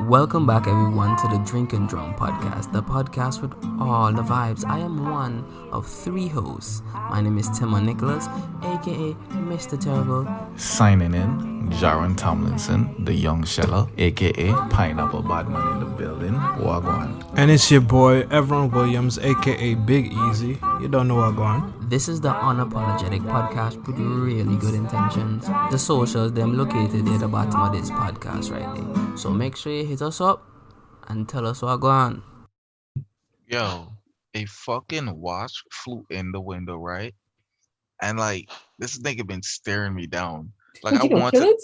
Welcome back, everyone, to the Drink and Drum podcast, the podcast with all the vibes. I am one of three hosts. My name is Timon Nicholas, aka Mr. Terrible. Signing in, Jaron Tomlinson, the young sheller, aka Pineapple Badman in the building. Wagwan. And it's your boy, Evianne Williams, aka Big Easy. You don't know what going. This is the unapologetic podcast with really good intentions. The socials, them located at the bottom of this podcast right there. So make sure you hit us up and tell us what going on. Yo, a fucking wasp flew in the window, right? And like, this nigga been staring me down. Like, I want to.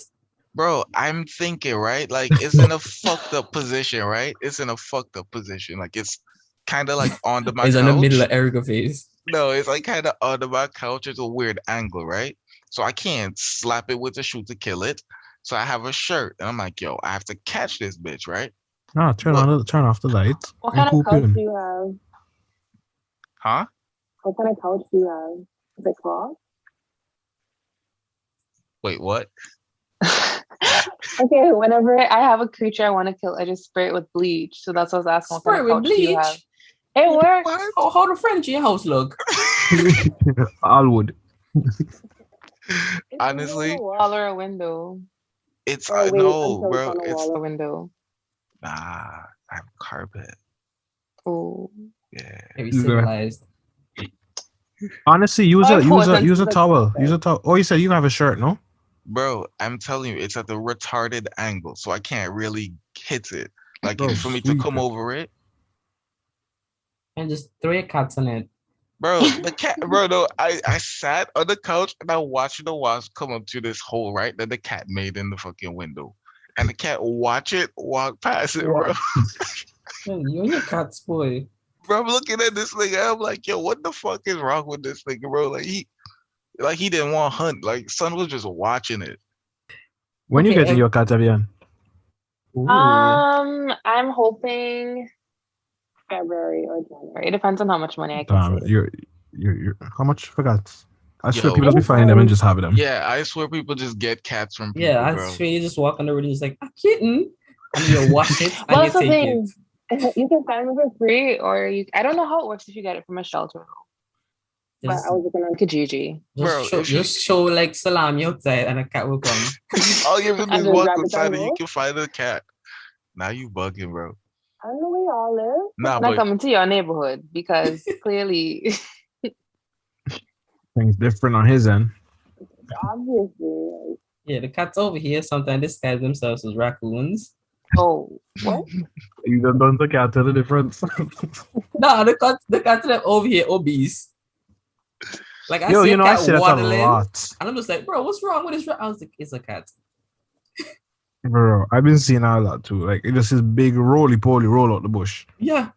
Bro, I'm thinking, right? Like, it's in a fucked up position, right? It's in a fucked up position. Like, it's kind of like on my It's couch. in the middle of Erica's face. No, it's like kind of under my couch. It's a weird angle, right? So I can't slap it with a shoe to kill it. So I have a shirt, and I'm like, yo, I have to catch this bitch, right? Turn off the lights. What kind of couch do you have? Huh? What kind of couch do you have? Is it cloth? Wait, what? Okay, whenever I have a creature I want to kill, I just spray it with bleach. So that's what I was asking. What kind of couch do you have? It works. How the French in your house look? All wood. Honestly, a wall or a window. It's Or wait no, until bro. it's on a It's wall or window. nah. I have carpet. Oh. Yeah. Maybe civilized. Honestly, use a towel. Okay. Use a towel. Oh, you said you have a shirt, no? Bro, I'm telling you, it's at the retarded angle, so I can't really hit it. Like Bro, for me to sweet. come over it. And just throw your cats on it. Bro, the cat, bro, no, I sat on the couch and I watched the wasp come up to this hole, right, that the cat made in the fucking window. And the cat watch it walk past it, bro. Man, you and your cats, boy. Bro, I'm looking at this nigga, I'm like, yo, what the fuck is wrong with this nigga, bro? Like he didn't want to hunt. Like son was just watching it. When you Okay, get to your cat, Evianne? Ooh. I'm hoping February or January. It depends on how much money I can save. You're how much for cats? I swear Yo. people just be finding them and just having them. Yeah, I swear people just get cats from people, Yeah, I bro. swear you just walk on the road and just like, a kitten. And you wash it and Well, you that's the take thing. it. You can find them for free, or I don't know how it works if you get it from a shelter. But Just, I was looking on Kijiji. Bro, if you- just show like salami outside and a cat will come. All you have to do is And just walk grab it outside down and you low? can find a cat. Now you bugging, bro. I don't know where y'all live. Nah, I'm not but coming to your neighborhood because clearly, Things different on his end. obviously. Yeah, the cats over here sometimes disguise themselves as raccoons. Oh, what? You don't the cat tell the difference. No, the cats are over here obese. Like I Yo, see you a know I cat see that a waddling, lot. and I'm just like, bro, what's wrong with this? I was like, it's a cat. Bro, I've been seeing that a lot too. Like it just this big roly-poly roll out the bush. Yeah.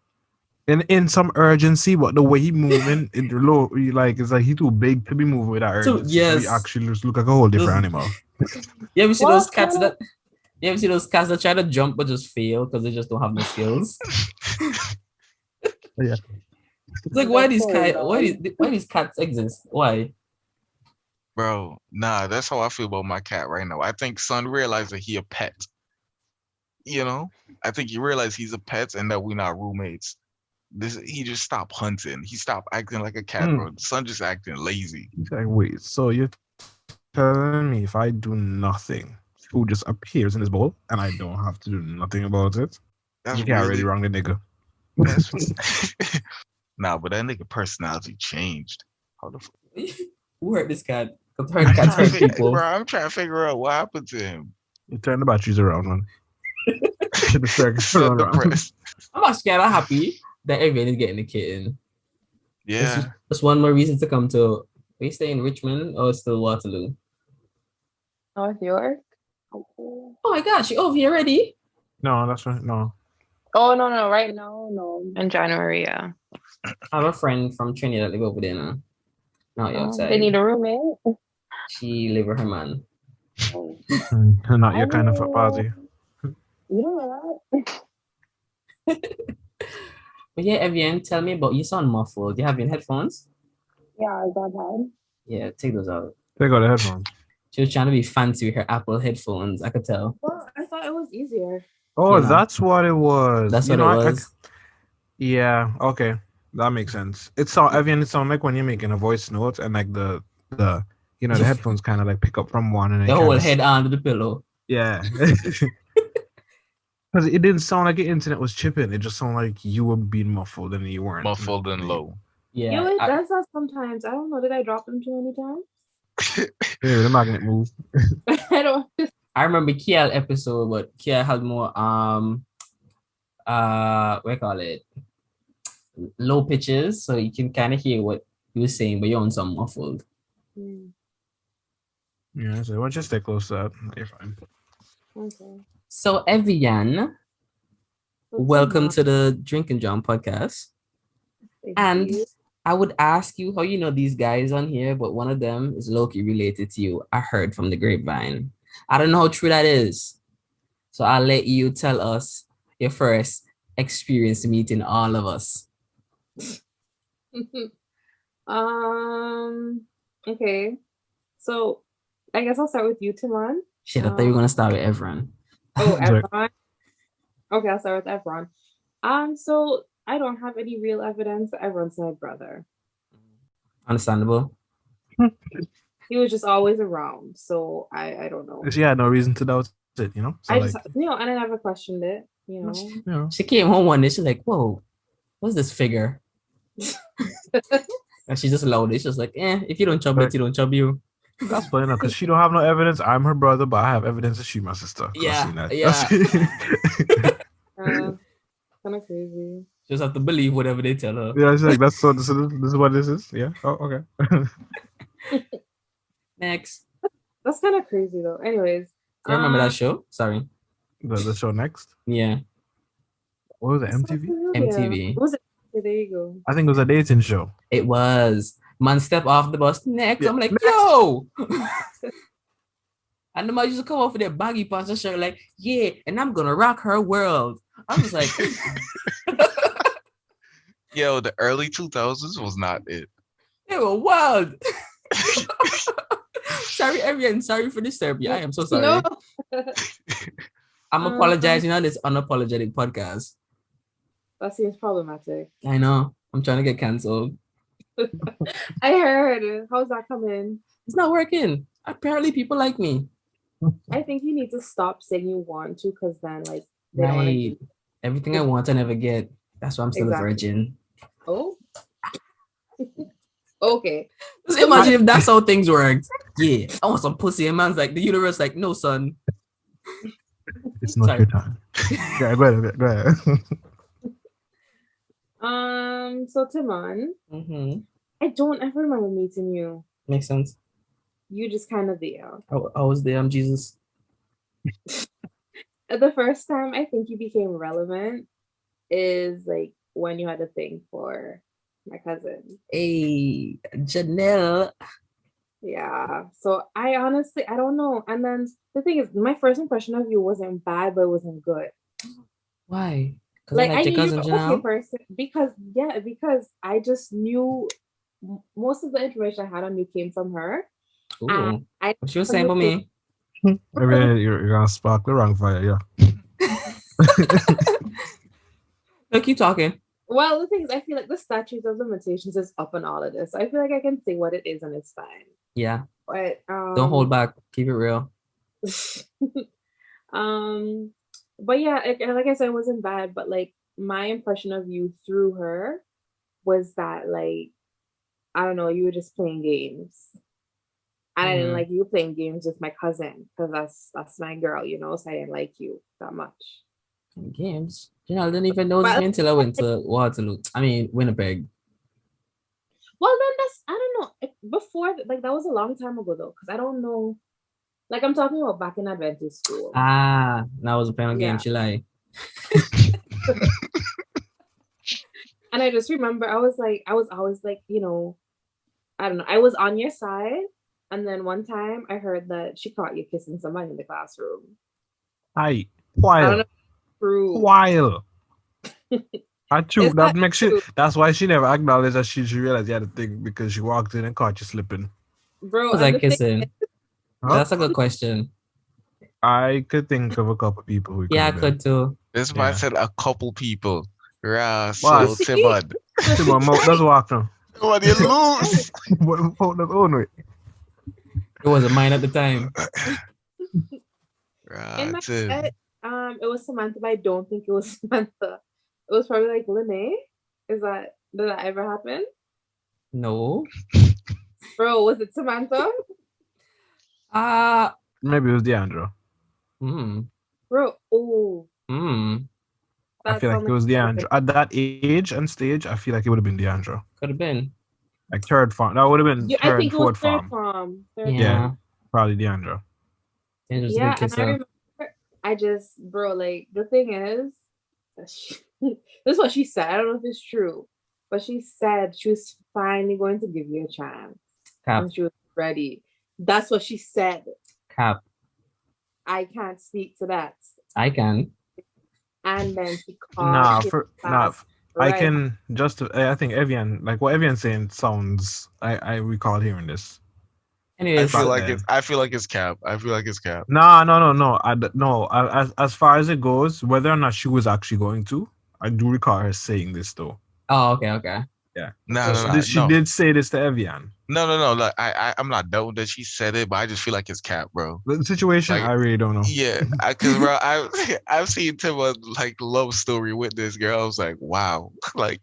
And in some urgency, but the way he moving, it's like he too big to be moving with that urgency. yes. He actually just look like a whole different animal. You ever see What those cats kind of- that? You ever see those cats that try to jump but just fail because they just don't have no skills? Yeah. It's like why That's these horrible. cats? Why these cats exist? Why? bro, nah, that's how I feel about my cat right now. I think son realized that he a pet. You know? I think he realized he's a pet and that we're not roommates. He just stopped hunting. He stopped acting like a cat, bro. Son just acting lazy. He's like, wait, so you're telling me if I do nothing, food just appears in this bowl and I don't have to do nothing about it? That's You can't really really wrong the nigga. That's nah, but that nigga personality changed. How the fuck? Who hurt this cat? Because hurt cats hurt people. Bro, I'm trying to figure out what happened to him. You turn the batteries around, man. The circuits So run around. depressed. I'm actually kind of happy that Evianne is getting a kitten. Yeah. That's one more reason to come to. Are you staying in Richmond or still Waterloo? North York? Oh my gosh, you over here already? No, that's right. No. Oh, no. Right now, no. In January, yeah. I have a friend from Trinidad that live over there now. Now you're outside. They need a roommate. She live with her man. Oh. Not your kind of a party. You don't know that? But yeah, Evianne, tell me about you sound muffled. Do you have your headphones? Yeah, is that bad? Yeah, take those out. Take out the headphones. She was trying to be fancy with her Apple headphones. I could tell. Well, I thought it was easier. Oh, that's what it was. That's what it was. Yeah. Okay, that makes sense. It sound like when you're making a voice note and like the the headphones kind of like pick up from one and the whole head under the pillow. Yeah. Because it didn't sound like the internet was chipping. It just sounded like you were being muffled and you weren't. Muffled and low. Yeah. It does that sometimes. I don't know. Did I drop them too many times? Yeah, the magnet move. I remember Kiel episode, but Kiel had more what do you call it? Low pitches, so you can kind of hear what he was saying, but you're on some muffled. Yeah, so why don't you stay close to that? You're fine. Okay. So Evianne, welcome to the Drink and Jam podcast. Thank you. I would ask you how you know these guys on here, but one of them is low-key related to you. I heard from the grapevine. I don't know how true that is. So I'll let you tell us your first experience meeting all of us. Okay. So I guess I'll start with you, Timon. Shit, I thought you were gonna start with Evron. Oh, Evron. Okay, I'll start with Evron. So I don't have any real evidence that Evron's my brother. Understandable. He was just always around, so I don't know. She had no reason to doubt it, So and I never questioned it, She came home one day, she's like, whoa, what's this figure? And she just allowed it. She's like, if you don't chub it, you don't chub you. That's funny enough, because she don't have no evidence. I'm her brother, but I have evidence that she's my sister. Yeah. Kind of crazy. Just have to believe whatever they tell her. Yeah, she's like, this is what this is. Yeah. Oh, okay. Next. That's kind of crazy though. Anyways. Do you remember that show? Sorry. The show Next? Yeah. What was it? MTV? MTV. What was it? There you go. I think it was a dating show. It was. Man step off the bus. Next. Yeah, I'm like, yo! And the man used to come off with their baggy pants and shirt like, yeah, and I'm gonna rock her world. I was like... Yo, the early 2000s was not it. They were wild. Sorry, Evianne. Sorry for disturbing you. I am so sorry. No. I'm apologizing on this unapologetic podcast. That seems problematic. I know. I'm trying to get canceled. I heard. How's that coming? It's not working. Apparently, people like me. I think you need to stop saying you want to, because then, like, they don't want to. Everything I want, I never get. That's why I'm still a virgin. Oh. Okay. Just imagine if that's how things worked. Yeah, I want some pussy, and man's like, the universe, like, no, son. It's not your time. Yeah, go ahead. So Timon, I don't ever remember meeting you. Makes sense. You just kind of there. I was there. I'm Jesus. The first time I think you became relevant is like when you had a thing for my cousin. Hey, Janelle. Yeah. So I don't know. And then the thing is, my first impression of you wasn't bad, but it wasn't good. Why? Like I knew you were okay person because I just knew most of the information I had on you came from her. Ooh. What she was saying about me? You're gonna spark the wrong fire, yeah. No, keep talking. Well, the thing is, I feel like the statute of limitations is up on all of this. I feel like I can say what it is and it's fine. Yeah. But don't hold back. Keep it real. But yeah, like I said, it wasn't bad. But like my impression of you through her was that, like, I don't know, you were just playing games. And I didn't like you playing games with my cousin because that's my girl, so I didn't like you that much. Games? I didn't even know this until I went to Waterloo. I mean, Winnipeg. Well, then I don't know. Before, like, that was a long time ago, though, because I don't know. Like, I'm talking about back in Adventist school. Ah, that was a playing game, she lied. And I just remember I was always like, I don't know. I was on your side. And then one time I heard that she caught you kissing somebody in the classroom. Aye. While. True. That makes it. That's why she never acknowledged that she realized you had a thing, because she walked in and caught you slipping. Bro, was I kissing? Huh? That's a good question. I could think of a couple people who Yeah, I could have been. could too. This man Yeah. said a couple people. Yeah, What? so Timon. Timon, that's walk now. What you lose? That's own way. It wasn't mine at the time. In my Tim. head, it was Samantha, but I don't think it was Samantha. It was probably like Lene. Did that ever happen? No. Bro, was it Samantha? Maybe it was Deandra. Bro, oh. I feel like it was Deandra. At that age and stage, I feel like it would have been Deandra. Could have been. Like third farm. That would have been I think it was fourth third farm. farm. Yeah. Probably Deandra. Yeah, and I remember bro, like the thing is, this is what she said. I don't know if it's true, but she said she was finally going to give you a chance. Cap. And she was ready. That's what she said. Cap. I can't speak to that. I can. And then she called. I can just. I think Evianne, like what Evianne saying sounds. I recall hearing this. Anyways, I feel like it's cap. I feel like it's cap. No. As far as it goes, whether or not she was actually going to, I do recall her saying this though. Oh, okay. Yeah. No. She did say this to Evianne. No. Like I'm not doubting that she said it, but I just feel like it's cap, bro. The situation, I really don't know. Yeah, because bro, I've seen Tim like love story with this girl. I was like, wow, like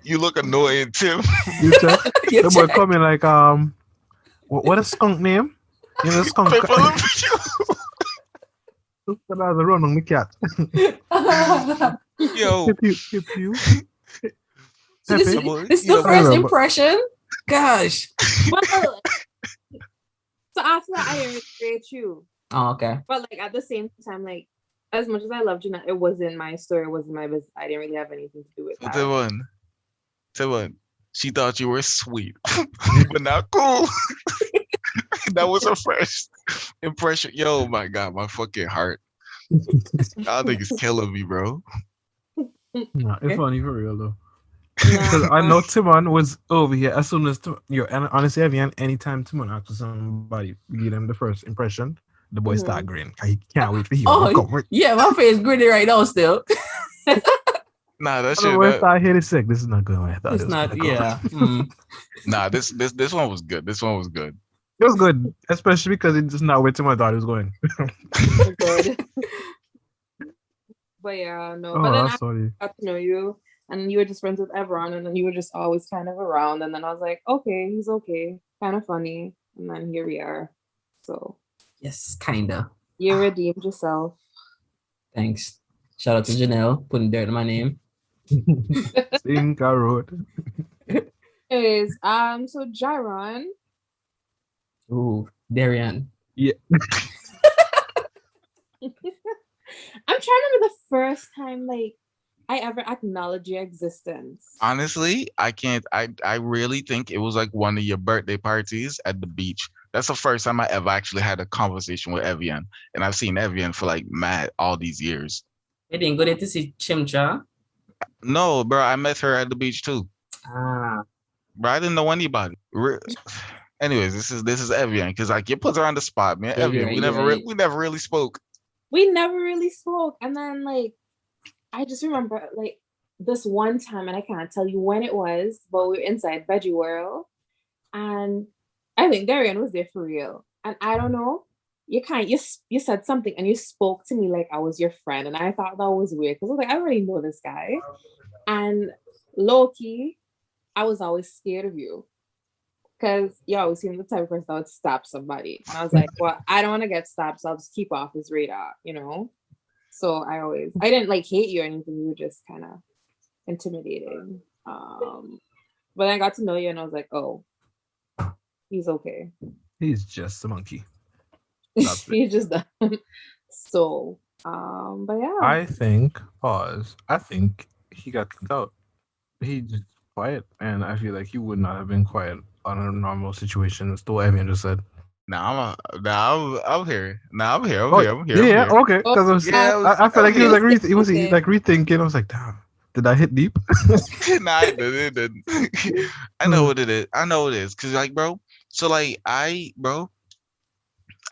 you look annoying, Tim. You check? The boy coming like what a skunk name? You know, skunk. That's a run on the cat. Yo, hip you. So this is the first impression. Gosh. Well, so after that, I didn't create you. Oh, okay. But like at the same time, like as much as I loved Jeanette, it wasn't my story. It wasn't my business. I didn't really have anything to do with that. Timon, she thought you were sweet, but not cool. That was her first impression. Yo, my God, my fucking heart. I think it's killing me, bro. No, it's funny for real though. Because I know Timon was over here as soon as and honestly, Evianne, anytime Timon after somebody give them the first impression, the boy start grinning. He can't wait for him. Yeah, my face grinning right now still. Nah, that shit. I hit it sick. This is not good. I thought it's not. Yeah. Nah, this one was good. This one was good. It was good, especially because it's just not where Timon thought it was going. Good. But yeah, no. Oh, but then sorry. I got to know you. And you were just friends with Evianne, and then you were just always kind of around. And then I was like, okay, he's okay, kind of funny. And then here we are. So yes, kinda. You redeemed yourself. Thanks. Shout out to Janelle putting dirt in my name. Think I wrote. Anyways, so Jaron. Ooh, Darian. Yeah. I'm trying to remember the first time like I ever acknowledge your existence. Honestly, I can't. I really think it was like one of your birthday parties at the beach. That's the first time I ever actually had a conversation with Evianne, and I've seen Evianne for like mad all these years. You didn't go there to see Chimcha? No, bro. I met her at the beach too. Bro, I didn't know anybody. Anyways, this is Evianne because like you put her on the spot, man. Evianne, we never really spoke. We never really spoke, and then like. I just remember like this one time, and I can't tell you when it was, but we were inside Veggie World, and I think Darian was there for real. And I don't know, you said something and you spoke to me like I was your friend, and I thought that was weird because I was like, I already know this guy, and low-key, I was always scared of you because you always seem the type of person that would stab somebody, and I was like, well, I don't want to get stabbed, so I'll just keep off his radar, you know. So I didn't like hate you or anything. You were just kind of intimidating. But I got to know you and I was like, oh, he's okay. He's just a monkey. He's just done. So, but yeah. I think he got kicked out. He just quiet, and I feel like he would not have been quiet on a normal situation. As the Evianne just said. I'm here. I'm here. Yeah, okay. Because I felt like he was like rethinking. I was like, damn, did I hit deep? Nah, I didn't. I know what it is. Cause like, bro. So like, I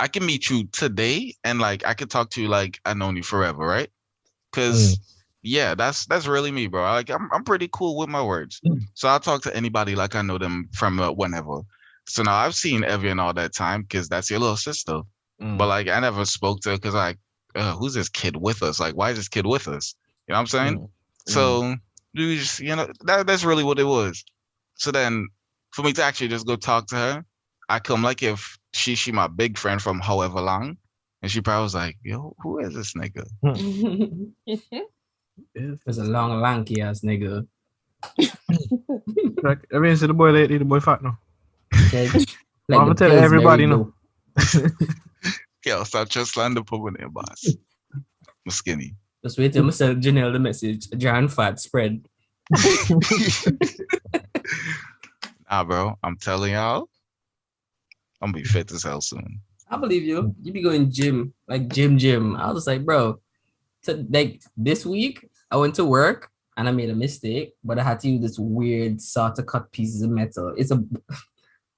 I can meet you today and like I could talk to you like I known you forever, right? Because yeah, that's really me, bro. Like I'm pretty cool with my words. So I'll talk to anybody like I know them from whenever. So now I've seen Evian all that time because that's your little sister. But like I never spoke to her because like who's this kid with us? Like why is this kid with us? You know what I'm saying? So you just that's really what it was. So then for me to actually just go talk to her, I come like if she my big friend from however long. And she probably was like, yo, who is this nigga? There's a long, lanky ass nigga. Like, everyone said the boy lately, the boy fat now. Okay. Like I'm gonna tell everybody no. Yo, stop just slander put in boss. I'm skinny. Just wait till I send Janelle the message. John fat spread. Nah, bro. I'm telling y'all, I'm gonna be fit as hell soon. I believe you. You be going gym, like gym. I was like, bro, like this week I went to work and I made a mistake, but I had to use this weird saw to cut pieces of metal.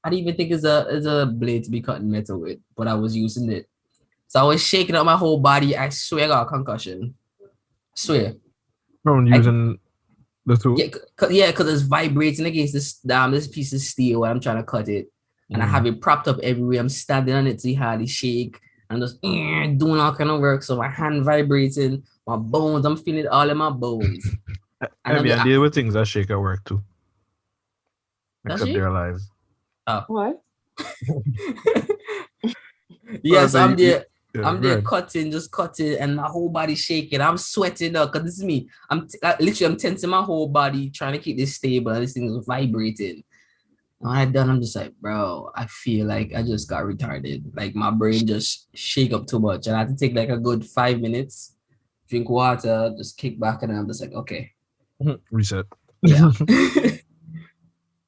I didn't even think it's a blade to be cutting metal with, but I was using it. So I was shaking up my whole body. I swear I got a concussion. I swear. From using the tool? Yeah, because it's vibrating against this piece of steel when I'm trying to cut it. And I have it propped up everywhere. I'm standing on it to see how they shake. I'm just doing all kind of work. So my hand vibrating, my bones, I'm feeling it all in my bones. I deal with things that shake at work too. Except their lives. What? Yes, I'm there. I'm there cutting, and my whole body shaking. I'm sweating up because this is me. I'm tensing my whole body, trying to keep this stable, and this thing is vibrating. And when I'm done, I'm just like, bro, I feel like I just got retarded. Like my brain just shake up too much, and I had to take like a good 5 minutes, drink water, just kick back, and I'm just like, okay, reset. Yeah.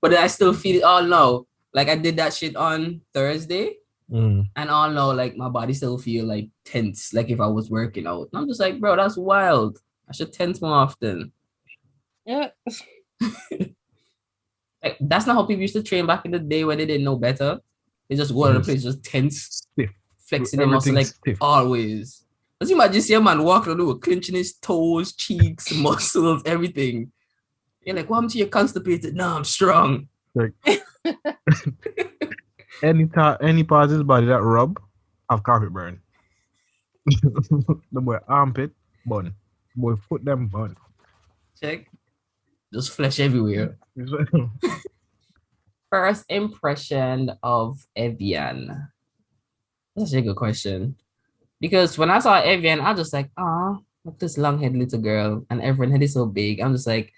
But then I still feel it all now. Like I did that shit on Thursday. And all now, like my body still feel like tense, like if I was working out. And I'm just like, bro, that's wild. I should tense more often. Yeah. Like, that's not how people used to train back in the day when they didn't know better. They just go to the place, just tense, flexing their muscle like always. Let's imagine see a man walking around clenching his toes, cheeks, muscles, everything. You're like, what happened to you constipated? No, I'm strong. Like, any part of his body that rub, have carpet burn. The boy armpit, bun. Boy foot them bun. Check. Just flesh everywhere. First impression of Evianne. That's a good question. Because when I saw Evianne, I was just like, look this long-haired little girl, and everyone head is so big. I'm just like,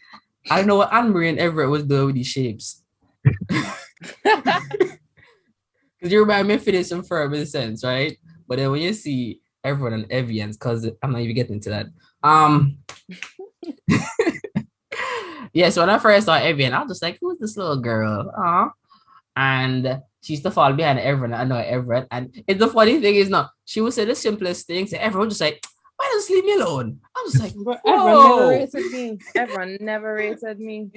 I don't know what Anne-Marie and Everett was doing with these shapes. Because you remind me of Phineas and Ferb in a sense, right? But then when you see everyone and Evianne's, because I'm not even getting into that. Yeah, so when I first saw Evianne, I was just like, who's this little girl? And she used to fall behind everyone. I know Everett. And it's the funny thing is not, she would say the simplest things, and everyone just like, why don't you leave me alone? I was like, Everyone never rated me.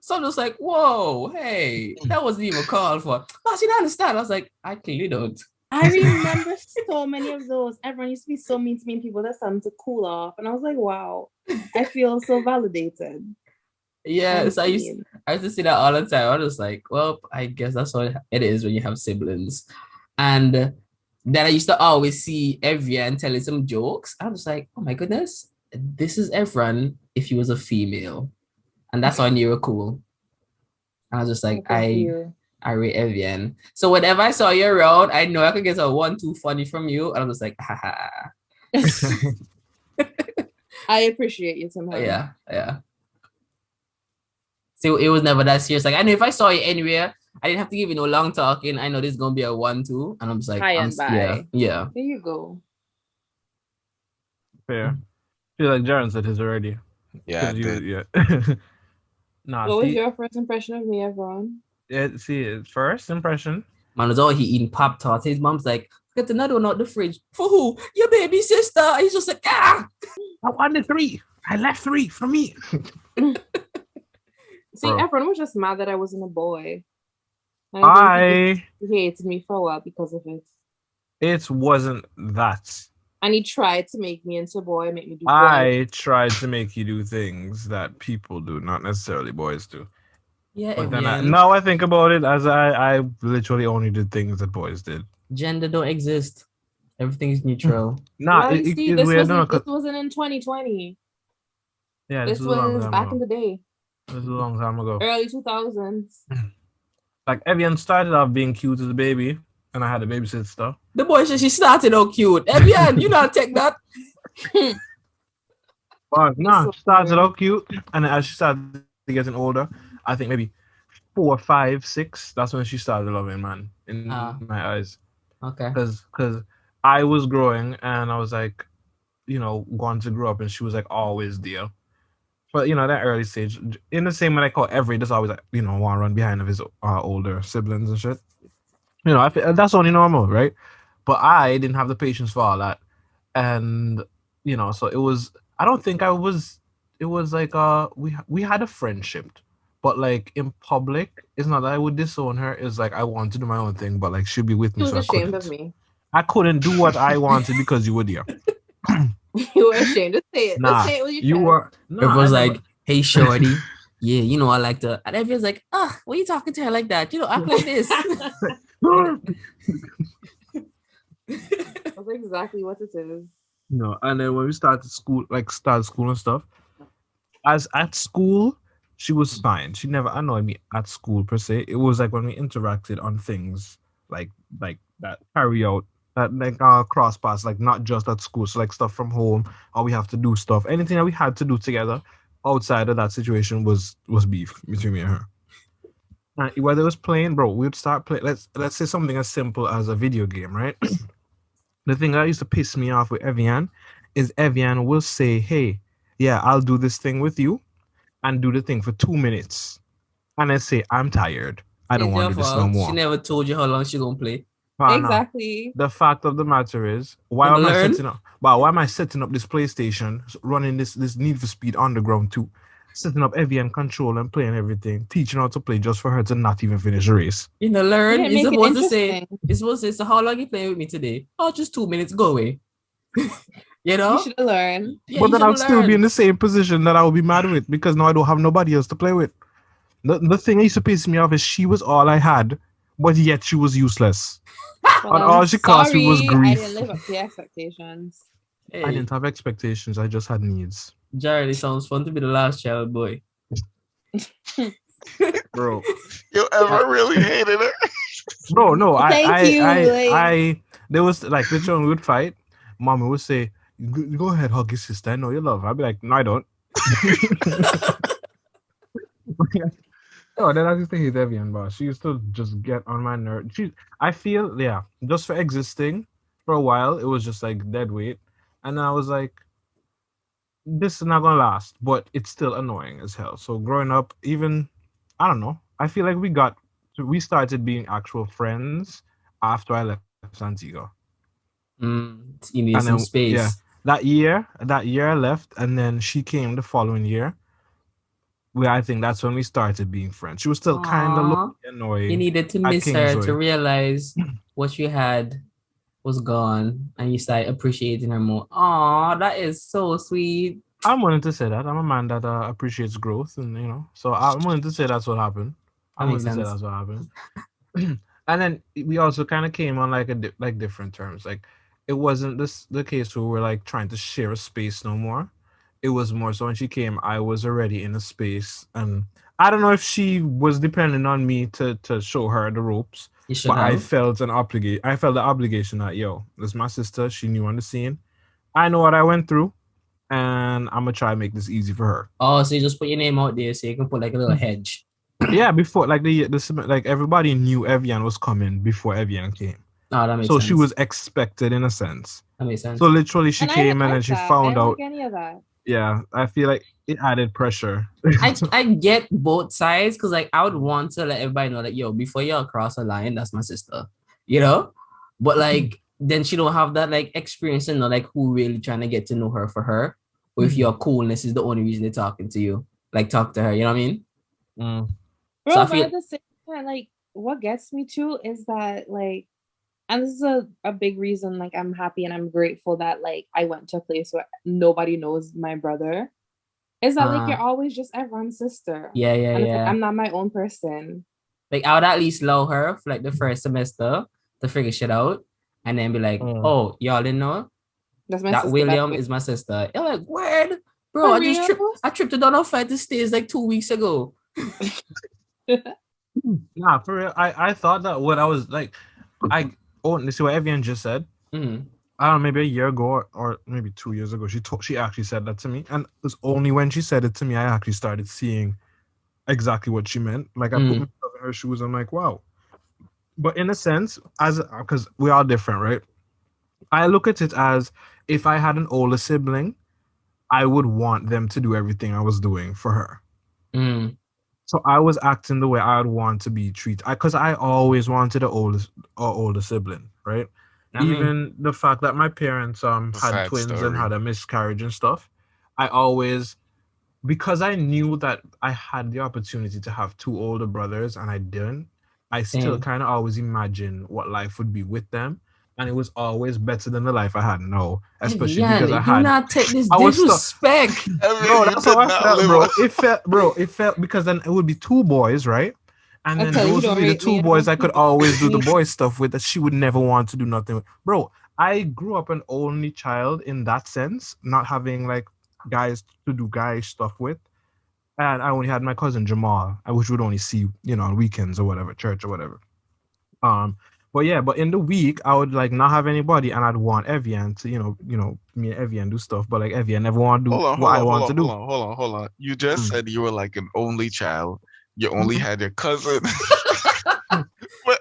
So I'm just like, whoa, hey, that wasn't even called for. Oh, she didn't understand. I was like, I clearly don't. I remember so many of those. Everyone used to be so mean to me, and people that started to cool off. And I was like, wow, I feel so validated. Yeah, so I used to see that all the time. I was just like, well, I guess that's what it is when you have siblings. And then I used to always see Evianne telling some jokes. I was like, oh my goodness, this is Evran if he was a female. And that's how I knew you were cool. And I was just like, I rate Evianne. So whenever I saw you around, I know I could get a 1-2 funny from you. And I was like, haha. I appreciate you somehow. Yeah. So it was never that serious. Like I know if I saw you anywhere, I didn't have to give you no long talking. I know this is gonna be a 1-2, and I'm just like, yeah. There you go. Fair. I feel like Jaron said his already. Yeah, I did. Yeah. What was your first impression of me, everyone? Yeah, first impression. Man was all he eating Pop-Tarts. His mom's like, get another one out the fridge. For who? Your baby sister. And he's just like, I wanted 3. I left 3 for me. See, everyone was just mad that I wasn't a boy. He hated me for a while because of it. It wasn't that. And he tried to make me into boy, make me do boy. I tried to make you do things that people do, not necessarily boys do. Yeah, But then Evianne. now I think about it, as I literally only did things that boys did. Gender don't exist. Everything is neutral. Nah, Well, you see, it's weird. No, this wasn't in 2020. yeah, this This was a long was time back ago. in the day, This was a long time ago. early 2000s. Like Evian started off being cute as a baby, and I had a babysit stuff. The boy said she started out cute. Evianne, you not take that. But nah, So she started weird. out cute, and as she started getting older, I think maybe 4, 5, 6. That's when she started loving man in my eyes, Okay. because I was growing and I was like, going to grow up, and she was like always there. But that early stage, in the same way I call every, just always like want to run behind of his older siblings and shit. I feel that's only normal, right? But I didn't have the patience for all that, and so it was. I don't think I was. It was like we had a friendship, but like in public, it's not that I would disown her. It's like I want to do my own thing, but like she'd be with He me, was so I ashamed of couldn't. me. I couldn't do what I wanted because you were there. You were ashamed. Just say it. Just Nah, say it with your you chest. were. Nah, I Everyone's never. like, hey, shorty. Yeah, I like to. And everyone's like, why you talking to her like that? Act like this. That's exactly what it is. And then when we started school and stuff, as at school, she was fine. She never annoyed me at school per se. It was like when we interacted on things like that carry out that like cross paths, like not just at school. So like stuff from home, or we have to do stuff. Anything that we had to do together outside of that situation was beef between me and her. Whether it was playing, bro, we'd start playing. Let's say something as simple as a video game, right? The thing that used to piss me off with Evian is Evian will say, "Hey, yeah, I'll do this thing with you," and do the thing for 2 minutes, and then say, "I'm tired. I don't It's want your to do this no fault. She more." never told you how long she gonna play. Now, Exactly. the fact of the matter is, You gonna learn? why am I setting up this PlayStation, running this Need for Speed Underground 2, setting up Evian control and playing everything, teaching her how to play just for her to not even finish the race? You gonna You learn? didn't make it interesting. You're supposed to say, so how long you playing with me today? Oh, just 2 minutes. Go away. You should have learned. Yeah, But you then should I have would still be in learned. the same position that I would be mad with because now I don't have nobody else to play with. The thing that used to piss me off is she was all I had, but yet she was useless. And Well, all she cost me was sorry, I didn't grief. live up to your expectations. I Hey, didn't have expectations. I just had needs. Jared, it sounds fun to be the last child boy. Bro. You ever really hated her? Bro, no, Thank you. there was like literally when we would fight, mommy would say, Go ahead, hug your sister. I know you love her." I'd be like, "No, I don't." No, then I used to hate Evian, but she used to just get on my nerve. I feel, yeah, just for existing for a while, it was just like dead weight. And then I was like, this is not gonna last, but it's still annoying as hell. So growing up, even I don't know, I feel like we started being actual friends after I left Antigua. You And need then some yeah, space. that year I left, and then she came the following year. Where I think that's when we started being friends. She was still kind of Aw. You annoying needed to at miss her to Kingsway. realize what you had was gone and you started appreciating her more. Aw, that is so sweet. I'm willing to say that. I'm a man that appreciates growth, and so I'm willing to say that's what happened. That I'm makes willing to say sense. that's what happened. And then we also kind of came on like like different terms. Like it wasn't this the case where we're like trying to share a space no more. It was more so when she came, I was already in a space, and I don't know if she was depending on me to show her the ropes, You should but I have. felt an obligation. I felt the obligation that this is my sister. She knew on the scene. I know what I went through, and I'm gonna try to make this easy for her. Oh, so you just put your name out there so you can put like a little hedge. Yeah, before like like everybody knew Evian was coming before Evian came. Oh, that makes So she sense. was expected in a sense. That makes So sense. literally she And I didn't came and then like she that. I found didn't like out. any of that. Yeah, I feel like it added pressure. I get both sides because like I would want to let everybody know that before y'all cross a line, that's my sister, you know. But like then she don't have that like experience and know like who really trying to get to know her for her, or if your coolness is the only reason they're talking to you, like talk to her. You know what I mean? Mm. So I Bro, but feel at the same time, like, what gets me too is that, like, And this is a big reason, like, I'm happy and I'm grateful that, like, I went to a place where nobody knows my brother. Is that, like, you're always just everyone's sister. Yeah. And it's like, I'm not my own person. Like, I would at least allow her for, like, the first semester to figure shit out. And then be like, oh, y'all didn't know? That's my that sister. William is my sister. You're like, word? Bro, I tripped to Donald Flight to Stays like 2 weeks ago. Nah, for real. I thought that what I was like, see what Evianne just said. Mm-hmm. I don't know, maybe a year ago or maybe 2 years ago, she actually said that to me, and it was only when she said it to me I actually started seeing exactly what she meant. Like, I put myself in her shoes. I'm like, wow. But in a sense, because we are different, right? I look at it as if I had an older sibling, I would want them to do everything I was doing for her. So I was acting the way I would want to be treated, because I always wanted an older sibling, right? Even the fact that my parents had twins and had a miscarriage and stuff, I always, because I knew that I had the opportunity to have 2 older brothers and I didn't, I still kind of always imagine what life would be with them. And it was always better than the life I had now, especially because I had. Not take this disrespect, bro. That's how I felt, bro. It felt because then it would be 2 boys, right? And then those would be the 2 boys I could always do the boy stuff with that she would never want to do nothing with. Bro, I grew up an only child in that sense, not having like guys to do guy stuff with. And I only had my cousin Jamal, which would only see, on weekends or whatever, church or whatever. But in the week I would like not have anybody, and I'd want Evianne to, me and Evianne do stuff, but like Evianne never want to do what I want to do. Hold on. You just said you were like an only child. You only had your cousin.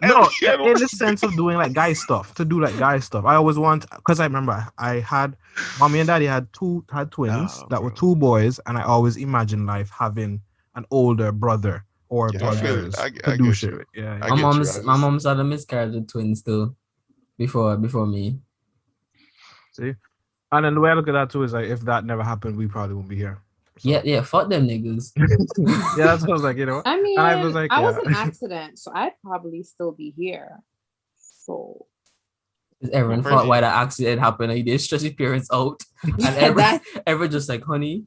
No, in the sense of doing like guy stuff, I always want, because I remember I had mommy and daddy had twins that were 2 boys, and I always imagined life having an older brother or brothers to do shit. Yeah. My mom's had a miscarriage with twins too, before me. See, and then the way I look at that too is like, if that never happened, we probably wouldn't be here. So. Yeah, fuck them niggas. Yeah, that's what I was like, I mean, I was an accident, so I'd probably still be here. So everyone thought why the accident happened, and he did stress his parents out, and everyone just like, honey.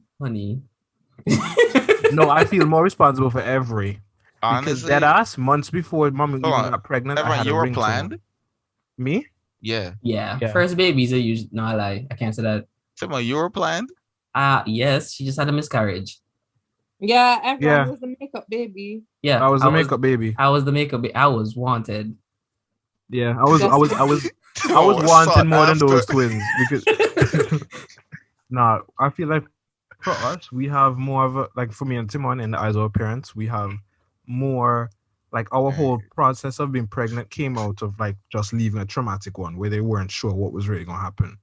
No, I feel more responsible for every. Honestly, because that ass months before mommy even got pregnant, I had you were planned. Me? Yeah. First babies are usually, no, I lie. I can't say that. Someone, you were planned? Yes, she just had a miscarriage. Yeah, everyone was the makeup baby. Yeah, I was the makeup baby. I was the makeup baby. I was wanted. Yeah, I was wanted more than those twins, because I feel like for us, we have more of a, like, for me and Timon, in the eyes of our parents, we have more, like, our whole process of being pregnant came out of like just leaving a traumatic one where they weren't sure what was really gonna happen.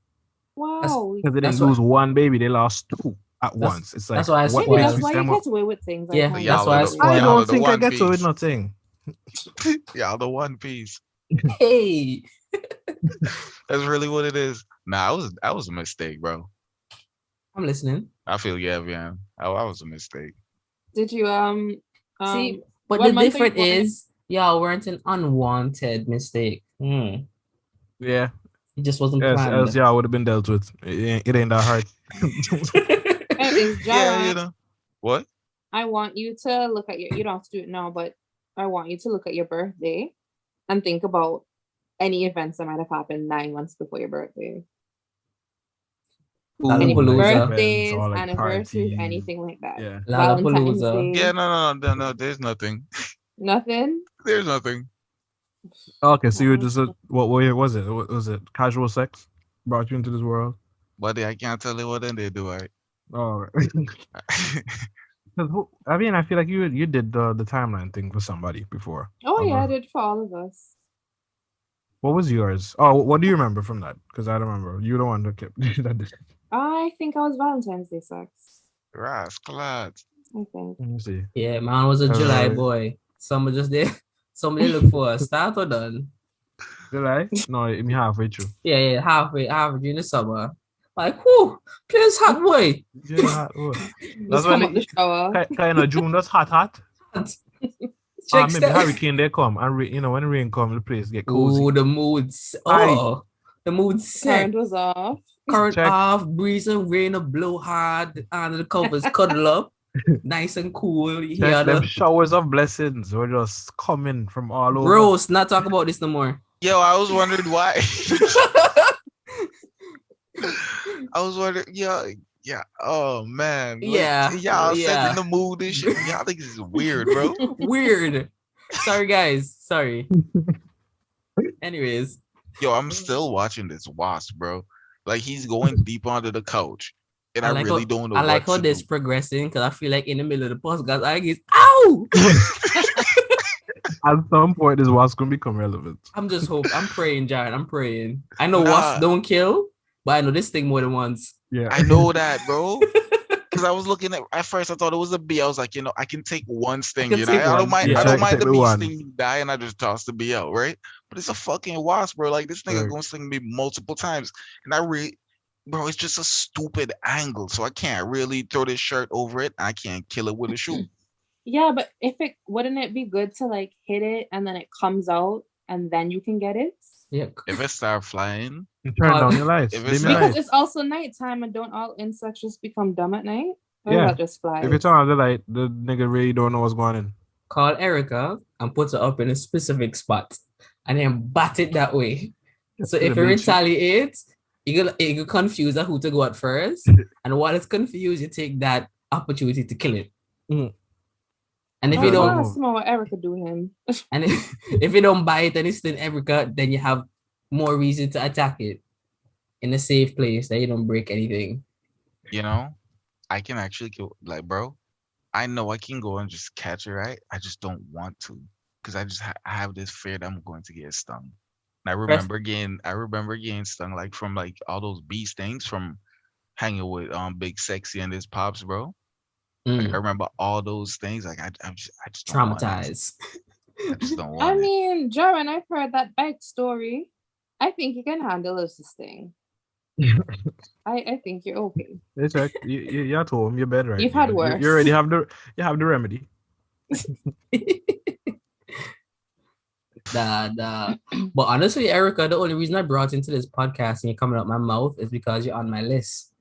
Wow. Because they didn't lose one baby, they lost 2 at once. It's like, that's why you get away with things. Yeah, that's why I don't think I get away with nothing. Yeah, the One Piece. Hey. That's really what it is. Nah, I was a mistake, bro. I'm listening. I feel yeah. I was a mistake. Did you see? But the difference is, y'all weren't an unwanted mistake. Yeah, it just wasn't planned. Else y'all would have been dealt with. It ain't that hard. Yeah, what? I want you to look at you don't have to do it now, but I want you to look at your birthday and think about any events that might have happened 9 months before your birthday. Any birthdays, like anniversaries, anything like that. Yeah. Valentine's Day. Yeah, no, there's nothing. Nothing? There's nothing. Okay, so you were just what was it? Was it casual sex brought you into this world? Buddy, I can't tell you what they do, right? Oh, I mean, I feel like you did the timeline thing for somebody before. Oh yeah, I did for all of us. What was yours? Oh, what do you remember from that? Because I don't remember. You the one that kept that did. I think I was Valentine's Day sex. Rascal. I think. Let me see. Yeah, man was a July boy. Somebody just there. Somebody look for a start or done. July? No, I mean halfway through. Yeah, halfway during the summer. Like, whoo, please hot boy. Yeah, hot boy. That's when the shower. Kind of June, that's hot. maybe hurricane they come and you know when rain come, the place get cozy. Oh, the mood's the mood's set. Current was off. Current off, breeze and rain will blow hard under the covers, cuddle up, nice and cool. Check them showers of blessings were just coming from all over. Bros, not talk about this no more. Yo, I was wondering why. I was wondering, yeah. Oh man. Yeah. Y'all set in the mood and shit. Y'all think this is weird, bro. Weird. Sorry, guys. Sorry. Anyways. Yo, I'm still watching this Wasp, bro. Like he's going deep under the couch. And I really don't know. I like how this progressing because I feel like in the middle of the podcast, I get ow. At some point, this Wasp gonna become relevant. I'm just hoping. I'm praying, Jared. I'm praying. I know Wasp don't kill, but I know this thing more than once. Yeah, I know that, bro. Because I was looking at first, I thought it was a bee. I was like, I can take one sting. I don't mind. I don't mind the bee sting die, and I just toss the bee out, right? But it's a fucking wasp, bro. Like this nigga gonna sting me multiple times, and bro, it's just a stupid angle, so I can't really throw this shirt over it. I can't kill it with a shoe. Yeah, but wouldn't it be good to like hit it and then it comes out and then you can get it? Yeah. If it start flying, turn down your lights. Because it's also nighttime and don't all insects just become dumb at night? Or yeah. Just fly? If you turn on the light, the nigga really don't know what's going on. Call Erica and put her up in a specific spot and then bat it that way. So if you retaliate, you confuse her who to go at first. And while it's confused, you take that opportunity to kill it. Mm. And if you don't, what Erica do him. And if you don't bite and it's still Erica, then you have more reason to attack it in a safe place that you don't break anything. I can actually kill, like, bro. I know I can go and just catch it, right? I just don't want to because I just have this fear that I'm going to get stung. And I remember getting stung like from like all those bee stings from hanging with Big Sexy and his pops, bro. Like, I remember all those things. Like I just traumatized. I just don't want. I mean, Jaron, I've heard that bike story. I think you can handle this thing. I think you're okay. It's like you're at home, you're bed right. You've had worse. You already have the remedy. But honestly, Erica, the only reason I brought into this podcast and you're coming out my mouth is because you're on my list.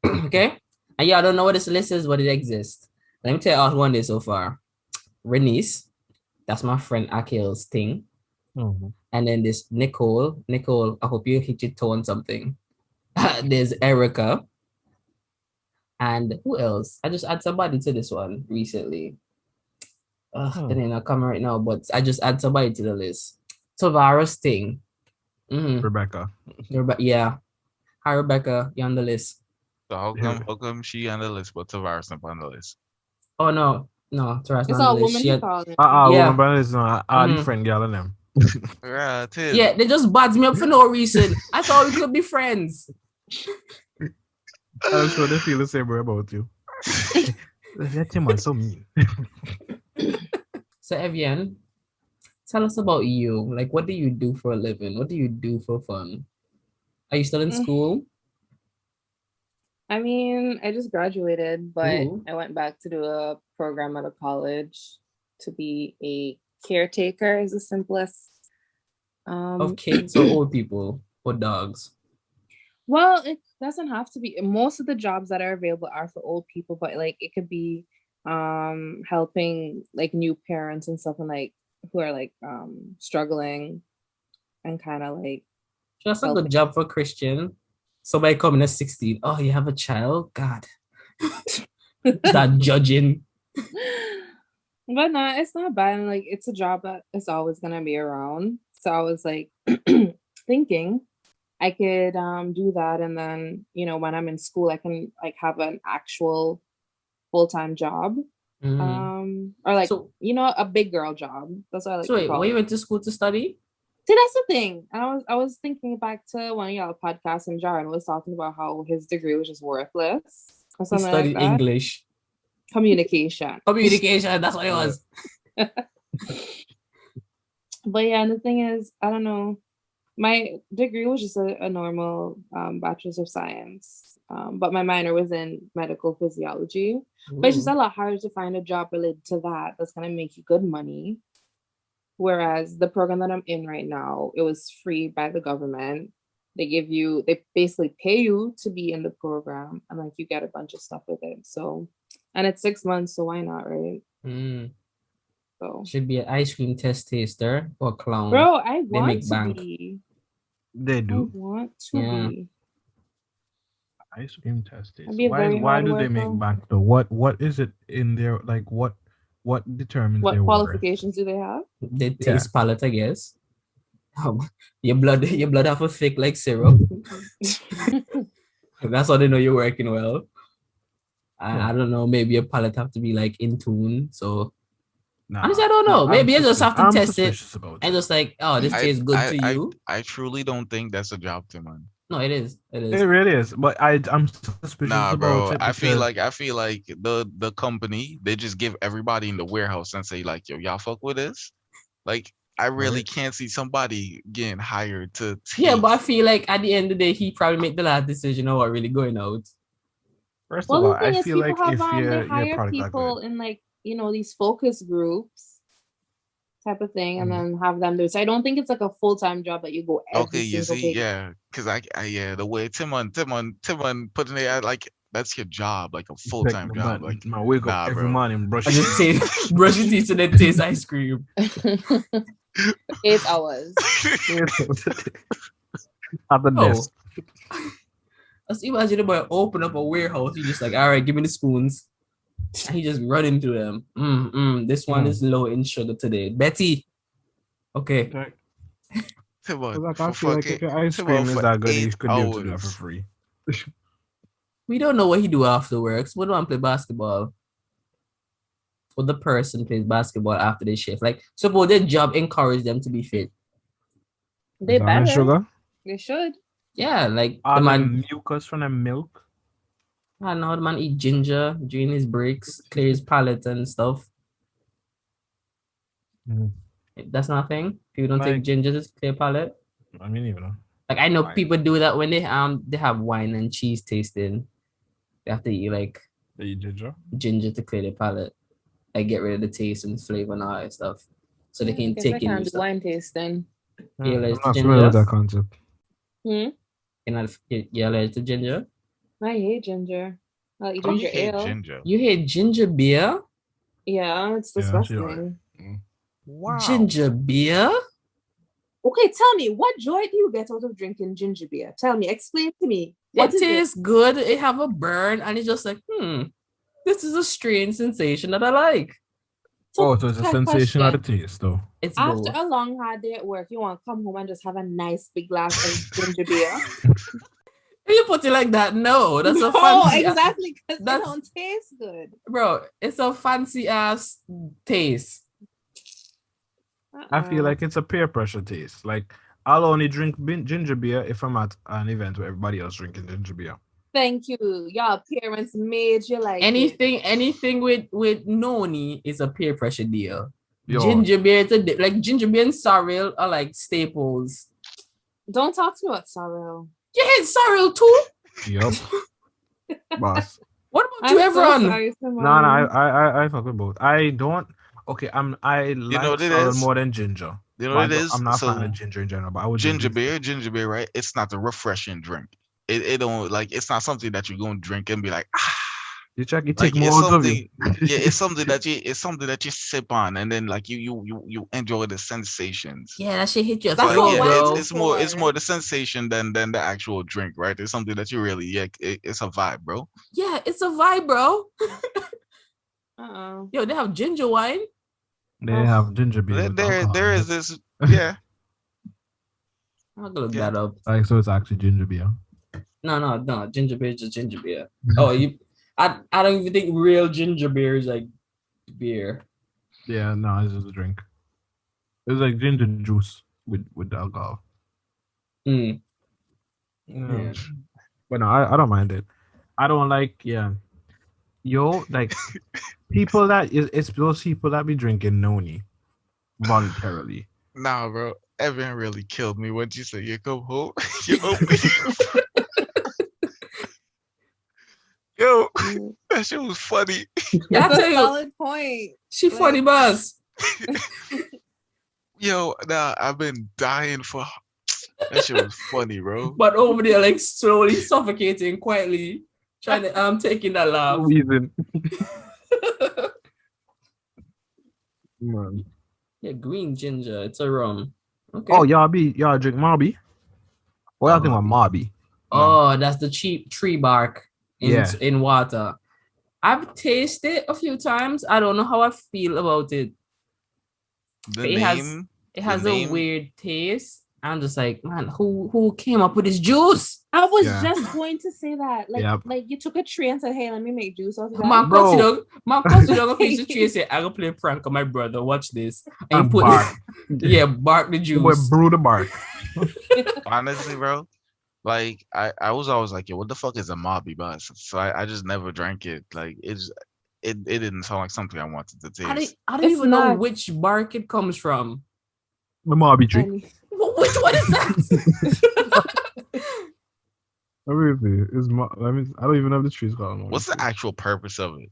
Okay? And yeah, I don't know what this list is, but it exists. Let me tell you all one day so far. Renice, that's my friend Akil's thing. Mm-hmm. And then this Nicole, I hope you hit your toe on something. There's Erica. And who else? I just add somebody to this one recently. They didn't not come right now, but I just add somebody to the list. Tavares thing. Mm-hmm. Rebecca. Yeah. Hi, Rebecca. You're on the list. So how come she on the list, but Tavares not on the list? Oh no, Tavares it's all women. Woman on the list. The friend girl and them. Yeah, they just bad me up for no reason. I thought we could be friends. I'm sure they feel the same way about you. That thing was so mean. So Evianne, tell us about you. Like, what do you do for a living? What do you do for fun? Are you still in school? I mean, I just graduated, but I went back to do a program at a college to be a caretaker, is the simplest. Of kids or old people or dogs? Well, it doesn't have to be. Most of the jobs that are available are for old people, but like it could be helping like new parents and stuff, and like who are like struggling and kind of like. That's a good job for Christian. Somebody coming at 16. Oh, you have a child? God. That judging. But no, it's not bad. Like, it's a job that is always going to be around. So I was like thinking I could do that. And then, when I'm in school, I can like have an actual full-time job. Or like, a big girl job. That's what I like to call wait, you went to school to study? See, that's the thing. I was thinking back to one of y'all podcasts, and Jaron was talking about how his degree was just worthless. Or something he studied like that. English. Communication. That's what it was. But yeah, and the thing is, I don't know. My degree was just a normal bachelor's of science. But my minor was in medical physiology. Ooh. But it's just a lot harder to find a job related to that that's going to make you good money. Whereas the program that I'm in right now, it was free by the government. They basically pay you to be in the program, and like you get a bunch of stuff with it. So, and it's 6 months, so why not, right? So should be an ice cream taster or clown. Bro, I They want make to bank. be. They I do. want to be. Ice cream testers. I'd be a Why very why hard do they make worker. bank though? What is it in their like what determines What their worth? qualifications do they have? They Yeah. taste palate, I guess. Your blood have a thick like syrup. That's how they know you're working well. I don't know. Maybe your palate have to be like in tune. So honestly, I don't know. Maybe you just have to test it and just like, oh, this tastes good to you. I truly don't think that's a job, Timon. No, it is. It is. It really is. But I'm suspicious Nah, about bro. it. I feel like the company, they just give everybody in the warehouse and say like, yo, y'all fuck with this. Like, I really can't see somebody getting hired to taste. Yeah, but I feel like at the end of the day, he probably make the last decision of what really going out. First of all, I feel like if they your hire product people in like these focus groups type of thing, and then have them do it. So I don't think it's like a full-time job that you go every single day. Yeah, because the way Timon putting it out, like that's your job, like a full-time job. Like, I wake up every morning, brush your teeth, brush your teeth, and then taste ice cream. 8 hours. At the desk. Let's imagine the boy open up a warehouse. He just like, all right, give me the spoons. And he just run into them. This one is low in sugar today. Betty. Okay. Like, I feel like if your ice cream is that good, you could be able to do that for free. We don't know what he do after work. We don't play basketball. Or the person plays basketball after they shift. Like, suppose their job encourage them to be fit. They better. Sugar? They should. Yeah, like the man mucus from the milk. I know the man eat ginger during his breaks, clear his palate and stuff. That's not a thing. People don't take ginger to clear palate. I mean, you know. Like I know people do that when they have wine and cheese tasting. They have to eat like ginger to clear their palate. Like get rid of the taste and flavor and all that stuff. So they can take in stuff. Wine tasting. You're allergic to I'm not ginger? familiar with that concept. You're allergic to ginger? I hate ginger. I'll eat ginger ale. Ginger? You hate ginger beer? Yeah, it's disgusting. Wow. Ginger beer? Okay, tell me, what joy do you get out of drinking ginger beer? Tell me, explain to me. It tastes good. It have a burn, and it's just like, this is a strange sensation that I like. So it's a sensation of the taste, though. It's after a long hard day at work, you want to come home and just have a nice big glass of ginger beer. If you put it like that, no, that's a fancy. Oh, exactly, because they don't taste good, bro. It's a fancy ass taste. I feel like it's a peer pressure taste. Like I'll only drink ginger beer if I'm at an event where everybody else drinking ginger beer. Thank you. Your parents made you like anything with noni is a peer pressure deal. Ginger beer, like ginger beer and sorrel are like staples. Don't talk to me about sorrel. You hate sorrel too? Yup. Boss. What about you, everyone? No, I fuck with both. I don't. Okay, I like sorrel more than ginger. You know what it is? I'm not a fan of ginger in general, but I would ginger beer, right? It's not a refreshing drink. It don't like it's not something that you're gonna drink and be like, You take more of you. Yeah, it's something that you sip on and then like you enjoy the sensations. Yeah, that shit hit you. That's bro. It's more the sensation than the actual drink, right? It's something that you really it's a vibe, bro. Yeah, it's a vibe, bro. Yo, they have ginger wine. They have ginger beer. There is this, yeah. I'll go look that up. Like so, it's actually ginger beer. No, ginger beer is just ginger beer. I don't even think real ginger beer is like beer. Yeah, no, it's just a drink. It's like ginger juice with the alcohol. Yeah. But no, I don't mind it. I don't like like people that it's those people that be drinking noni voluntarily. Nah, bro. Evan really killed me when you said you come home. Yo, that shit was funny. That's a solid point. She funny, boss. Yo, nah, I've been dying for that shit was funny, bro. But over there, like slowly suffocating quietly, trying to taking that laugh. Reason. Man. Yeah, green ginger. It's a rum. Okay. Oh, y'all drink Marby? What y'all think about Marby? Oh, that's the cheap tree bark in water. I've tasted it a few times. I don't know how I feel about it. It has a weird taste. I'm just like, man, who came up with this juice? I was just going to say that. Like you took a tree and said, hey, let me make juice out of that. Man, consider a piece of tree and say, I'm gonna play a prank on my brother. Watch this. And put bark. Bark the juice. Boy, brew the bark. Honestly, bro. Like I was always like, yo, what the fuck is a Mobby bus? So I just never drank it. Like it didn't sound like something I wanted to taste. I don't even know which bark it comes from. The Mobby tree. Which one is that? I don't even know the tree's called. What's the actual purpose of it?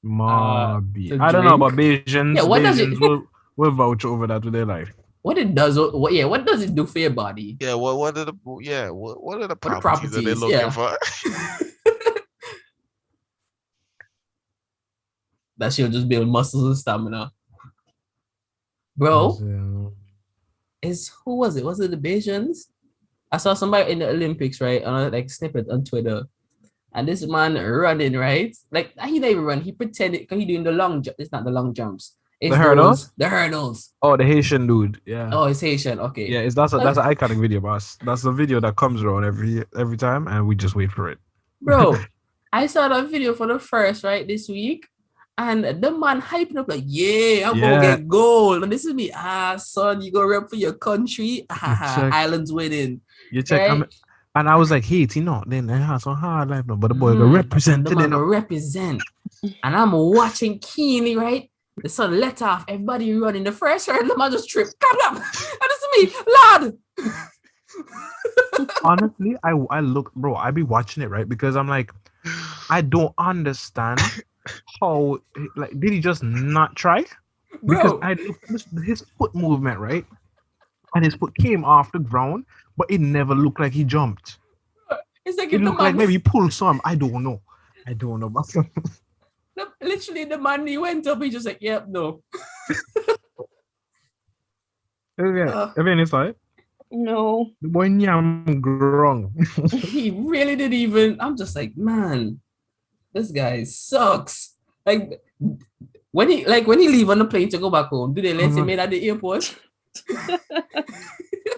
Mobby. I don't know about Bayesians. Yeah, what Bayesians will vouch over that with their life. What does it do for your body? Yeah, what are the properties that they're looking for? That she'll just build muscles and stamina. Bro, who was it? Was it the Bayesians? I saw somebody in the Olympics, right? On a like snippet on Twitter. And this man running, right? Like he didn't even run. He pretended because he doing the long jump. It's not the long jumps. It's the hurdles? The hurdles. Oh, the Haitian dude. Yeah. Oh, it's Haitian. Okay. Yeah, that's an iconic video, boss. That's the video that comes around every time, and we just wait for it. Bro, I saw that video for the first, right, this week. And the man hyping up like, I'm gonna get gold. And this is me. Son, you go rep for your country. Islands winning. You check. Right? And I was like, Haiti, then I have some hard life, no. But the boy go represent. The man go represent. And I'm watching keenly, right? The sun let off. Everybody running the first hurdle. The man just tripped. Come up. And this is me, lad. Honestly, I look, bro. I be watching it, right? Because I'm like, I don't understand how, like, did he just not try? Because I looked at his foot movement, right? And his foot came off the ground, but it never looked like he jumped. It's like it looked like maybe he pulled some. I don't know. Literally, the man he went up, he just like, yep, no. Evianne, you saw it? No. The boy nyam grung. He really didn't even. I'm just like, man, this guy sucks. Like when he leave on the plane to go back home, do they let him in at the airport?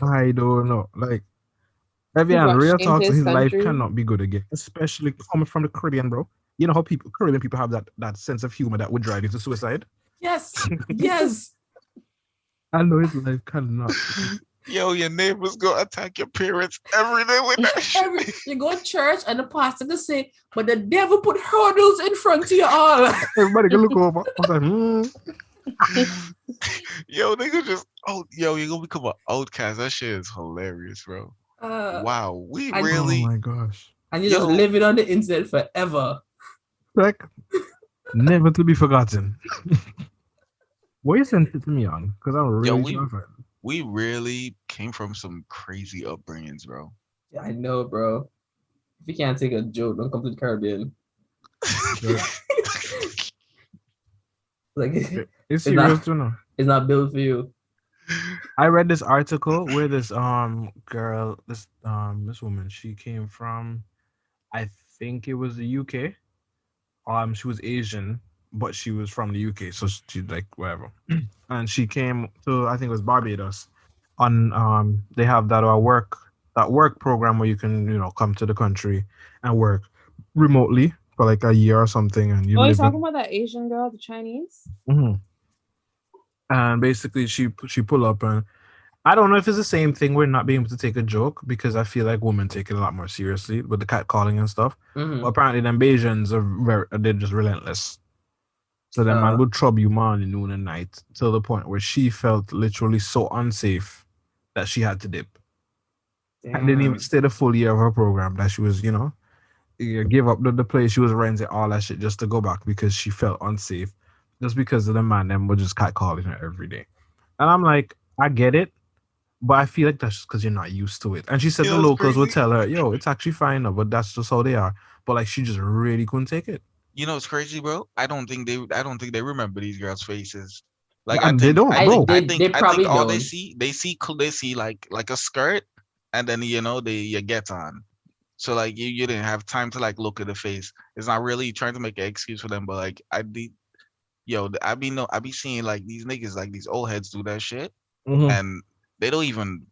I don't know. Like Evianne, real talk, his life cannot be good again, especially coming from the Caribbean, bro. You know how Caribbean people have that sense of humor that would drive you to suicide? Yes. Yes. I know his life cannot. Yo, your neighbors go attack your parents every day with that shit. You go to church and the pastor can say, but the devil put hurdles in front of you all. Everybody can look over. I'm like, Yo, nigga just, you're gonna become an outcast. That shit is hilarious, bro. Wow, really? Oh my gosh. And you just live it on the internet forever. Like, never to be forgotten. What you sent it to me on? Because I'm really we really came from some crazy upbringings, bro. Yeah, I know, bro. If you can't take a joke, don't come to the Caribbean. Like it's serious to know. It's not built for you. I read this article where this girl, this woman, she came from, I think it was the UK. She was Asian, but she was from the UK, so she's like whatever. And she came to, I think it was Barbados. On they have that work program where you can come to the country and work remotely for like a year or something. And you're talking about that Asian girl, the Chinese. Mm-hmm. And basically, she pull up, and I don't know if it's the same thing. We're not being able to take a joke because I feel like women take it a lot more seriously with the catcalling and stuff. Mm-hmm. But apparently, them Bayesians they're just relentless. So that man would trouble you morning, noon, and night till the point where she felt literally so unsafe that she had to dip. Damn. And didn't even stay the full year of her program that she was, give up the place she was renting, all that shit just to go back because she felt unsafe. Just because of the man them were just catcalling her every day. And I'm like, I get it, but I feel like that's just because you're not used to it. And she said You the know, it's locals would crazy. tell her, "Yo, it's actually fine, now, but that's just how they are." But like, she just really couldn't take it, You know, it's crazy, bro. I don't think they remember these girls' faces. Like, and they don't, bro. They I think probably all don't. they see like a skirt, and then they you get on. So like you didn't have time to like look at the face. It's not really trying to make an excuse for them, but like I be seeing like these niggas like these old heads do that shit, Mm-hmm. and they don't even.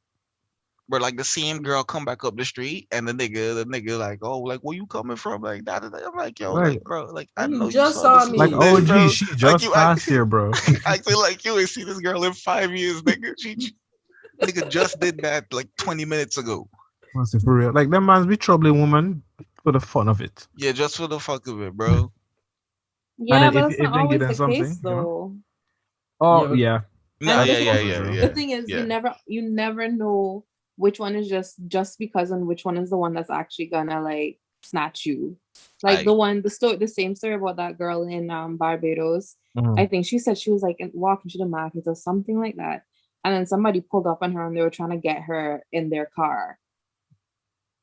But like the same girl come back up the street, and the nigga like, oh, like where you coming from, like that. I'm like, yo, Right. like bro, like I You know you just saw saw this Like, little me. oh, thing, gee, bro. she Like just passed here, bro. acting like you ain't see this girl in 5 years, nigga. Nigga just did that like 20 minutes ago. Honestly, for real. Like, them man's be troubling woman for the fun of it. Yeah, just for the fuck of it, bro. And Yeah, then but if that's not they give always them the case, something, though. Oh Yeah, yeah, No, And that's the true. thing is, yeah. you never know which one is just because and which one is the one that's actually gonna like snatch you. Like I the same story about that girl in Barbados. Mhm. I think she said she was like walking to the market or something like that, and then somebody pulled up on her and they were trying to get her in their car,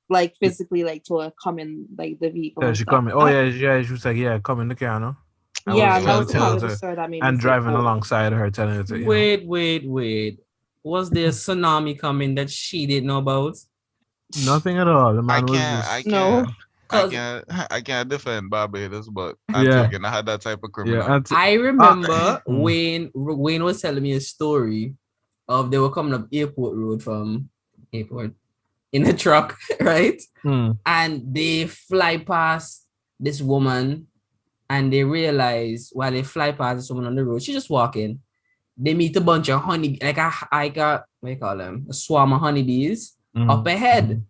like physically, like to come in like the vehicle Yeah, and she stuff. coming. Oh yeah, yeah. She was like, yeah, come in the car, no? I okay, Yeah, was and that trying well, to was the tell part her well, of the to, story that made me and say, driving "Oh, alongside her, telling her to, Wait. Was there a tsunami coming that she didn't know about? nothing at all. The I man was can't, I just, can't, no." I Cause can't, I can't defend Barbados, but yeah, Antigua had that type of yeah. criminal. I Ah, remember mm, Wayne was telling me a story of they were coming up Airport Road from airport in a truck, right? mm. And they fly past this woman and they realize while they fly past this woman on the road, she's just walking. They meet a bunch of honey, like a what do you call them? A swarm of honeybees up Mm. ahead,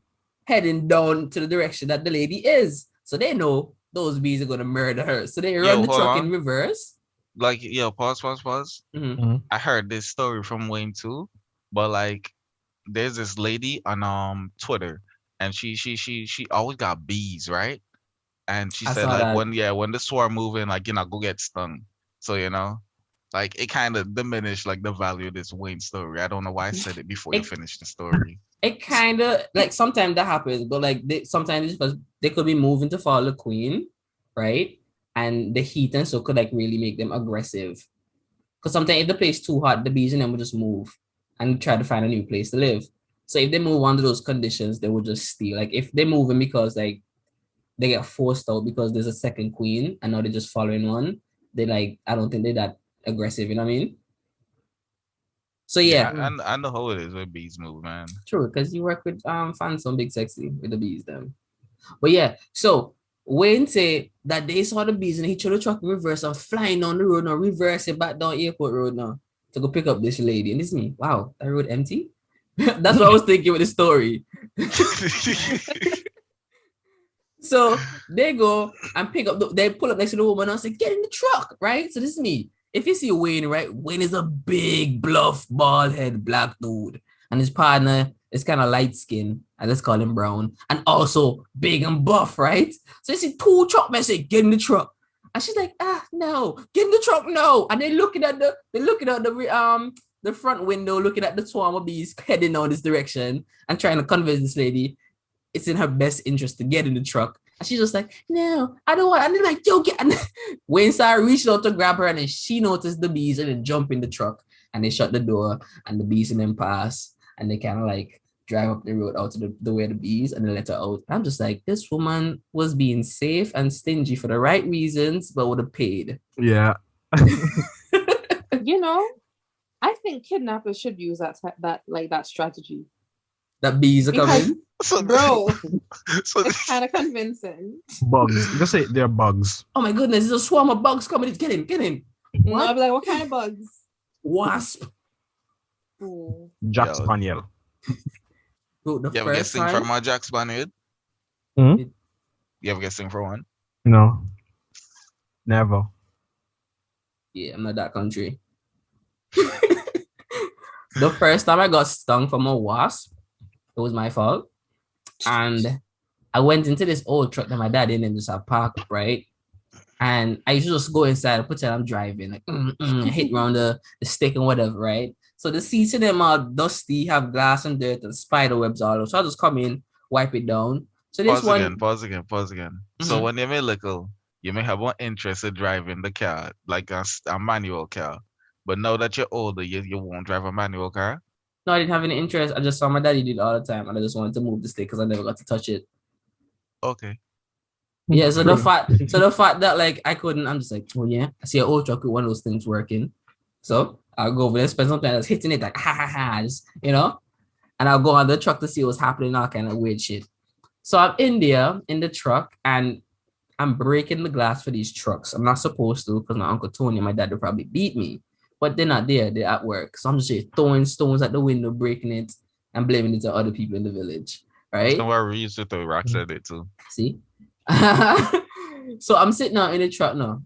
heading down to the direction that the lady is. So they know those bees are gonna murder her. So they run Yo, the hold truck in on. reverse. Like, yo, pause. Mhm. Mm. I heard this story from Wayne too, but like, there's this lady on Twitter, and she always got bees, right? And she I said saw like that. when the swarm moving, like go get stung. So like it kind of diminished like the value of this Wayne story. I don't know why I said it before you It finished the story. it kind of like sometimes that happens, but like sometimes it's because they could be moving to follow the queen, right? And the heat and so could like really make them aggressive. Because sometimes if the place too hot, the bees in them will just move and try to find a new place to live. So if they move under those conditions, they will just stay. Like if they're moving because like they get forced out because there's a second queen and now they're just following one, they like I don't think they're that aggressive, you know what I mean? So Yeah, yeah, I know how it is with bees move, man. true, because you work with Phantom Big Sexy with the bees them. But yeah, so Wayne say that they saw the bees and he tried to truck in reverse and flying down the road now, reverse it back down Airport Road now to go pick up this lady. And this is me. Wow, that road empty? That's what I was thinking with the story. So they go and pick up, they pull up next to the woman and say, get in the truck, right? So this is me. If you see Wayne, right? Wayne is a big, bluff, bald head, black dude. And his partner is kind of light skinned. I let's call him brown. And also big and buff, right? So you see two truck men say, get in the truck. And she's like, no, get in the truck, no. And they're looking at the front window, looking at the swarm of bees heading down this direction and trying to convince this lady it's in her best interest to get in the truck. And she's just like, no, I don't want. And they're like, yo, get. And Wayne Star reached out to grab her, and then she noticed the bees and then jump in the truck. And they shut the door, and the bees and them pass, and they kind of like drive up the road out to the way the bees, and they let her out. I'm just like, this woman was being safe and stingy for the right reasons, but would have paid. Yeah. You know, I think kidnappers should use that strategy That bees are because, coming. So, bro, so it's kind of convincing. Bugs. Just say they're bugs. Oh my goodness, there's a swarm of bugs coming. Get in, get in. No, I'd be like, what kind of bugs? Wasp. Ooh. Jack yo, Spaniel. Bro, the you ever get first sting time. from a Jack Spaniard? Hmm? You ever get sting for one? No. Never. Yeah, I'm not that country. The first time I got stung from a wasp, it was my fault. And I went into this old truck that my dad didn't just have parked up, right? And I used to just go inside and pretend I'm driving, like hit around the stick and whatever, right? So the seats in them are dusty, have glass and dirt and spider webs all over. So I just come in, wipe it down. So this one. Pause again. So when you may little, you may have one interest in driving the car, like a manual car. But now that you're older, you won't drive a manual car? No, I didn't have any interest. I just saw my daddy do it all the time, and I just wanted to move the stick because I never got to touch it. Okay. Yeah, so the fact that like I couldn't, I'm just like, oh yeah, I see an old truck with one of those things working. So I'll go over there, spend some time just hitting it like ha ha ha, just, and I'll go on the truck to see what's happening, all kind of weird shit. So I'm in there in the truck and I'm breaking the glass for these trucks. I'm not supposed to because my uncle Tony and my dad would probably beat me, but they're not there, they're at work. So I'm just throwing stones at the window, breaking it, and blaming it to other people in the village. Right? Somewhere we used to throw rocks at it too. See? So I'm sitting out in the truck now,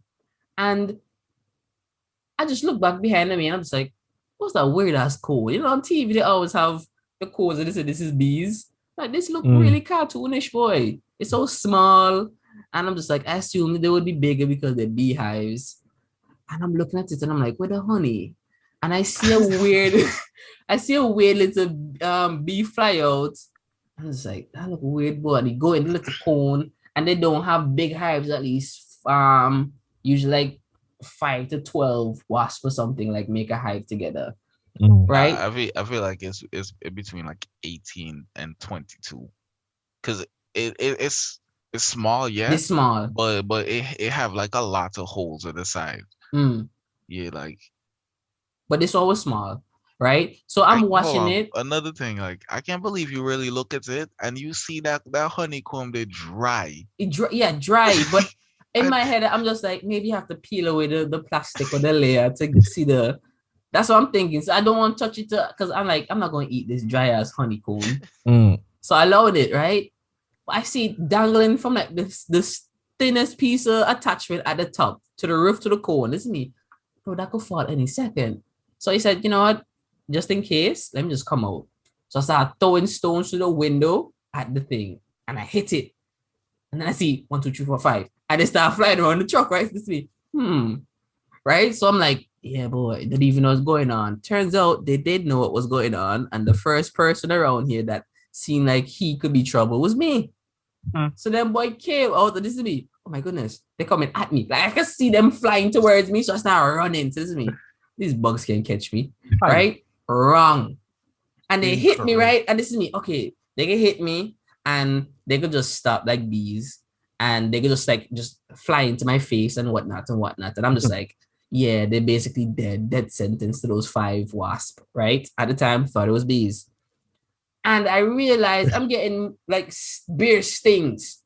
and I just look back behind me and I'm just like, what's that weird ass code? On TV they always have the codes and they say this is bees. Like this look really cartoonish, boy. It's so small. And I'm just like, I assume they would be bigger because they're beehives. And I'm looking at it and I'm like, where the honey? And I see a weird little bee fly out. I was like, that look weird, boy. And they go in the little cone, and they don't have big hives, at least. Usually like 5 to 12 wasps or something, like make a hive together. Right? I feel like it's between like 18 and 22. Because it's small, yeah. It's small. But it have like a lot of holes at the side. Yeah, like. But it's always small. Right? So I'm watching it. Another thing, like I can't believe you really look at it and you see that honeycomb they dry. Dry. But in my head, I'm just like, maybe you have to peel away the plastic or the layer to see the. That's what I'm thinking. So I don't want to touch it because I'm like, I'm not going to eat this dry ass honeycomb. So I load it, right? I see it dangling from like this thinnest piece of attachment at the top to the roof to the cone. This is me. Bro, that could fall any second. So he said, you know what? Just in case, let me just come out. So I start throwing stones through the window at the thing. And I hit it. And then I see 1, 2, 3, 4, 5. And they start flying around the truck, right? This me. Right? So I'm like, yeah, boy, they didn't even know what's going on. Turns out they did know what was going on. And the first person around here that seemed like he could be trouble was me. So then boy came out, and this is me. Oh my goodness. They're coming at me. Like I can see them flying towards me. So I start running. So this is me. These bugs can't catch me. Right? Wrong. And they hit me, right? And this is me. Okay, they can hit me and they could just stop like bees and they could just fly into my face and whatnot. And I'm just like, yeah, they're basically dead sentence to those 5 wasps, right? At the time, thought it was bees. And I realized I'm getting like bear stings.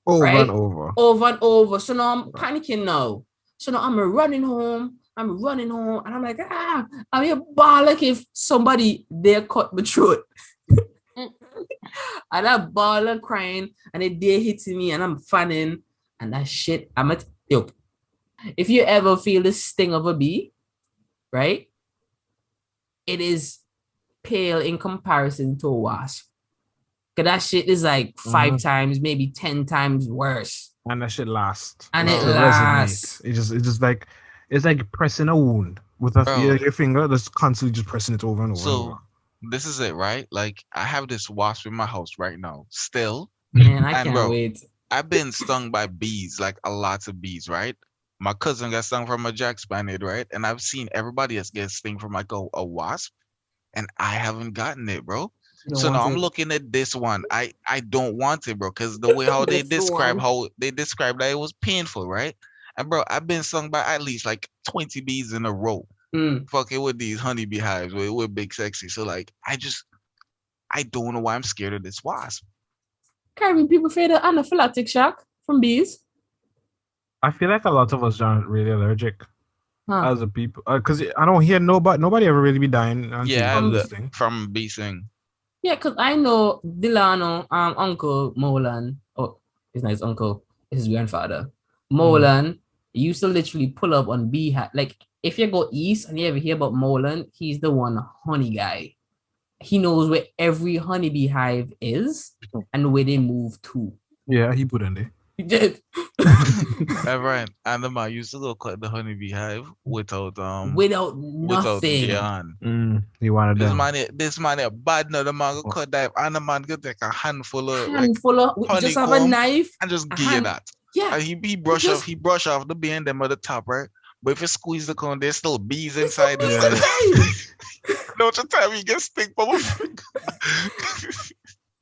Over right? and over. Over and over. So now I'm panicking now. So now I'm running home, and I'm like, I'm a ball like if somebody there cut my throat. And I ball and crying, and they hitting me, and I'm fanning, and that shit. If you ever feel the sting of a bee, right? It is pale in comparison to a wasp. Cause that shit is like 5 times, maybe 10 times worse. And that shit lasts. And it lasts. It's just like it's like pressing a wound with your finger, just constantly just pressing it over and over. So this is it, right? Like I have this wasp in my house right now, still. Man, I can't wait. I've been stung by bees, like a lot of bees, right? My cousin got stung from a Jack Spaniard, right? And I've seen everybody else get stung from like a wasp, and I haven't gotten it, bro. So now I'm looking at this one. I don't want it, bro, because the way how they describe that it was painful, right? And bro, I've been stung by at least like 20 bees in a row. Fucking with these honeybee hives with big sexy. So like I don't know why I'm scared of this wasp. Carry people afraid of anaphylactic shock from bees. I feel like a lot of us aren't really allergic as a people, because I don't hear nobody ever really be dying. From bee sting. Yeah, because I know Delano, Uncle Molan. Oh, his nice uncle, his grandfather. Molan used to literally pull up on beehive. Like if you go east and you ever hear about Molan, he's the one honey guy. He knows where every honeybee hive is and where they move to. Yeah, he put in there. He did. Right. And the man used to look like the honeybee hive without Without without gear nothing. on. You wanted This them. man, this man, bad now. The man go cut dive, and the man go take a handful of like Handful of just have a honeycomb knife. and just A give you hand. that. Yeah. And he brush off the bee and them at the top, right? But if you squeeze the cone, there's still bees inside. There's The still bees Don't you tell me you get sting from a finger.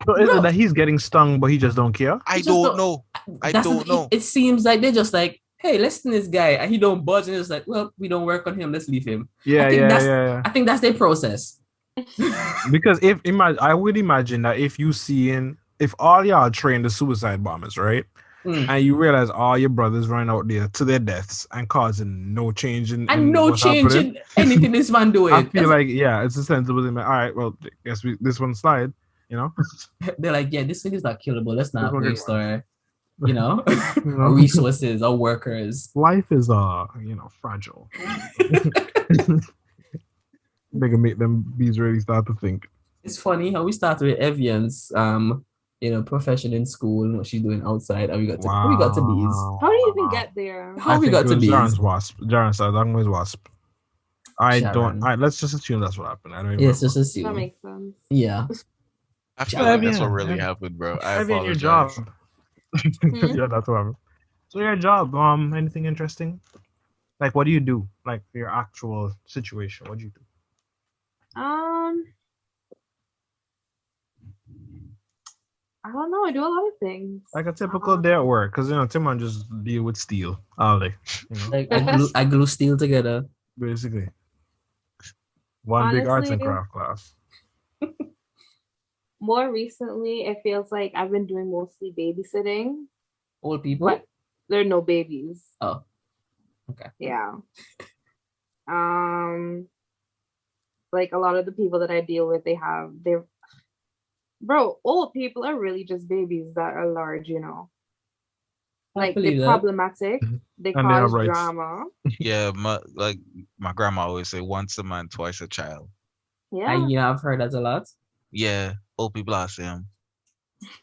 So is it Bro. that he's getting stung, but he just don't care? I Just don't know. I That's don't know. It seems like they're just like, hey, listen to this guy, and he don't budge, and it's like, well, we don't work on him. Let's leave him. Yeah, I think that's their process. Because I would imagine that if all y'all trained the suicide bombers, right? And you realize all your brothers running out there to their deaths and causing no change in anything this man doing. I feel like it's a sensible thing. Like, all right, well, guess this one slide. You know, they're like, yeah, this thing is not killable. Let's not waste our, know? our resources, our workers. Life is fragile. They can make them bees really start to think. It's funny how we started with Evianne's profession in school and what she's doing outside, and we got to bees. How do you even get there? How we got to bees? Jaron started talking with wasp. Let's just assume that's what happened. I don't even Yes, just assume. That makes sense. Yeah. I feel like that's what really happened, bro. I apologize. Your job. Yeah, that's what happened. So your job, anything interesting? Like, what do you do? Like your actual situation, what do you do? I don't know. I do a lot of things. Like a typical day at work, because Timon just deal with steel all day. Like I glue steel together. Basically. One big arts and craft class. More recently, it feels like I've been doing mostly babysitting. Old people? But there are no babies. Oh. Okay. Yeah. Like a lot of the people that I deal with, old people are really just babies that are large, Like they're problematic. They cause drama. Yeah, my grandma always say once a man, twice a child. Yeah. I've heard that a lot. Yeah, old people are him.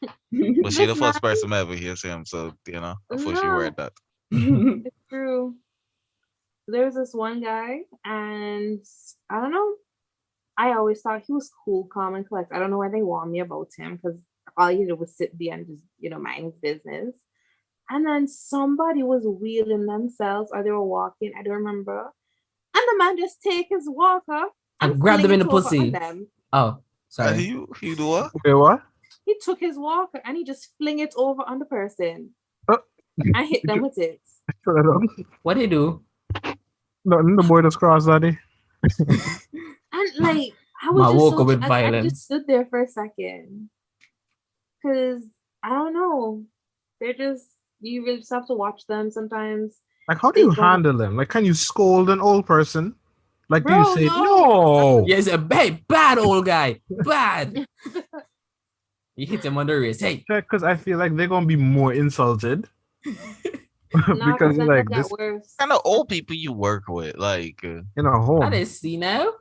But she's the first person ever hears him, so of course she read that. It's true. There's this one guy, and I don't know. I always thought he was cool, calm, and collected. I don't know why they warned me about him, because all he did was sit there and just, mind his business. And then somebody was wheeling themselves, or they were walking, I don't remember. And the man just take his walker and grabbed them in the pussy. Oh, sorry. He do what? Wait, what? He took his walker and he just fling it over on the person. And hit them with it. What'd he do? Nothing, the boy just crossed daddy. And like, I was woke up with violence. I just stood there for a second. Because, I don't know. They're just, you really just have to watch them sometimes. Like, how do you handle them? Like, can you scold an old person? Like, do you say, no? Yes, bad old guy. Bad. You hit him on the wrist. Hey. Because I feel like they're going to be more insulted. Because like this kind of old people you work with, like in a home. Are they senile?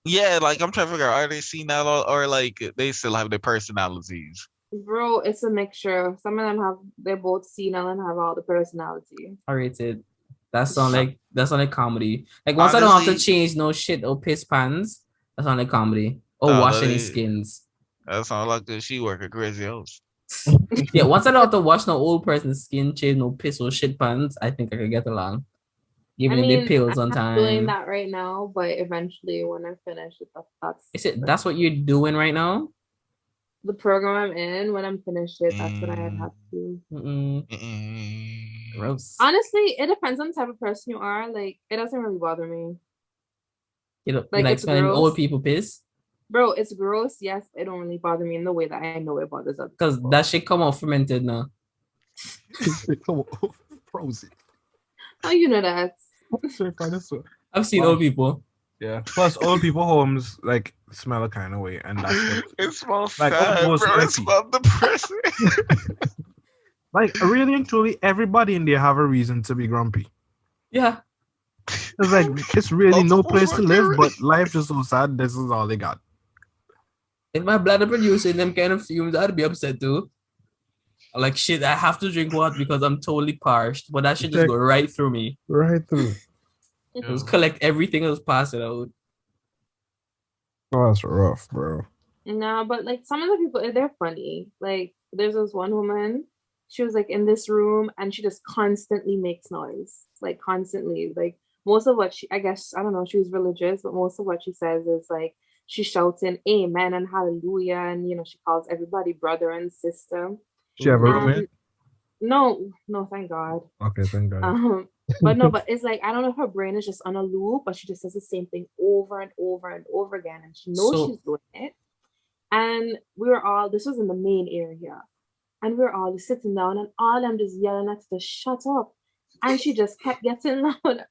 Yeah, like I'm trying to figure out, are they senile or like they still have their personalities? Bro, it's a mixture. Some of them they're both senile and have all the personality. I rated. That's on like comedy. Like once honestly, I don't have to change no shit or piss pans, that's on like comedy. Or wash any skins. That sounds like a she work at Crazy House. Yeah, once I don't have to wash no old person's skin, change no piss or shit pants, I think I could get along. Giving them the pills on time. I'm doing that right now, but eventually when I finish it, that's what you're doing right now? The program I'm in, when I'm finished it, that's what I have to do. Gross. Honestly, it depends on the type of person you are. Like, it doesn't really bother me. You like smelling old people piss? Bro, it's gross, yes. It don't really bother me in the way that I know it bothers others. Because that shit come out fermented now. Come on, frozen. How you know that? I've seen old people. Yeah. Plus, old people homes like smell a kind of way, and that's what it smells like. sad, bro. It smells depressing. Like really and truly, everybody in there have a reason to be grumpy. Yeah. It's like it's really no place to live, but life is so sad. This is all they got. If my bladder producing them kind of fumes, I'd be upset too. Like shit, I have to drink water because I'm totally parched. But that should just go right through me. Right through. Just collect everything else, pass it out. Oh, that's rough, bro. No, but like some of the people, they're funny. Like there's this one woman, she was like in this room and she just constantly makes noise. Like constantly. Like most of what I guess, I don't know, she was religious, but most of what she says is like she's shouting amen and hallelujah, and she calls everybody brother and sister. She have a roommate? No, thank God. Okay, thank God. But no, but it's like I don't know if her brain is just on a loop, but she just does the same thing over and over and over again, and she knows she's doing it. And this was in the main area, and we were all just sitting down, and all them just yelling at her to shut up, and she just kept getting louder.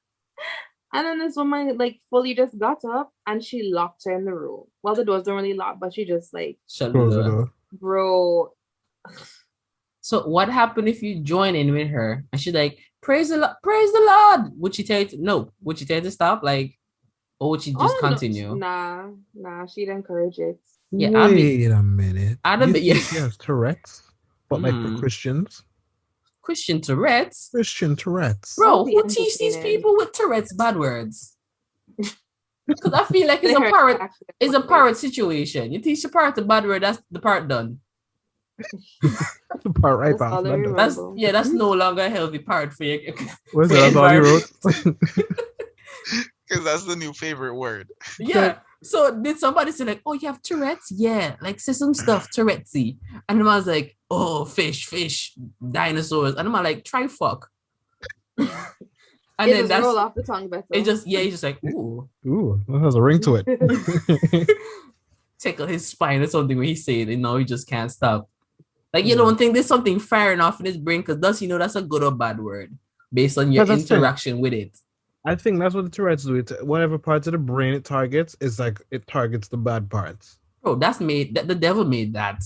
And then this woman like fully just got up and she locked her in the room. Well, the doors don't really lock, but she just like shut the door. Bro. So what happened if you join in with her and she's like, praise the Lord? Would she tell you to, no? Would she tell you to stop? Like, or would she just continue? No. Nah, she'd encourage it. Yeah, wait a minute. You think she has Tourette's? But like for Christians? Christian Tourette's? Christian Tourette's. Bro, who teach these people with Tourette's bad words? Because I feel like it's a parrot situation. You teach the parrot the bad word, that's the part done. The part right back. That's no longer a healthy part for you. What's that? That's all you wrote? Because that's the new favorite word. Yeah. So did somebody say like, oh, you have Tourette's? Yeah, like say some stuff, Tourette'sy. And then I was like, oh, fish, dinosaurs. And I'm like, try fuck. And then that's roll off the tongue better. He's just like, ooh. Ooh, that has a ring to it. Tickle his spine or something when he said it. No, he just can't stop. Like you don't think there's something firing off in his brain because that's a good or bad word based on your interaction with it. I think that's what the Tourette's do. Whatever parts of the brain it targets is like it targets the bad parts. Bro, that's made that the devil made that.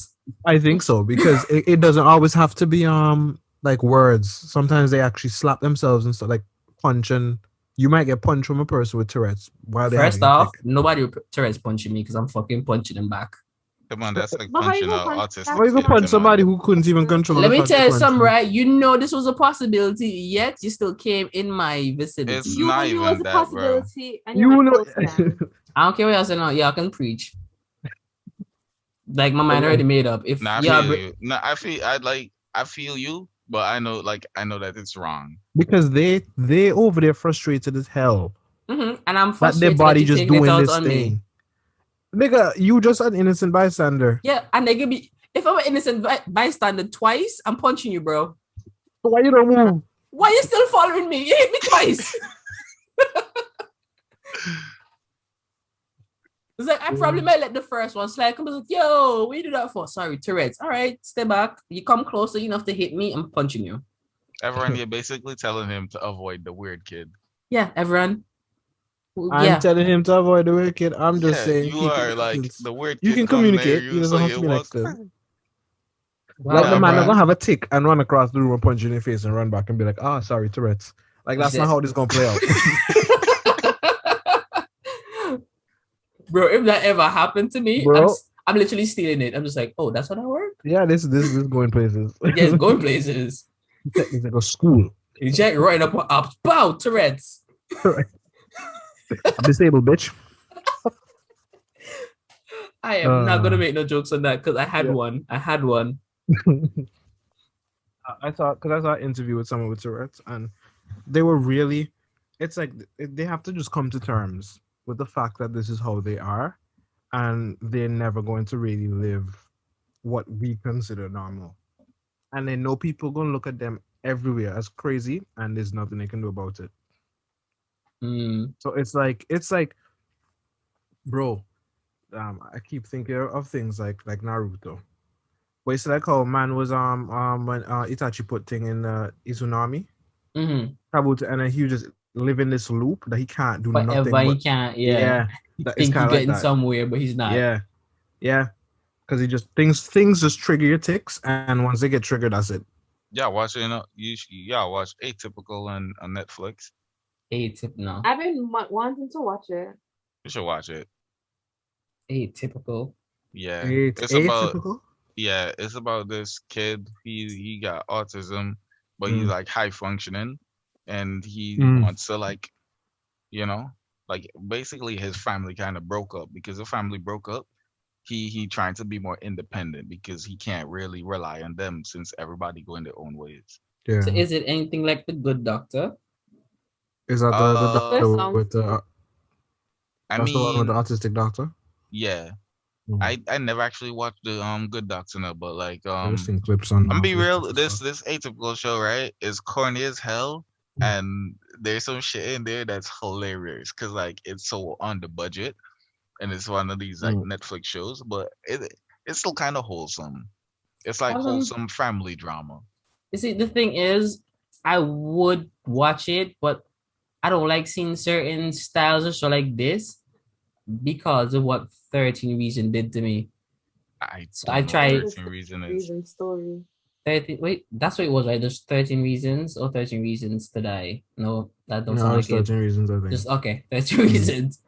I think so because it doesn't always have to be like words. Sometimes they actually slap themselves and stuff like punch, and you might get punched from a person with Tourette's while they First off, nobody with Tourette's punching me because I'm fucking punching them back. Come on, that's like punching an autistic. How you gonna punch somebody who couldn't even control? Let me tell you something, right? You know this was a possibility, yet you still came in my vicinity. It's not even that, bro. You know, I don't care what y'all say now. Y'all can preach. Like my mind already made up. If I feel you. No, I feel you, but I know that it's wrong because they over there frustrated as hell. Mm-hmm. And I'm frustrated. That their body just doing this thing. Nigga, you just an innocent bystander. Yeah, and they give me if I'm an innocent bystander twice, I'm punching you, bro. Why you don't move? Why you still following me? You hit me twice. It's like I probably might let the first one slide. I'm like, yo, what you do that for? Sorry, Tourette's. All right, stay back. You come closer enough to hit me, I'm punching you. Everyone, you're basically telling him to avoid the weird kid. Yeah, everyone. I'm telling him to avoid the weird kid. I'm just saying you are like the weird kid. You can communicate. You doesn't have to be next to him. Like the man not gonna have a tick and run across the room and punch you in the face and run back and be like, sorry, Tourette's. Like that's not how this gonna play out. Bro, if that ever happened to me, I'm literally stealing it. I'm just like, oh, that's how that works? Yeah, this is going places. Yeah, it's going places. It's like a school. You check right up, bow, Tourette's. I'm disabled, bitch. I am not gonna make no jokes on that because I had one. I saw an interview with someone with Tourette's, and they were really. It's like they have to just come to terms with the fact that this is how they are, and they're never going to really live what we consider normal. And they know people gonna look at them everywhere as crazy, and there's nothing they can do about it. So it's like, bro. I keep thinking of things like Naruto. But it's like how man was when Itachi put thing in Izunami. Mm-hmm. Kabuto, and then he was just live in this loop that he can't do forever, nothing. He can't. Yeah. He think he's getting like somewhere, but he's not. Yeah. Because he just things just trigger your tics, and once they get triggered, that's it. Yeah, watch Atypical on Netflix. No. I've been wanting to watch it. You should watch it. Atypical. Yeah. It's about Atypical? Yeah, it's about this kid. He got autism, but he's like high functioning, and he wants to like, you know, like basically his family kind of broke up because the family broke up. He trying to be more independent because he can't really rely on them since everybody going their own ways. So Yeah. is it anything like The Good Doctor? Is that the Uh, doctor That with sounds I that's the one with the mean, autistic doctor? yeah, Mm. I never actually watched the Good Doctor now, but like I just seen clips on I'm be Facebook real, and this stuff. this atypical show, right, is corny as hell, and there's some shit in there that's hilarious because like it's so on the budget, and it's one of these like Mm. Netflix shows, but it's still kind of wholesome. It's like Um, wholesome family drama. you see, the thing is, I would watch it, but I don't like seeing certain styles of show like this because of what 13 Reason did to me. I So I don't know I what think tried it's 13 Reason is. reason story. 13. Wait, that's what it was, right? Just 13 Reasons or 13 Reasons to Die. No, that don't sound No, it's like it. 13 reasons, I think. Just okay, 13 Mm. Reasons.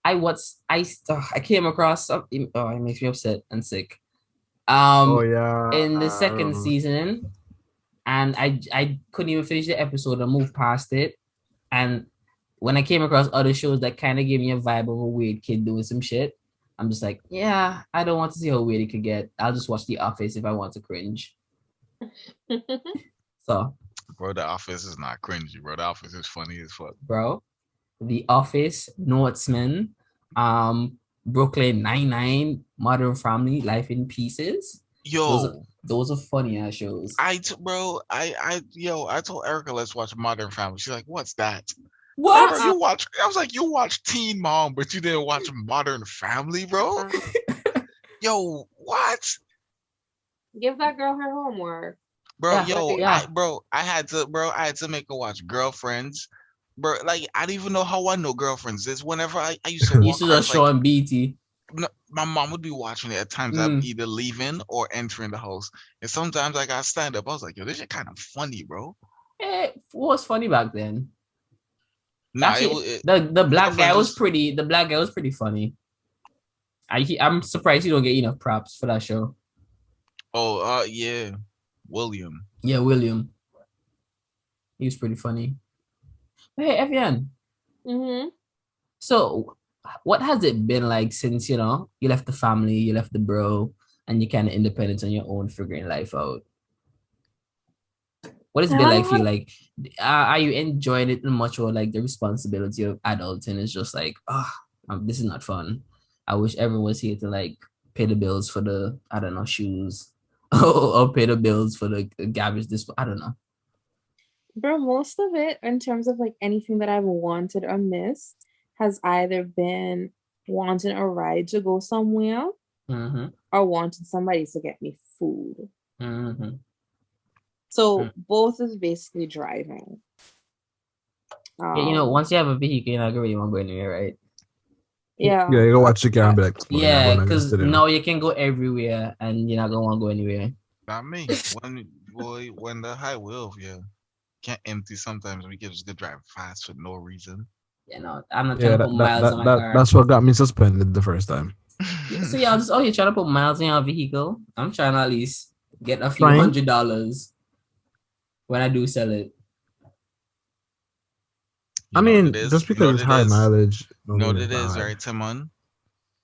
I came across something. Oh, it makes me upset and sick. Oh yeah, In the I second remember. season, and I couldn't even finish the episode and move past it. And when I came across other shows that kind of gave me a vibe of a weird kid doing some shit, I'm just like, yeah, I don't want to see how weird it could get. I'll just watch The Office if I want to cringe. So, Bro, The Office is not cringy, bro. The Office is funny as fuck. bro, The Office, Northman, Brooklyn Nine-Nine, Modern Family, Life in Pieces. Those are Yo, those are funny ass shows. bro, I told Erica let's watch Modern Family. She's like, what's that? What? Bro, you watch? I was like, you watch Teen Mom, but you didn't watch Modern Family, bro. Yo, what? Give that girl her homework. Bro, Yeah, yo, yeah. I had to make her watch Girlfriends. Bro, like I don't even know how I know Girlfriends. This whenever I used to You walk should have past, like shown BT. my mom would be watching it at times. I'm Mm. either leaving or entering the house, and sometimes I got stand up. I was like, yo, this is kind of funny, bro. It was funny back then. Nah, Actually, it the black guy Girlfriends was was. pretty. The black guy was pretty funny. I'm surprised you don't get enough props for that show. Oh, yeah, William. Yeah, William. He was pretty funny. Hey, Evian. Mm-hmm. So, what has it been like since you left the family, you left the bro, and you kind of independent on your own, figuring life out? What has it been like for you? Like, are you enjoying it much, or like the responsibility of adulting is just like, this is not fun. I wish everyone was here to like pay the bills for the, I don't know, shoes, or pay the bills for the garbage. This, I don't know. Bro, most of it, in terms of like anything that I've wanted or missed, has either been wanting a ride to go somewhere or wanting somebody to get me food. So both is basically driving. Yeah, once you have a vehicle, you're not gonna really want to go anywhere, right? Yeah. Yeah, you go watch the camera and be like, well, Yeah, I'm because going now you can go everywhere and you're not gonna want to go anywhere. Not me. When the highway over here can't empty, sometimes we can just go drive fast for no reason. You know, I'm not trying Yeah, to put miles on my car. that's what got me suspended the first time. Yeah, so yeah, you're trying to put miles in your vehicle. I'm trying to at least get a few Trying? $100 when I do sell it. I mean, just You know because what it's it high is. mileage, You know don't what mean it it's is, bad. right, Timon?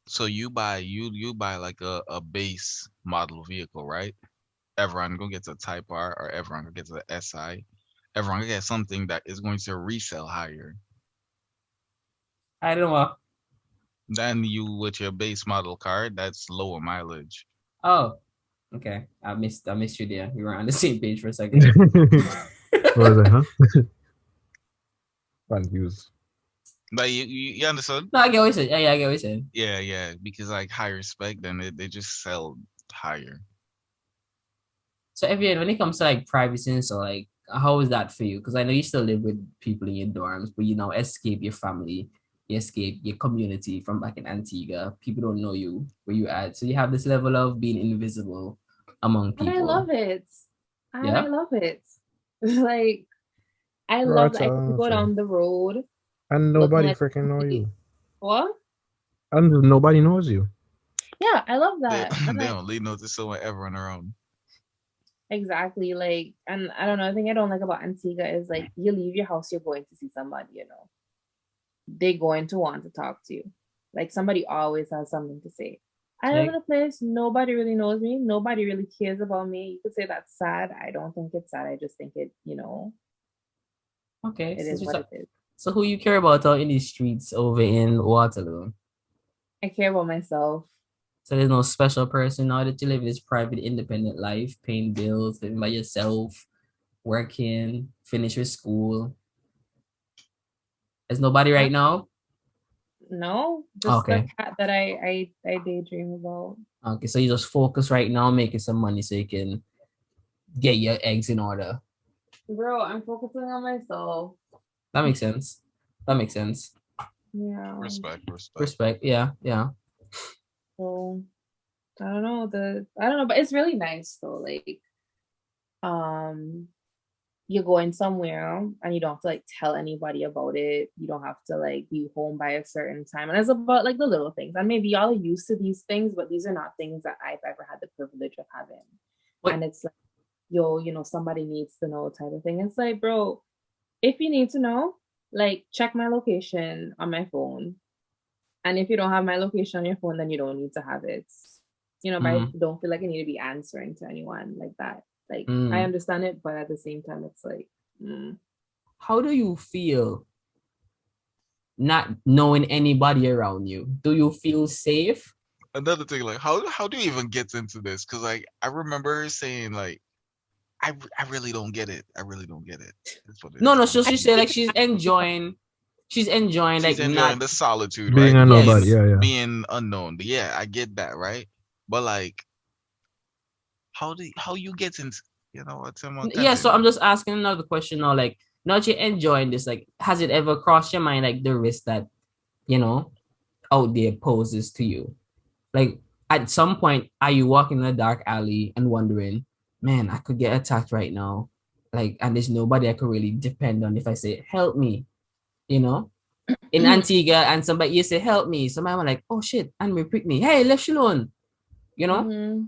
So you buy like a base model vehicle, right? Everyone gonna get a Type R or everyone gonna get a SI. Everyone gonna get something that is going to resell higher I don't know. than you with your base model car. That's lower mileage. Oh, okay. I missed you there. We were on the same page for a second. What was it, huh? Confused. Like you understand? No, I get what you're saying. Yeah, I get what you're saying. Yeah, because like higher spec, then they just sell higher. So Evian, when it comes to like privacy and so like how is that for you? Because I know you still live with people in your dorms, but you now escape your family, you escape your community from back in Antigua. People don't know you where you at. So you have this level of being invisible among And people. I love it. Yeah? I love it. Like, I Bro, love that I can go down the road. And nobody freaking know you. What? And nobody knows you. Yeah, I love They that. And they like, don't leave no to someone ever on their own. exactly, like, and I don't know, the thing I don't like about Antigua is like you leave your house, you're going to see somebody, they're going to want to talk to you. Like somebody always has something to say. I live in Like, a place nobody really knows me, nobody really cares about me. You could say that's sad. I don't think it's sad. I just think okay, it is what it is. so who you care about out in these streets over in Waterloo? I care about myself. So there's no special person now that you live this private, independent life, paying bills, living by yourself, working, finish with school. There's nobody Uh, right now? no, just the Okay. cat that I daydream about. Okay, so you just focus right now making some money so you can get your eggs in order. Bro, I'm focusing on myself. That makes sense. That makes sense. Yeah. Respect. Respect. Yeah, yeah. So I don't know but it's really nice though. Like, um, you're going somewhere and you don't have to like tell anybody about it. You don't have to like be home by a certain time. And it's about like the little things. And maybe y'all are used to these things, but these are not things that I've ever had the privilege of having. What? And it's like, yo, somebody needs to know type of thing. It's like, bro, if you need to know, like check my location on my phone. And if you don't have my location on your phone, then you don't need to have it. But I don't feel like I need to be answering to anyone like that. Like, I understand it, but at the same time, it's like, How do you feel not knowing anybody around you? Do you feel safe? Another thing, like how do you even get into this? Because like I remember her saying like I really don't get it. I really don't get it. That's what it No, is. no, I'm so like, she said like she's enjoying she's like enjoying not the solitude, Being right? a nobody, yes. yeah, yeah. Being unknown. Yeah, I get that, right? But like, how you get into what's more Yeah, so tempting? I'm just asking another question now, like not you enjoying this, like has it ever crossed your mind like the risk that, you know, out there poses to you? Like at some point, are you walking in a dark alley and wondering, man, I could get attacked right now. Like, and there's nobody I could really depend on if I say, help me, you know? In Antigua, and somebody you say, help me. Somebody was like, oh shit, and me prick me. Hey, left you alone, you know? mm-hmm.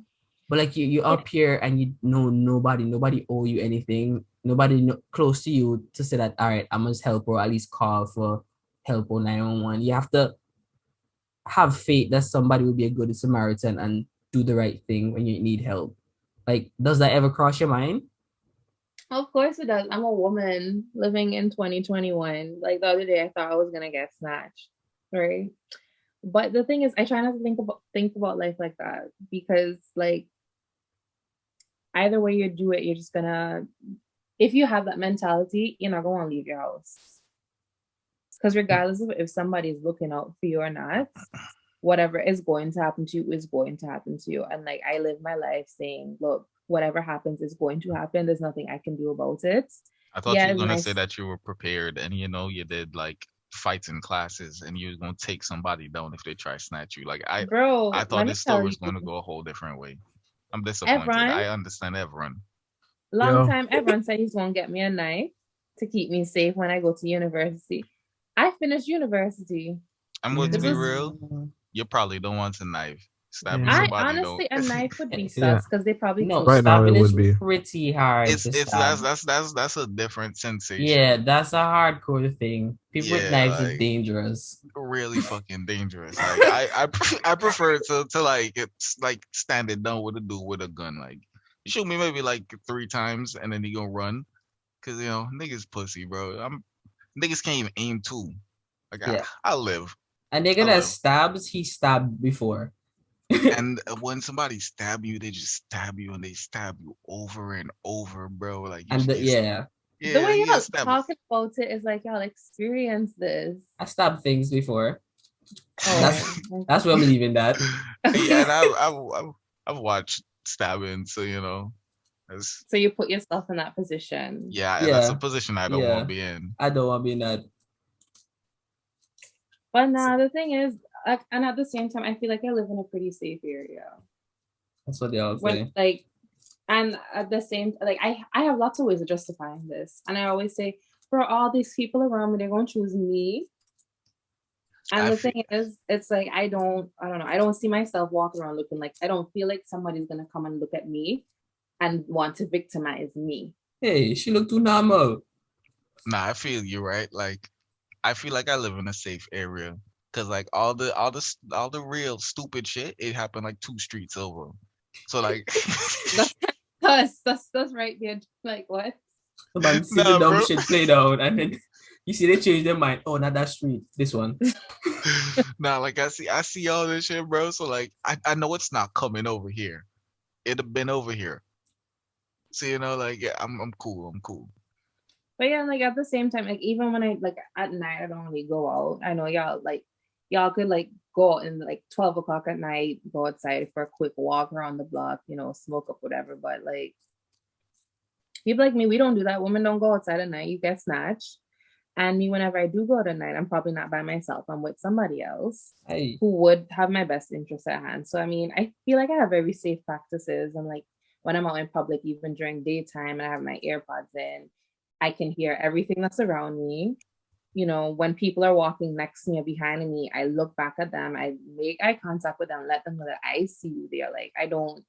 But like you Yeah. up here and you know nobody owe you anything, nobody close to you to say that, all right, I must help or at least call for help or 911. You have to have faith that somebody will be a good Samaritan and do the right thing when you need help. Like, does that ever cross your mind? Of course it does. I'm a woman living in 2021. Like the other day, I thought I was gonna get snatched, right? But the thing is, I try not to think about life like that because, like, either way you do it, you're just gonna. If you have that mentality, you're not gonna leave your house. Because regardless of if somebody's looking out for you or not, whatever is going to happen to you is going to happen to you. And like I live my life saying, look, whatever happens is going to happen. There's nothing I can do about it. I thought Yeah, you were it's gonna say nice. that you were prepared and you did like fights in classes and you was gonna take somebody down if they try to snatch you. Like I Bro, thought let me this story tell was you, gonna go a whole different way. I'm disappointed. Evron, I understand everyone. long Yo, time Evron said he's gonna get me a knife to keep me safe when I go to university. I finished university. I'm going to This be yeah, was real. You probably don't want a knife. Stabbing yeah, I somebody don't. honestly a knife would be yeah. sus because they probably No, kill Right now people. it stabbing is would be. pretty hard to It's stab. that's a different Yeah, sensation. that's a hardcore thing. People with Yeah, knives are like dangerous. really fucking dangerous. Like I prefer to like it's like standing down with a dude with a gun. Like you shoot me maybe like 3 times and then he gonna run. Cause niggas pussy, bro. Niggas can't even aim too. Like Yeah. I live. And they're I gonna live. stabs, he stabbed before. And when somebody stab you, they just stab you and they stab you over and over, bro. Like you And just get yeah, The yeah, way you get y'all stabbed. talking about it is like y'all experience this. I stabbed things before. That's Oh, that's where I'm leaving that. Yeah, and okay. I've watched stabbing, so that's So you put yourself in that position. yeah, and that's a Yeah, position I don't want to yeah. be in. I don't want to be in that. But now the thing is, like, and at the same time, I feel like I live in a pretty safe area. That's what they all When say. like, and at the same, like, I have lots of ways of justifying this, and I always say, for all these people around me, they're gonna choose me And the thing is, it's like I don't know. I don't see myself walking around looking like I don't feel like somebody's gonna come and look at me and want to victimize me. Hey, she look too normal. Nah, I feel you, right? Like I feel like I live in a safe area. Cause like all the real stupid shit, it happened like 2 streets over. So like That's right there. Like what? Man, see the nah, dumb bro. shit played out, and then you see they change their mind. Oh, not that street, this one. Nah, like I see all this shit, bro. So like I know it's not coming over here. It'd have been over here. So you know, like yeah, I'm cool. I'm cool. But yeah, like at the same time, like even when I like at night, I don't really go out. I know y'all could like go out and like 12 o'clock at night, go outside for a quick walk around the block, smoke up whatever. But like people like me, we don't do that. Women don't go outside at night. You get snatched. And me, whenever I do go out at night, I'm probably not by myself. I'm with somebody else who would have my best interests at hand. So I mean, I feel like I have very safe practices. And like when I'm out in public, even during daytime, and I have my AirPods in, I can hear everything that's around me. When people are walking next to me or behind me, I look back at them, I make eye contact with them, let them know that I see you there. Like I don't,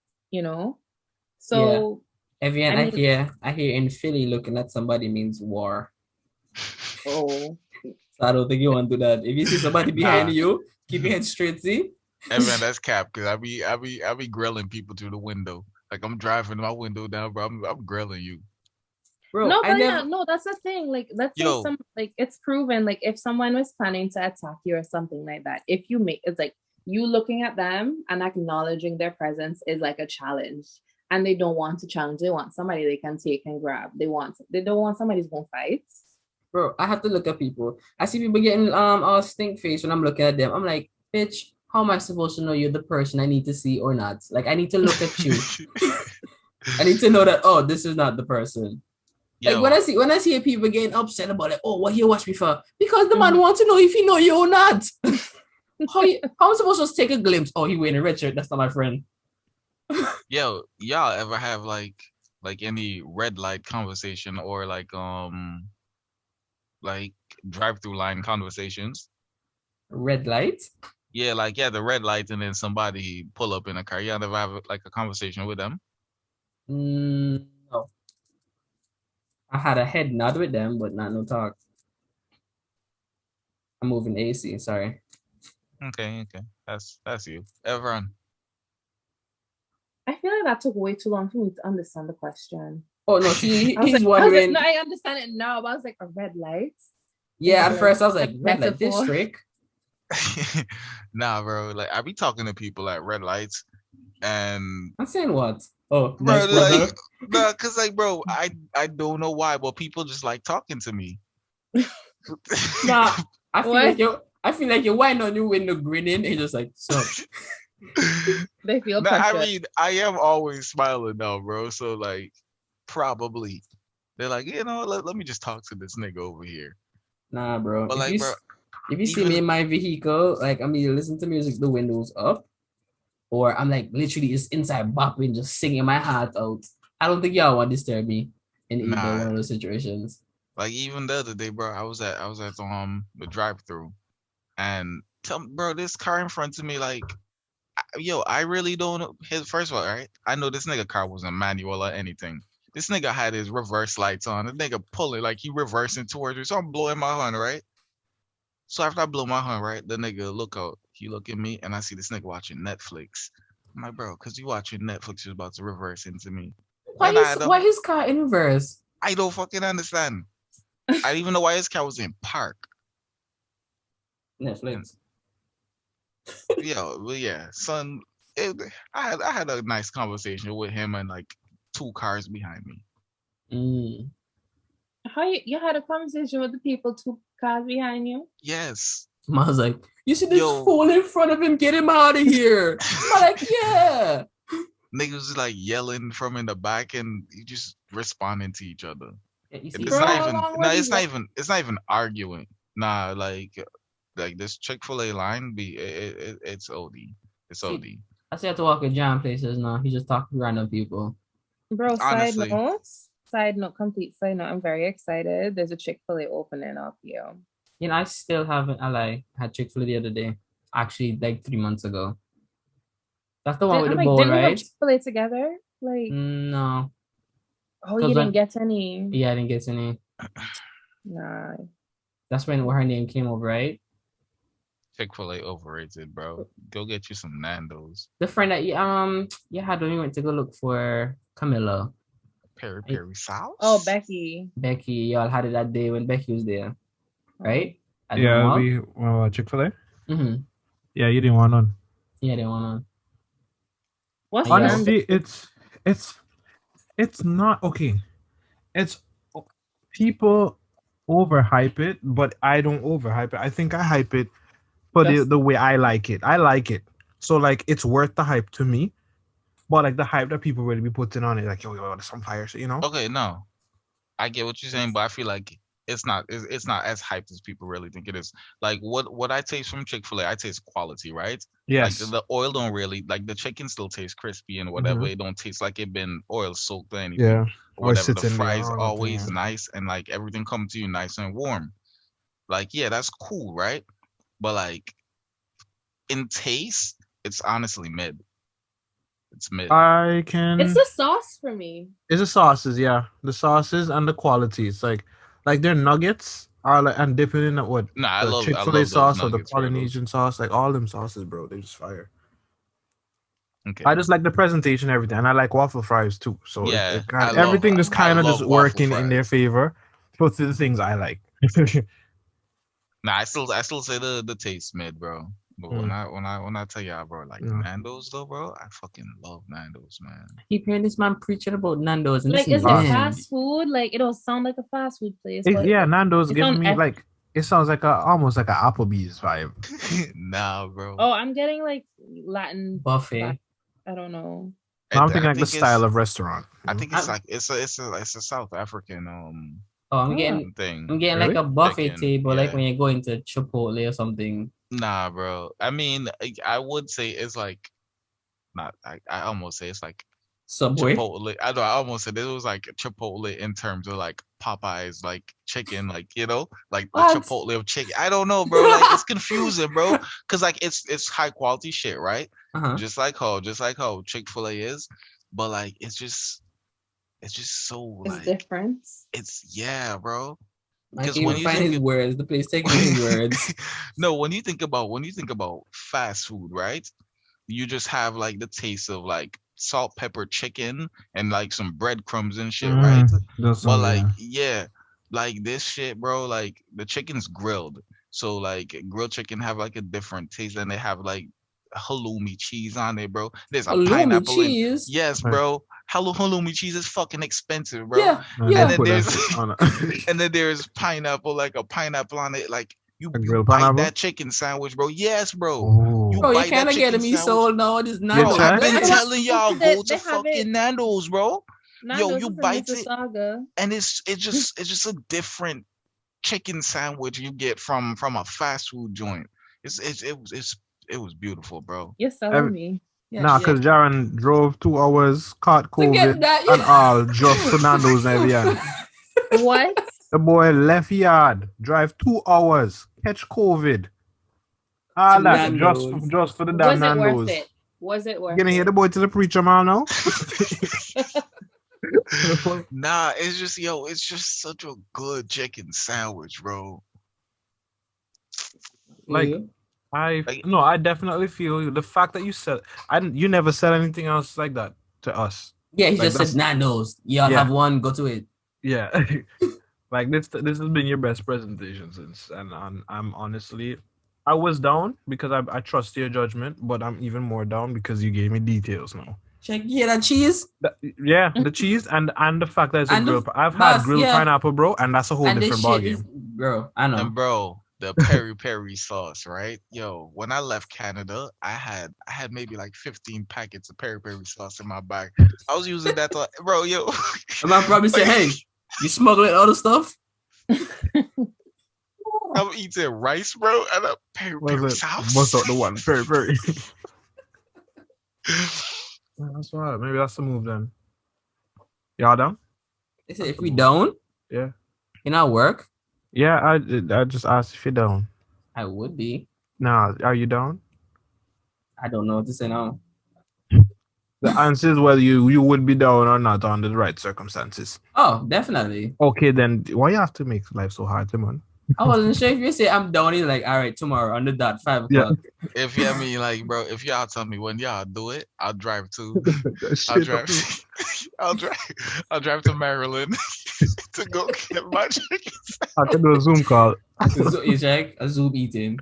So yeah. Evianne, I hear in Philly looking at somebody means war. Oh. So I don't think you want to do that. If you see somebody behind you, keep your head straight, see? Evan, that's cap, cause I be grilling people through the window. Like I'm driving my window down, bro. I'm grilling you. Bro, no, but no, that's the thing. Like, let's say it's proven, like, if someone was planning to attack you or something like that, if you it's like you looking at them and acknowledging their presence is like a challenge, and they don't want to challenge. They want somebody they can take and grab. They don't want somebody who's gonna fight. Bro, I have to look at people. I see people getting all stink face when I'm looking at them. I'm like, bitch, how am I supposed to know you're the person I need to see or not? Like, I need to look at you. I need to know that, oh, this is not the person. Yo. Like when I see people getting upset about it, oh, what you watch me for? Because the man wants to know if he know you or not. how am I supposed to just take a glimpse? Oh, he wearing a red shirt. That's not my friend. Yo, y'all ever have like any red light conversation or like drive-through line conversations? Red light? Yeah, the red light, and then somebody pull up in a car. Y'all ever have like a conversation with them? No. I had a head nod with them, but not no talk. I'm moving AC, sorry. Okay. That's you. Evianne. I feel like that took way too long for me to understand the question. Oh no, see, he's wondering. No, I understand it now, but I was like, a red light? Yeah, at first I was like, red light district. Nah, bro. Like I be talking to people at red lights, and I'm saying what? Oh, bro, nice brother. like, nah, cause like, bro, I don't know why, but people just like talking to me. Nah, I feel like you're whining on your window, grinning, and just like, so. They feel nah, I mean, I am always smiling now, bro. So like, probably they're like, let me just talk to this nigga over here. Nah, bro. But if you see me in my vehicle, like I'm either listening to music, the windows up, or I'm like literally just inside bopping, just singing my heart out. I don't think y'all want to disturb me in either one of those situations. Like even the other day, bro, I was at the drive-through, and bro, this car in front of me, like, yo, I really don't know. First of all, right, I know this nigga car wasn't manual or anything. This nigga had his reverse lights on. The nigga pulling like he reversing towards me, so I'm blowing my horn, right? So after I blow my horn, right, the nigga look out. He look at me, and I see this nigga watching Netflix. I'm like, bro, cause you watching Netflix, you're about to reverse into me. Why his car in reverse? I don't fucking understand. I didn't even know why his car was in park. Netflix. Yo, well, yeah, son. I had a nice conversation with him and like 2 cars behind me. How you had a conversation with the people 2 cars behind you? Yes. I was like, you see this fool in front of him? Get him out of here. I'm like, yeah. Niggas like yelling from in the back, and you just responding to each other. Yeah, it's not even arguing. Nah, like this Chick-fil-A line it's OD. It's OD. I still have to walk with John places now. He just talking to random people. Bro, complete side note, I'm very excited. There's a Chick-fil-A opening up here. I still haven't. I had Chick-fil-A the other day. Actually, like 3 months ago. That's the one with the bowl, didn't we have right? Chick-fil-A together? Like, No, oh, you because didn't get any. yeah, I didn't get any. Nah. That's when her name came over, right? Chick-fil-A overrated, bro. Go get you some Nando's. The friend that you had when we went to go look for Camilla. Peri peri sauce. Oh, Becky. Y'all had it that day when Becky was there, right? At the Yeah, mall. Chick-fil-A. Mm-hmm. Yeah, you didn't want none. Yeah, they want What's Yeah. Honestly, it's not okay. It's people overhype it, but I don't overhype it. I think I hype it for Just- the way I like it. I like it. So like it's worth the hype to me. But like the hype that people really be putting on it, like yo, there's some fire shit, you know? Okay, no, I get what you're saying, but I feel like it's not as hyped as people really think it is. Like what I taste from Chick-fil-A, I taste quality, right? Like Yes. the oil don't really like the chicken still tastes crispy and whatever. It don't taste like it been oil soaked or anything. Yeah. Or Or it whatever. The sits in there fries or nothing. always Yeah. nice and like everything comes to you nice and warm. Like yeah, that's cool, right? But like in taste, it's honestly mid. It's mid. I can. It's the sauce for me. It's the sauces, yeah. The sauces and the quality. It's like their nuggets are like and dipping in what Nah, I the love Chick-fil-A those sauce or the nuggets, bro. Polynesian sauce, like all them sauces, bro. They just fire. Okay. I just like the presentation, everything, and I like waffle fries too. So Yeah, it kind I of, everything just I kind of love just waffle working in their fries. favor. Both of the things I like. Nah, I still say the taste mid, bro. But when I tell y'all, bro, like Nando's though, bro, I fucking love Nando's, man. keep hearing this man preaching about Nando's and Like, this is it man. fast food? Like, it don't sound like a fast food place. But Yeah, Nando's it gives sound me like it sounds like almost like an Applebee's vibe. Nah, bro. Oh, I'm getting like Latin Buffet. I don't know. No, I'm thinking like the think style of restaurant. I think it's like it's a South African Oh, I'm getting thing. like Really? a buffet Chicken, table, like yeah. when you go into Chipotle or something. Nah, bro. I mean, I would say it's like not. I almost say it's like Subway. Chipotle. I know. I almost said it was like Chipotle in terms of like Popeyes, like chicken, like you know, like the What? Chipotle of chicken. I don't know, bro. Like it's confusing, bro. Cause like it's high quality shit, right? Uh-huh. Just like how Chick-fil-A is, but like it's just so It's like different. it's yeah, bro. I Because can't when even you find think his words. The place taking his words. no, when you think about fast food, right? You just have like the taste of like salt, pepper, chicken, and like some breadcrumbs and shit, right? That's But like, yeah, like this shit, bro. Like the chicken's grilled, so like grilled chicken have like a different taste, and they have like halloumi cheese on it, bro. There's a Halloumi pineapple in. cheese? Yes, Right. bro. Halloumi cheese is fucking expensive, bro. Yeah, And yeah. And then put there's that on and then there's pineapple, like a pineapple on it, like. You grilled bite pineapple? that chicken sandwich, bro. Yes, bro. Oh. You Bro, you bite that kind of getting chicken me sandwich. sold now. This Bro, Nando's. I've try? been telling y'all They go to have fucking it. Nando's, bro. Yo, Nando's you is in bite it, Mississauga. and it's just a different chicken sandwich you get from a fast food joint. It was beautiful, bro. You're selling Ev- me. Yeah, Nah, yeah. because Jaron drove 2 hours, caught To get COVID, that, and all just to Nando's and Evianne. What? The boy left yard, drive 2 hours, catch COVID. All To that Nando's. just for the Was damn it worth Nando's. it? Was it worth Gonna it? hear the boy to the preacher man now. Nah, it's just such a good chicken sandwich, bro. Like I definitely feel you. The fact that you said you never said anything else like that to us. Yeah, he Like, just said Nando's. Y'all Yeah. have one, go to it. Yeah. Like this has been your best presentation since, and I'm honestly, I was down because I trust your judgment, but I'm even more down because you gave me details now. Check here that cheese. Yeah, the cheese and the fact that it's a And the grilled. I've had plus, grilled yeah. pineapple, bro, and that's a whole And this different shit is, ballgame. bro, I know. And bro, the peri peri sauce, right? Yo, when I left Canada, I had maybe like 15 packets of peri peri sauce in my bag. I was using that to, bro, yo. The man probably said, "Hey, you smuggling other stuff?" I'm eating rice, bro, and a peri peri sauce. What's up the one? Very. That's right. Maybe that's the move then. Y'all down? They said, "If we don't, Yeah. in our work, Yeah, I just asked if you're down. I would be. Nah, are you down? I don't know what to say now. The answer is whether you would be down or not under the right circumstances. Oh, definitely. Okay, then why you have to make life so hard, Timon? I wasn't sure if you say I'm down. You're like, all right, tomorrow on the dot, 5 o'clock. If you I mean like, bro, if y'all tell me when y'all do it, I'll drive to I'll Shit. drive I'll drive I'll drive to Maryland to go get my chicken. I can do a Zoom call. You check a Zoom eating.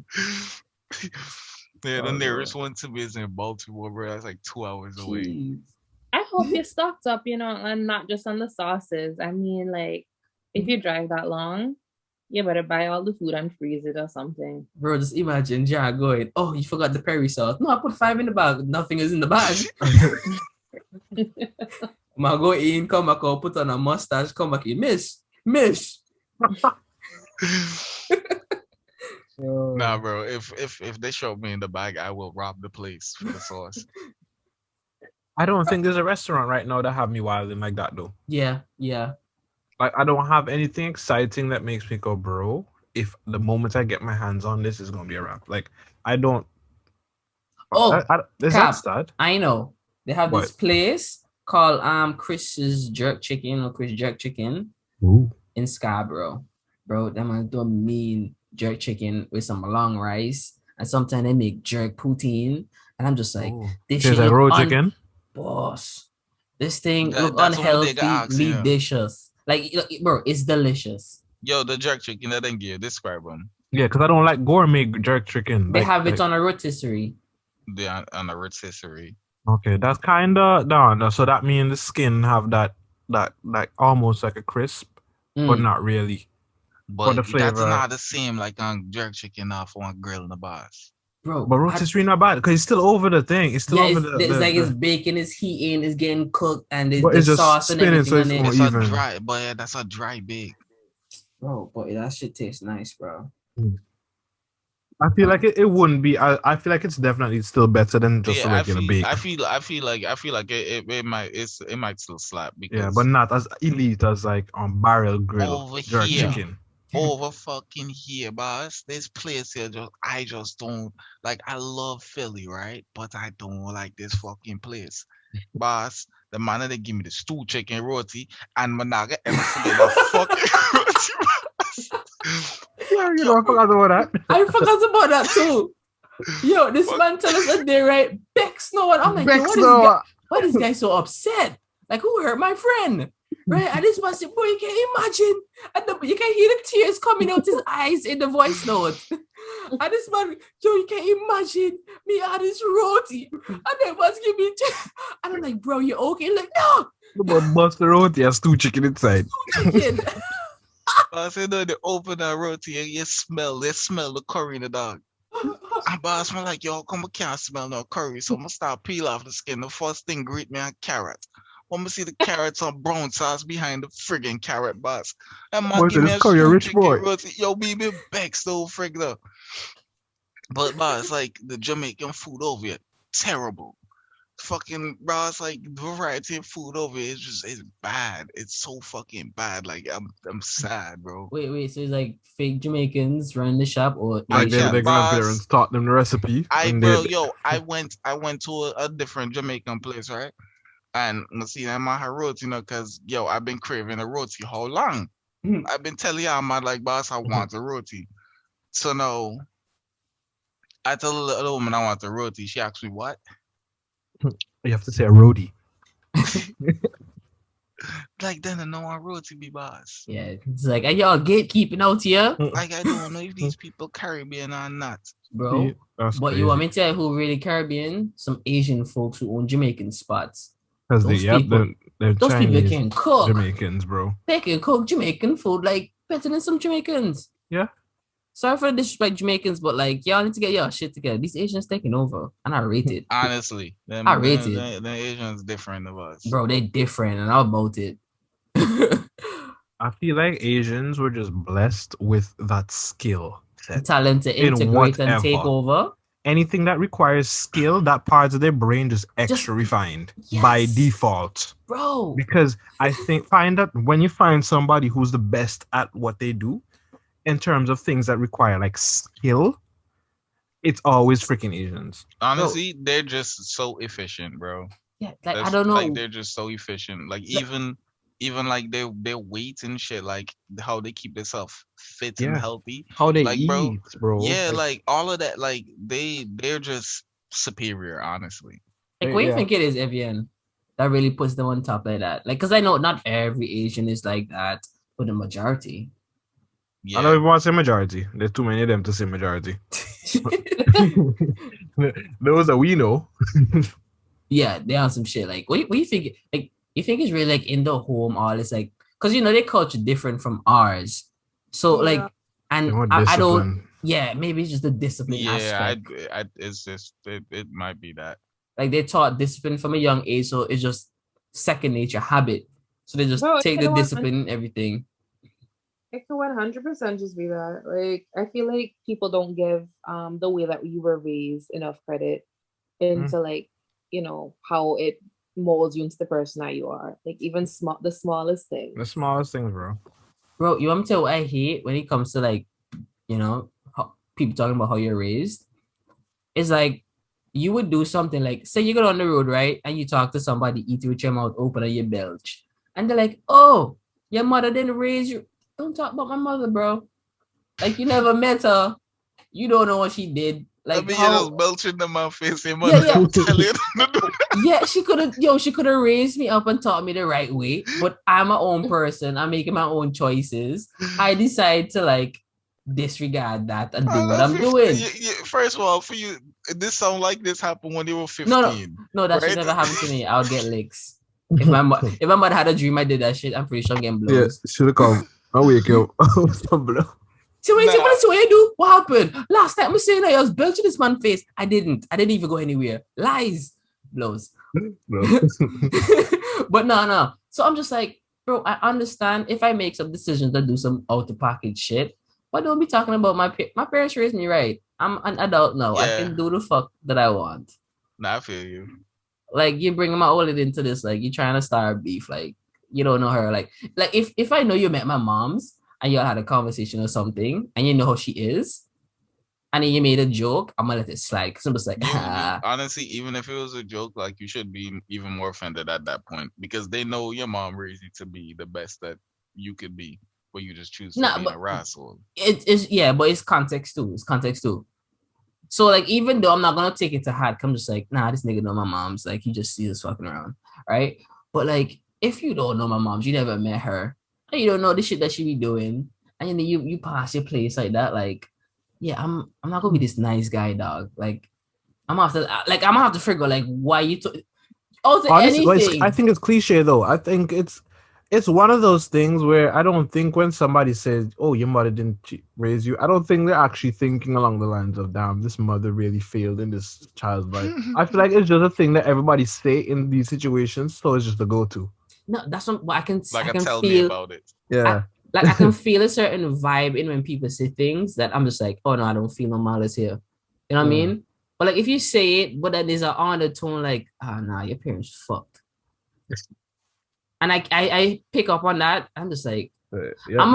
Yeah, the Oh, nearest bro. one to me is in Baltimore, bro. That's like 2 hours away. Jeez. I hope you're stocked up, and not just on the sauces. I mean, like, if you drive that long, you better buy all the food and freeze it or something. Bro, just imagine Jan going, oh, you forgot the Perry sauce. No, I put 5 in the bag. Nothing is in the bag. I go in, come back out, put on a mustache, come back in. Miss. Nah, bro. If they show me in the bag, I will rob the place for the sauce. I don't think there's a restaurant right now that have me wilding like that though. Yeah. Like I don't have anything exciting that makes me go, bro. If the moment I get my hands on this, is gonna be a wrap. Like I don't. Oh, Is Cap, that sad? I know. They have this What? place called Chris's Jerk Chicken or Chris Jerk Chicken Ooh. in Scarborough. Bro, them man do mean jerk chicken with some long rice. And sometimes they make jerk poutine. And I'm just like, this shit There's a look raw chicken. boss. This thing look That's what they got unhealthy, asking. delicious. Like, bro, it's delicious. Yo, the jerk chicken that then give describe them. Yeah, because I don't like gourmet jerk chicken. They have it on a rotisserie. Yeah, on a rotisserie. Okay, that's kind of no. So that means the skin have that like almost like a crisp, but not really. But the flavor, that's not the same like on jerk chicken off on grill in the boss. Bro, but rotisserie not bad because it's still over the thing. It's still over it's like it's baking, it's heating, it's getting cooked, and but the it's just sauce and spinning, everything so on it's it. more even. A dry, but yeah, that's a dry bake. Bro, boy, that shit tastes nice, bro. I feel like it wouldn't be. I feel like it's definitely still better than just a regular bake. I feel like it might still slap because but not as elite as like on barrel grill over jerk here. chicken. Over fucking here, boss. This place here, I just don't like. I love Philly, right? But I don't like this fucking place, boss. The man that they give me the stew chicken roti and managa ever forget the fucking roti. Yeah, I forgot about that. I forgot about that too. Yo, this man tell us a day, right? Bex no one. I'm like, why this guy so upset? Like, who hurt my friend? Right? And this man said, boy, you can't imagine. And you can hear the tears coming out his eyes in the voice note. And this man, yo, you can't imagine me had this roti. And they was giving me and I'm like, bro, you okay? Like, no. But bust the roti has stew chicken inside. Stew chicken. I said, no, they open that roti and they smell the curry in the dog. And boss, I'm like, yo, come, I can't smell no curry. So I'm going to start peel off the skin. The first thing greet me on carrot. I'm going to see the carrots on brown sauce behind the friggin' carrot, boss. And man, give me a stew rich chicken boy. roti. Yo, baby, Bex, though, frig, though. But, boss, like, the Jamaican food over here, terrible. Fucking, bro, it's like the variety of food over here it's bad. It's so fucking bad. Like, I'm sad, bro. Wait, so it's like fake Jamaicans run the shop or like their grandparents taught them the recipe. I went to a different Jamaican place, right? And see, I'm on her roti, because yo, I've been craving a roti. How long? I've been telling y'all, I'm like, boss, I want a roti. So no, I tell the woman I want a roti. She asked me what? You have to say a roti. Like then I know I roti be boss. Yeah, it's like, are y'all gatekeeping out here? Like I don't know if these people Caribbean or not, bro. But crazy. You want me to tell you who really Caribbean? Some Asian folks who own Jamaican spots. Because those people can cook. Jamaicans, bro. They can cook Jamaican food like better than some Jamaicans. Yeah. Sorry for the disrespect Jamaicans, but like y'all need to get y'all shit together. These Asians taking over, and I rate it. Honestly, I rate it. The Asians different of us, bro. They different, and I'm about it. I feel like Asians were just blessed with that skill, talent to integrate and take over. Anything that requires skill, that part of their brain just extra refined by default, bro. Because I think find that when you find somebody who's the best at what they do, in terms of things that require like skill, it's always freaking Asians. Honestly, they're just so efficient, bro. Yeah, like I That's don't like know. they're just so efficient. Like Like, even like their weights and shit, like how they keep themselves fit and Yeah. healthy. How they Like bro, eat, bro. yeah, Like like all of that, like they're just superior, honestly. what do you yeah. think it is, Evian, that really puts them on top like that? Like, because I know not every Asian is like that, but the majority. I don't Yeah. even want to say majority. There's too many of them to say majority. Those that we know. Yeah, they on some shit. Like, what do you think? Like, you think it's really like in the home, all it's like, because you know their culture different from ours. So Yeah. like, They and want I don't. discipline. Yeah, maybe it's just the discipline Yeah, aspect. it's just it might be that. Like they taught discipline from a young age, so it's just second nature habit. So they just Bro, take the discipline and everything. it could 100% just be that. Like, I feel like people don't give the way that we were raised enough credit into like, how it molds you into the person that you are. Like even the smallest The things. smallest things, bro. Bro, you want me to tell you what I hate when it comes to like, people talking about how you're raised? It's like you would do something like, say you go on the road, right? And you talk to somebody, eat with your mouth open and you belch. And they're like, oh, your mother didn't raise you. Don't talk about my mother, bro. Like you never met her. You don't know what she did. I Like mean, you just how belching in my face. Your yeah, mother yeah. didn't tell you. Yeah, she could have raised me up and taught me the right way, but I'm my own person. I'm making my own choices. I decide to like disregard that and do I what love I'm doing. first of all, for you, this sound like this happened when you were No, no, 15, no, that should right? never happen to me. I'll get licks. If my mother had a dream I did that shit, I'm pretty sure I'm getting Yeah, blows. should have come. I'll wake you up. Some blow. So wait, Nah, what you do? What happened? Last time I was saying that I was belching this man's face. I didn't. I didn't even go anywhere. Lies. Blows. Bro. But no. So I'm just like, bro, I understand if I make some decisions that do some out of pocket shit, but don't be talking about my parents raised me right. I'm an adult now. I yeah, can do the fuck that I want. nah, I feel you. Like you bringing my old lady into this, like you trying to start beef, like you don't know her. Like if I know you met my mom's and y'all had a conversation or something, and you know how she is, and then you made a joke, I'm gonna let it slide. Cause I'm just like, You honestly, even if it was a joke, like you should be even more offended at that point because they know your mom raised you to be the best that you could be, but you just choose to nah, be in but a rascal. it is yeah, but it's context too. It's context too. So like even though I'm not gonna take it to heart, I'm just like, nah, this nigga know my mom's. Like he just sees us fucking around, right? But like if you don't know my mom's, you never met her, and you don't know the shit that she be doing, and then you pass your place like that, like yeah, I'm not gonna be this nice guy, dog. Like I'm gonna have to figure like why you took also Honestly, I anything. think it's cliche though. I think it's one of those things where I don't think when somebody says, "Oh, your mother didn't raise you," I don't think they're actually thinking along the lines of, "Damn, this mother really failed in this child's life." I feel like it's just a thing that everybody say in these situations, so it's just a go-to. No, that's what Like, I can tell me feel. about it. I Yeah, like I can feel a certain vibe in when people say things that I'm just like, oh no, I don't feel no malice here. You know what I yeah. mean? But like if you say it, but then there's an undertone like, ah nah, your parents fucked. And I pick up on that. I'm just like, Yeah,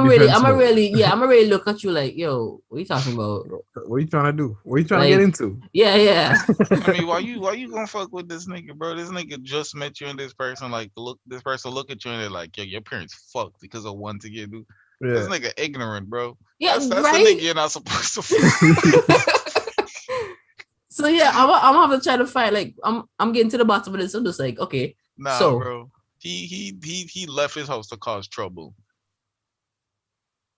defense mode. I'm a really look at you like, yo, what are you talking about? What are you trying to do? What are you trying to get Like, into? yeah. I mean, why you gonna fuck with this nigga, bro? This nigga just met you and this person like this person look at you and they're like, yo, your parents fucked because of one to get do. This Yeah. nigga ignorant, bro. Yeah, That's the right? nigga you're not supposed to fuck. So yeah, I'm gonna have to try to find like I'm getting to the bottom of this. I'm just like, okay, Nah, so bro. He left his house to cause trouble.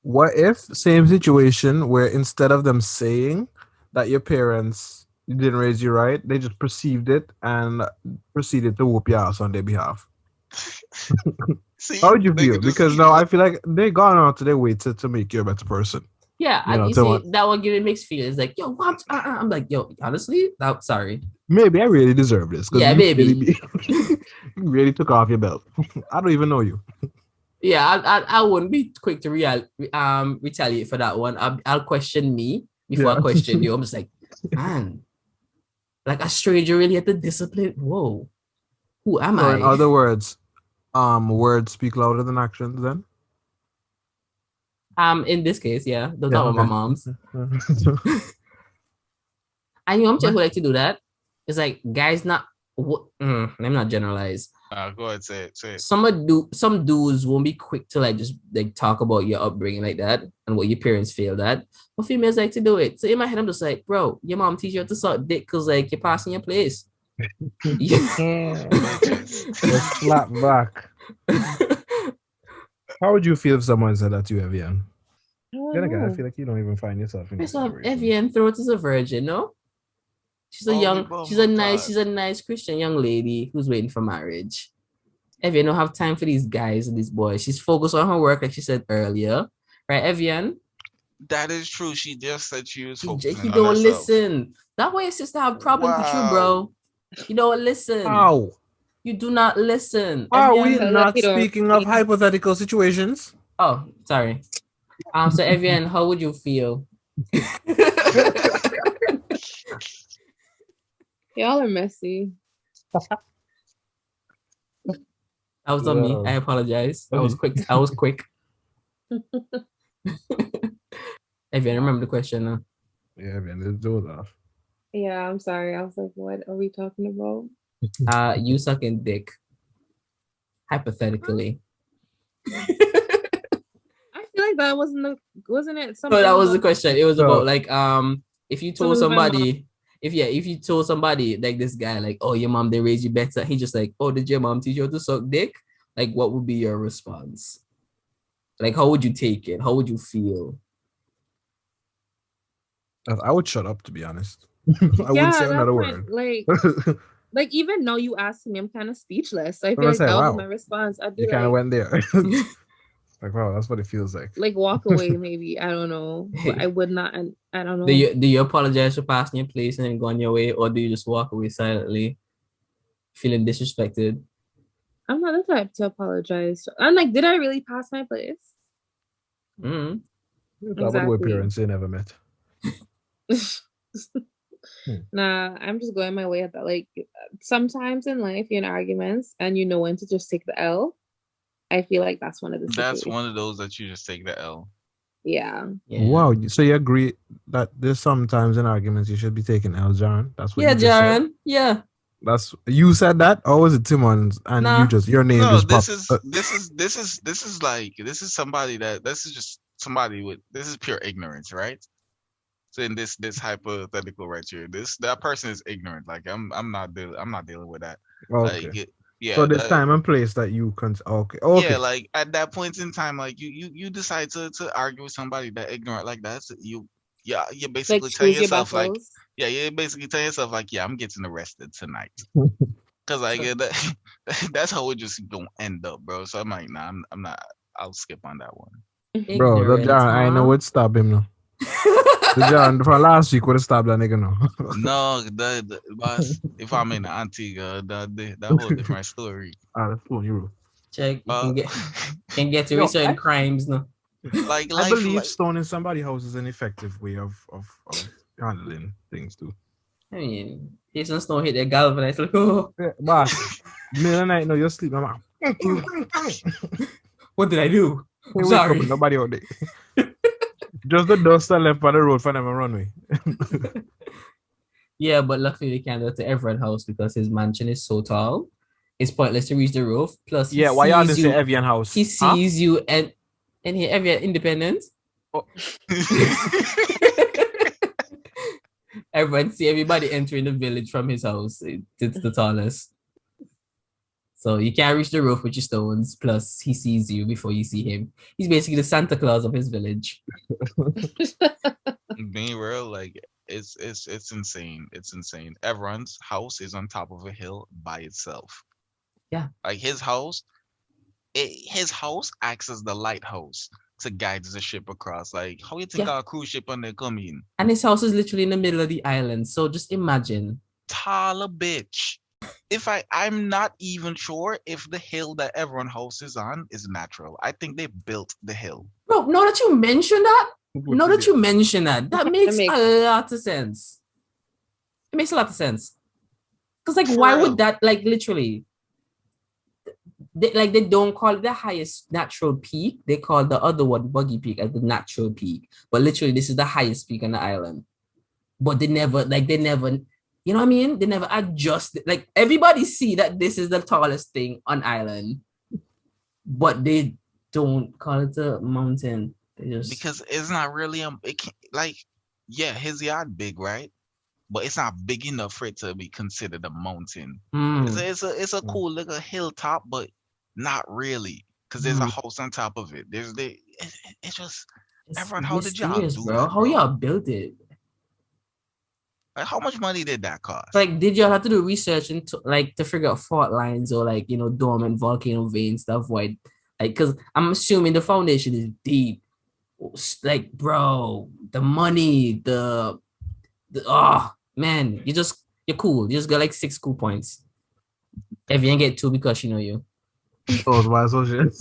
What if same situation where instead of them saying that your parents didn't raise you right, they just perceived it and proceeded to whoop your ass on their behalf? See, How would you feel? nigga just Because now I feel like they gone out to their way to make you a better person. yeah, You know, you to see what? that one giving mixed feelings. Like, yo, what? I'm like, yo, honestly, sorry. Maybe I really deserve this because Yeah, you really baby. you really took off your belt. I don't even know you. Yeah, I wouldn't be quick to retaliate for that one. I'll question me before I Yeah. question you. I'm just like, man, like a stranger really had the discipline. Whoa, who am So in I? other words, words speak louder than actions. Then In this case, yeah, don't talk about my mom's. Okay. And you know, I'm who like to do that. It's like guys not. Let me not generalize. Go ahead, say it. Some dudes won't be quick to like just like talk about your upbringing like that and what your parents failed at. But females like to do it. So in my head, I'm just like, bro, your mom teach you how to suck dick because like you're passing your place. Just slap back. How would you feel if someone said that to you, Evianne? Then again, I feel like you don't even find yourself in this situation. Evianne Throat is a virgin, no? She's a nice Christian young lady who's waiting for marriage. Evianne don't have time for these guys and these boys. She's focused on her work, like she said earlier. Right, Evianne? That is true. She just said she was focusing He on don't herself. Listen. That way your sister have problems with you, bro. You don't listen. How? You do not listen. Are we not speaking of hypothetical situations? Oh, sorry. So Evianne, how would you feel? Y'all are messy. That was on me. I apologize. I was quick. Evianne, remember the question now. Yeah, man, let's do that. Yeah, I'm sorry. I was like, what are we talking about? You sucking dick. Hypothetically. I feel like that wasn't it something? No, that was the question. It was about like if you told somebody like this guy, like, oh, your mom, they raised you better. He just like, oh, did your mom teach you how to suck dick? Like, what would be your response? Like, how would you take it? How would you feel? I would shut up, to be honest. I wouldn't say another word. Like even now you asked me, I'm kind of speechless. I feel like that would be my response. I'd be you kind of went there. Like, wow, that's what it feels like. Like walk away, maybe. I don't know. But I would not. I don't know. Do you apologize for passing your place and then going your way, or do you just walk away silently, feeling disrespected? I'm not the type to apologize. I'm like, did I really pass my place? Exactly. What parents they never met. Nah, I'm just going my way at that. Like sometimes in life, you're in arguments and you know when to just take the L. I feel like that's one of the situations. That's one of those that you just take the L. Yeah. Wow. So you agree that there's sometimes in arguments you should be taking L, Jaron? That's what you just Jaron. Said? Yeah. That's you said that, or was it Timon's? And your name just popped. This is somebody this is pure ignorance, right? So in this hypothetical right here, that person is ignorant. Like I'm not dealing with that. Okay. Like yeah. So there's time and place that you can. Okay. Yeah, like at that point in time, like you decide to argue with somebody that ignorant like that. So you're basically like telling yourself like you're basically telling yourself like I'm getting arrested tonight. Cause like that's how it just gonna end up, bro. So I'm like, nah, I'm not. I'll skip on that one. Bro, that John, I know what stop him now. The John from last week would have stopped that nigga now. No, the boss. If I'm in Antigua, that whole different story. That's cool, you check. You can get to certain crimes now. Like I believe stoning somebody's house is an effective way of handling things too. I mean, Jason Stone hit that galvanized like, oh, boss. Middle of the night, no, you're sleeping. I'm like, what did I do? I'm sorry. Nobody out there. Just the dust that left by the road for them runway. Yeah, but luckily they can't go to Everett house because his mansion is so tall. It's pointless to reach the roof. Plus, why y'all didn't say Evianne house? He sees you and here Evianne independent. Oh. Everybody entering the village from his house. It's the tallest. So you can't reach the roof with your stones. Plus, he sees you before you see him. He's basically the Santa Claus of his village. Being real, like it's insane. It's insane. Everyone's house is on top of a hill by itself. Yeah, like his house acts as the lighthouse to guide the ship across. Like how you think our cruise ship when they come in? And his house is literally in the middle of the island. So just imagine. Taller bitch. I'm not even sure if the hill that everyone house is on is natural. I think they built the hill. Bro, now that you mention that, that makes a lot of sense. It makes a lot of sense. Because like, why would that, like, literally, they don't call it the highest natural peak. They call the other one, Buggy Peak, as the natural peak. But literally, this is the highest peak on the island. But they never, you know what I mean? They never adjust it. Like everybody see that this is the tallest thing on island, but they don't call it a mountain. They just because it's not really it can't, like his yard big, right? But it's not big enough for it to be considered a mountain. It's a cool little hilltop, but not really, because there's a house on top of it. It's just everyone. How did y'all do bro? that, How y'all built it? Like, how much money did that cost? Like, did y'all have to do research into like to figure out fault lines or like dormant volcano veins to avoid because I'm assuming the foundation is deep. Like, bro, the money, the oh man, you're cool. You just got like 6 cool points. Evianne get 2 because she know you. Oh, it's my associate.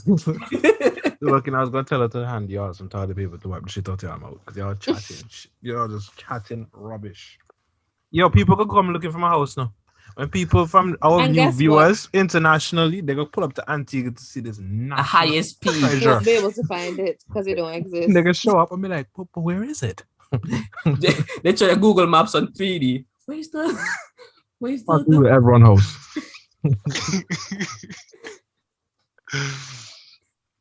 Looking, I was gonna tell her to hand y'all some toilet paper to wipe the shit out of your mouth because y'all chatting, y'all just chatting rubbish. Yo, people could come looking for my house now. When people from our new viewers internationally, they go pull up to Antigua to see this the highest peak. You won't be able to find it because it don't exist. They can show up and be like, but where is it? they try to Google Maps on 3D. Where's the everyone house?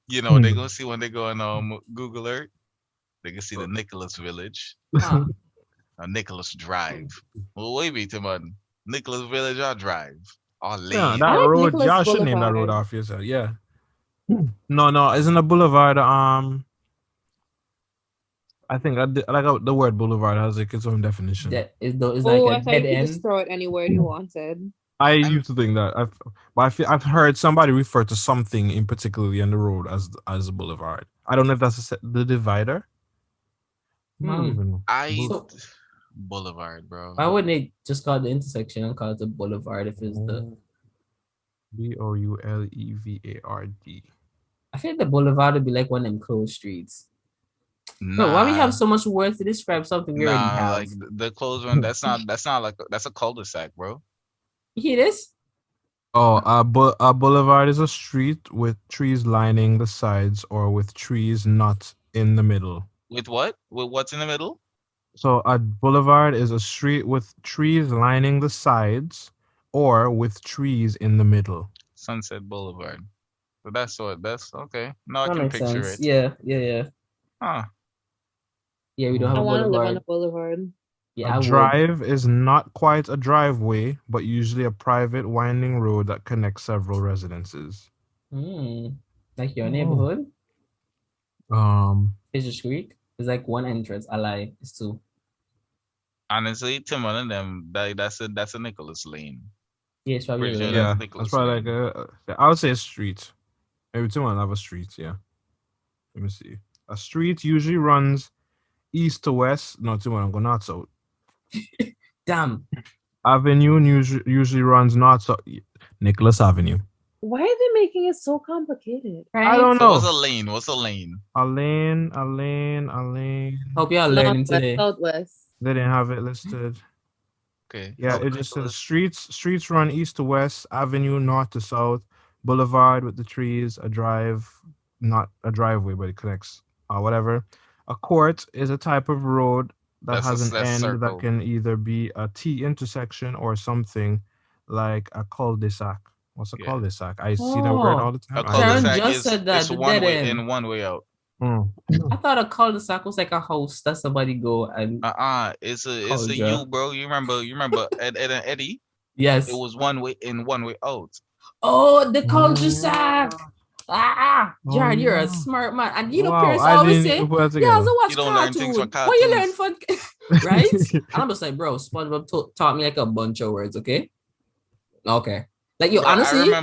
They go see when they go on Google Earth, they can see the Nicholas Village. Nicholas Drive. Well, wait a minute, man. Nicholas Village or Drive? Or Lane? Yeah, that road. Y'all should name that road after yourself. Yeah. No, isn't a boulevard? I think the word boulevard has like its own definition. That is like a dead end. Just throw it any word you wanted. I used to think that. I've heard somebody refer to something in particularly on the road as a boulevard. I don't know if that's the divider. Boulevard, bro. Why wouldn't they just call it the intersection and call it a boulevard if it's the Boulevard? I think the boulevard would be like one of them closed streets. Nah. No, why we have so much words to describe something we already have? Like the closed one. That's not like that's a cul-de-sac, bro. You hear this? Oh, a boulevard is a street with trees lining the sides or with trees not in the middle. With what? With what's in the middle? So a boulevard is a street with trees lining the sides or with trees in the middle. Sunset Boulevard. So that's okay. No, I can picture it. Yeah. Huh. Yeah, we don't have a boulevard. I want to live on a boulevard. Yeah, a drive is not quite a driveway, but usually a private winding road that connects several residences. Like your neighborhood? Fisher Creek is like one entrance. I lie. It's 2. Honestly, to one of them, that's a Nicholas Lane. Yeah, it's probably that's probably like I would say a street. Maybe someone have a street. Yeah. Let me see. A street usually runs east to west. No, I'm going north south. Damn. Avenue usually runs north south. Nicholas Avenue. Why are they making it so complicated? Right? I don't know. What's a lane? A lane. Hope y'all learning today. Southwest. They didn't have it listed. Okay. Yeah, it just says streets run east to west, avenue north to south, boulevard with the trees, a drive, not a driveway, but it connects, whatever. A court is a type of road that has an end circle that can either be a T intersection or something like a cul-de-sac. What's a cul-de-sac? I see that word all the time. A cul-de-sac is one way in, one way out. I thought a cul-de-sac was like a house that somebody go and it's a U, bro. You remember Ed and Eddie? Yes. It was one way in, one way out. Oh, the cul-de-sac. Jared, you're a smart man. And Pierce always say, yeah, so what's cartoon? What you learn from right? And I'm just like, bro, SpongeBob taught me like a bunch of words, okay? Okay. Like, yo, honestly,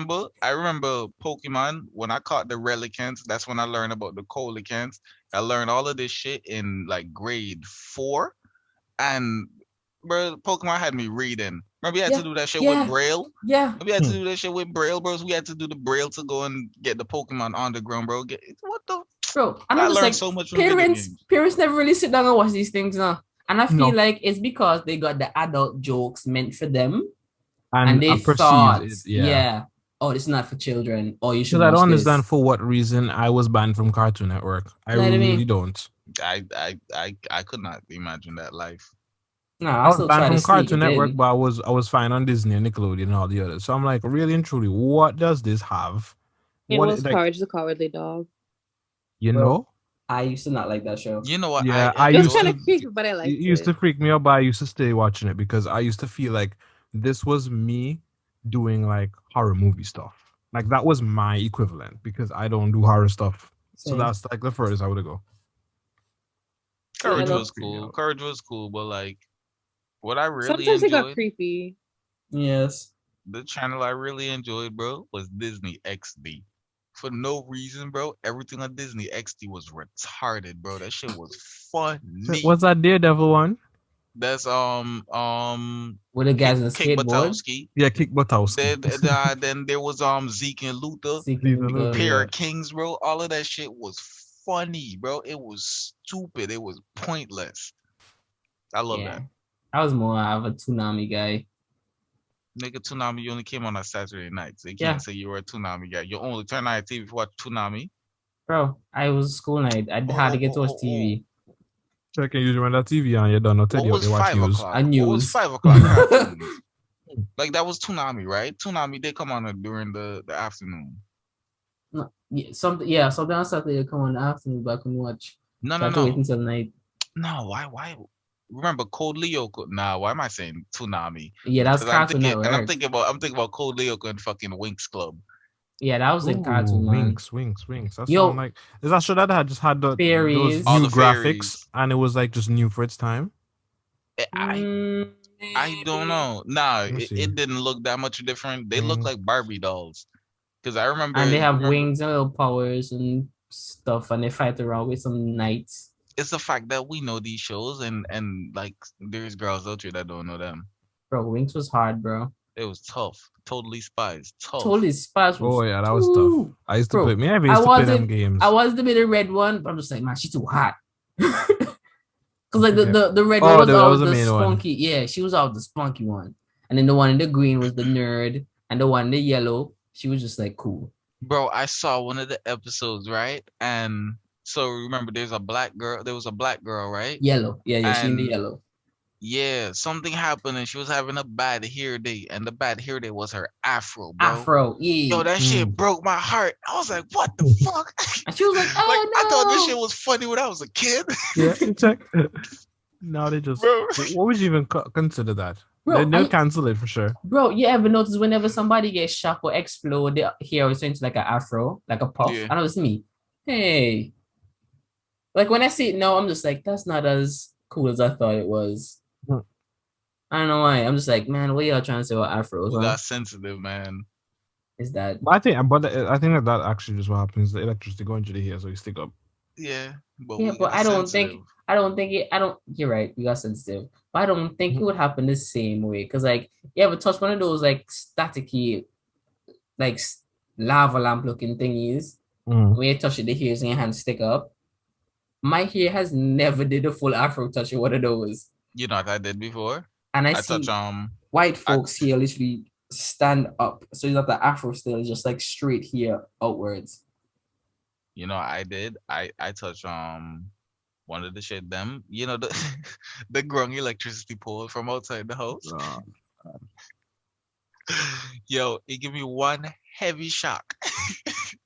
I remember Pokemon when I caught the Relicants. That's when I learned about the Colicants. I learned all of this shit in like grade 4, and bro, Pokemon had me reading. Remember, you had to do that shit with Braille. Yeah. We had to do that shit with Braille, bros. We had to do the Braille to go and get the Pokemon on the ground, bro. What the? Bro, I learned so much from parents never really sit down and watch these things now, and I feel like it's because they got the adult jokes meant for them. And they thought, oh, this is not for children, or you should Because I watch don't this. understand for what reason I was banned from Cartoon Network. I You know what I really mean? don't. I could not imagine that life. No, I I was still banned try to from sneak Cartoon it Network, in. but I was fine on Disney and Nickelodeon and all the others. So I'm like, really and truly, what does this have? It What was like Courage the Cowardly Dog. you Bro, know? I used to not like that show. You know what I Yeah, I It was used kind to. enjoyed? of creepy, but I It liked used to it. freak me out, but I used to stay watching it because I used to feel like this was me doing like horror movie stuff. Like that was my equivalent because I don't do horror stuff. So Same. that's like the furthest I would go. So it Courage used Yeah, to was freak me cool. out. Courage was cool, but like what I really Sometimes it got enjoyed, creepy. yes. the channel I really enjoyed, bro, was Disney XD. For no reason, bro. Everything on Disney XD was retarded, bro. That shit was So funny. what's that Daredevil one? That's With the Kick guys on the Kick skateboard, Batowski. Yeah, Kick Butowski. Then there was Zeke and Luther, Seeking Season of Luther. Pair yeah. of Kings, bro. All of that shit was funny, bro. It was stupid. It was pointless. I love Yeah. that. I was more of a Toonami guy. Nigga, Toonami, you only came on Saturday nights. They Yeah, can't say you were a Toonami guy. You only turn on TV to watch Toonami. bro. I was school night. I had to Oh, get oh, to watch oh, oh. TV. Checking usually when that TV on, you don't know What Teddy out was there watch five news. o'clock? And What was news. 5 o'clock cartoons? Like that was Toonami, right? Toonami, they come on during the afternoon. No, something on Saturday come on in the afternoon, but I couldn't watch. No, So I no, had to wait no. until night. No, why? Remember Code Lyoko? Nah, why am I saying Toonami? Yeah, that was Because Cartoon I'm Network. thinking about Code Lyoko and fucking Winx Club. Yeah, that was in Ooh, Cartoon, man. Winks. That sound Yo, like is that show that had just had those All fairies. new the graphics fairies. and it was like just new for its time? I I don't Maybe. know. Nah, Let me see. it didn't look that much different. They look Wing. like Barbie dolls. Because I And they have remember wings and little powers and stuff, and they fight around with some knights. it's the fact that we know these shows and like there's girls out there that don't know them. Bro, Wings was hard, bro. It was tough. Totally Spies, tough. Totally Spice Oh was yeah, that was tough. too. I used to play. Bro, Me, I I used to play them wanted games. I wanted to be the red one, but I'm just like, man, she's too hot. Cause I like forget. the red one Oh, was that always was the the main one. spunky. Yeah, she was always the spunky one. And then the one in the green was the nerd. And the one in the yellow, she was just like cool. Bro, I saw one of the episodes, right? And so remember there was a black girl, right? Yellow. Yeah, she in the And yellow. yeah, something happened and she was having a bad hair day, and the bad hair day was her afro, bro. Afro, Yo, yeah. that shit broke my heart. I was like, what the fuck? And she was like, Like I thought this oh shit no. was funny when I was a kid. Yeah, check. No, they just. Bro. What would you even consider that? Bro, They'll cancel it for sure. bro, you ever notice whenever somebody gets shocked or explode, their hair always turns like an afro, like a puff? Yeah. I know it's me. Hey. Like when I see it now, I'm just like, that's not as cool as I thought it was. Hmm. I don't know why. I'm just like, man, what y'all trying to say about afros, We huh? got sensitive, man. Is that But I think that actually just what happens. The electricity going to the hair, so you stick up. Yeah, but yeah, we but got sensitive. you're right, we got sensitive. But I don't think it would happen the same way. Cause like you ever touch one of those like staticky, like lava lamp looking thingies, when you touch it, the hairs in your hand stick up. My hair has never did a full afro touch in one of those. You know what I did before? And I I touch see white I folks here literally stand up. So it's not the afro still, it's just like straight here outwards. you know what I did? I touch one of the shit them, you know, the the grung electricity pole from outside the house. Yo, it give me one heavy shock.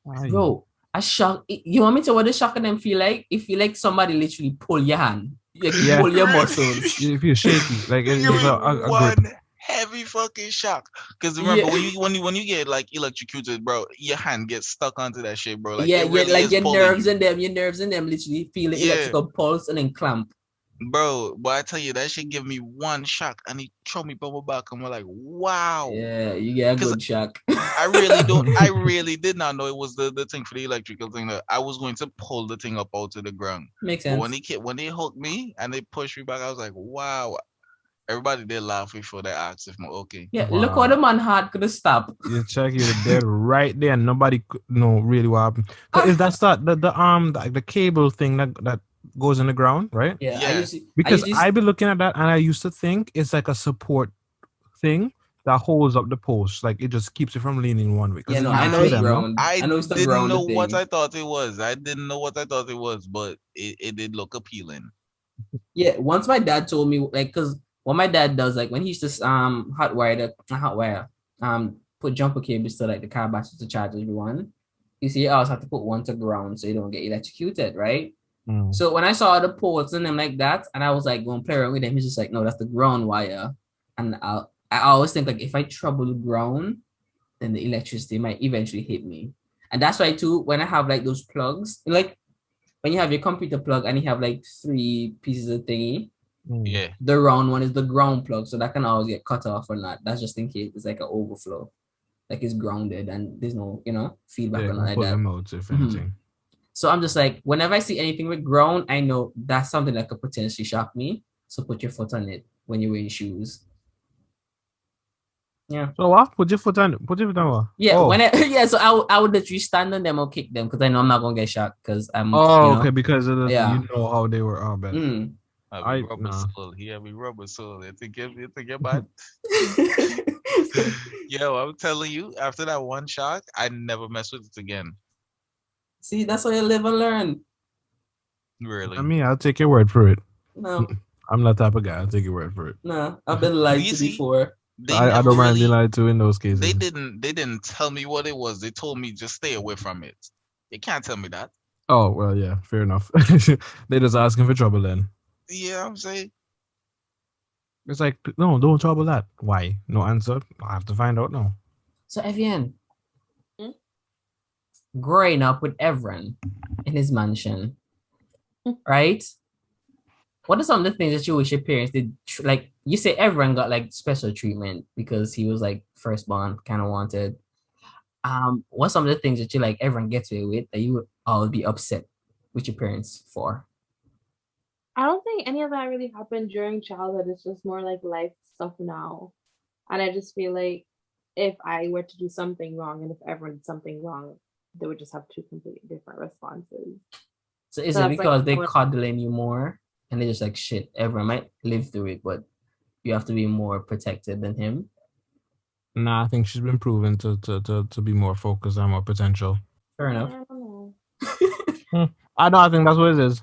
Bro, I shock. You want me to what the shock of them feel like? It feel like somebody literally pull your hand. Like you pull your muscles. You feel shaky, like It it's give me a grip. one heavy fucking shock. Cause remember when you get like electrocuted, bro, your hand gets stuck onto that shit, bro. Like yeah, it really like is pulling you. your nerves in them literally feel the Yeah. electrical pulse and then clamp. Bro, but I tell you, that shit give me one shock and he throw me bubble back and we're like, wow. Yeah, you get a 'Cause good shock. I really did not know it was the thing for the electrical thing that I was going to pull the thing up out to the ground. Makes But sense. when they hooked me and they pushed me back, I was like, wow. Everybody did laugh before they asked if I'm okay. Yeah, Wow. look how the man heart could have stopped. You check, you were dead right there. Nobody could know really what happened. Is that the cable thing that goes in the ground, right? Yeah, Yeah. Because I be looking at that and I used to think it's like a support thing, that holds up the post. Like it just keeps it from leaning one way. Yeah, Because no, it's I meant know for it's them, no? ground. I I know it's the didn't ground know what thing. I thought it was. I didn't know what I thought it was, but it did look appealing. Yeah, once my dad told me, like, because what my dad does, like, when he used to hot wire, put jumper cables to like the car batteries to charge everyone. You see, you always have to put one to ground so you don't get electrocuted, right? Mm. So when I saw the ports and them like that, and I was like going to play around with them, he's just like, no, that's the ground wire. And I always think like if I trouble the ground, then the electricity might eventually hit me. And that's why too, when I have like those plugs, like when you have your computer plug and you have like three pieces of thingy, Mm. Yeah. the round one is the ground plug, so that can always get cut off or not. That's just in case it's like an overflow, like it's grounded and there's no, feedback Yeah, or you nothing can like pull that. them out if Mhm. anything. So I'm just like, whenever I see anything with ground, I know that's something that could potentially shock me. So put your foot on it when you're wearing shoes. Yeah. So what? Put your foot on. Put your foot on what? Yeah, Oh. yeah, so I would literally stand on them or kick them because I know I'm not gonna get shot because I'm, Oh, okay, because of the, yeah. you know how they were. Oh, bet. Mm. Have rubber Nah. soul. He have rubber soul. You think you're bad? Yo, I'm telling you, after that one shock, I never mess with it again. See, that's why you live and learn. Really. I mean, I'll take your word for it. No, I'm that type of guy. I'll take your word for it. no, I've been lied to Easy. before. They I never don't mind being really lied to in those cases. they didn't tell me what it was. They told me just stay away from it. They can't tell me that. Oh, well, yeah, fair enough. They just asking for trouble then. Yeah, I'm saying. It's like, no, don't trouble that. Why? No answer. I have to find out now. So Evianne, growing up with Evran in his mansion, right? What are some of the things that you wish your parents did? Like you say, Evran got like special treatment because he was like firstborn, kind of wanted. What's some of the things that you like Evran gets away with that you would always be upset with your parents for? I don't think any of that really happened during childhood. It's just more like life stuff now. And I just feel like if I were to do something wrong and if everyone did something wrong, they would just have two completely different responses. So is So it that's like because they coddling you more and they're just like shit, everyone might live through it, but you have to be more protected than him? Nah, I think she's been proven to be more focused and more potential. Fair enough. I don't know. I think that's what it is.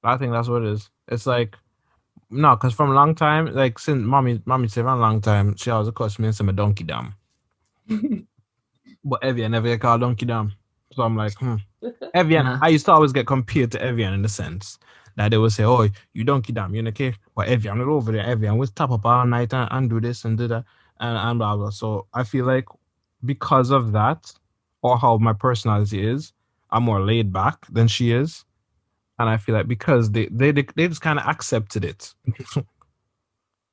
I think that's what it is. It's like, no, because from a long time, like since mommy said for a long time, she always calls me and say, "My donkey damn." But Evian never get called donkey damn. So I'm like, Evian, Uh-huh. I used to always get compared to Evian in the sense that they would say, "Oh, you donkey damn, you know, okay?" But Evian, not over there. Evian will top up all night and do this and do that and blah blah. So I feel like because of that, or how my personality is, I'm more laid back than she is, and I feel like because they just kind of accepted it.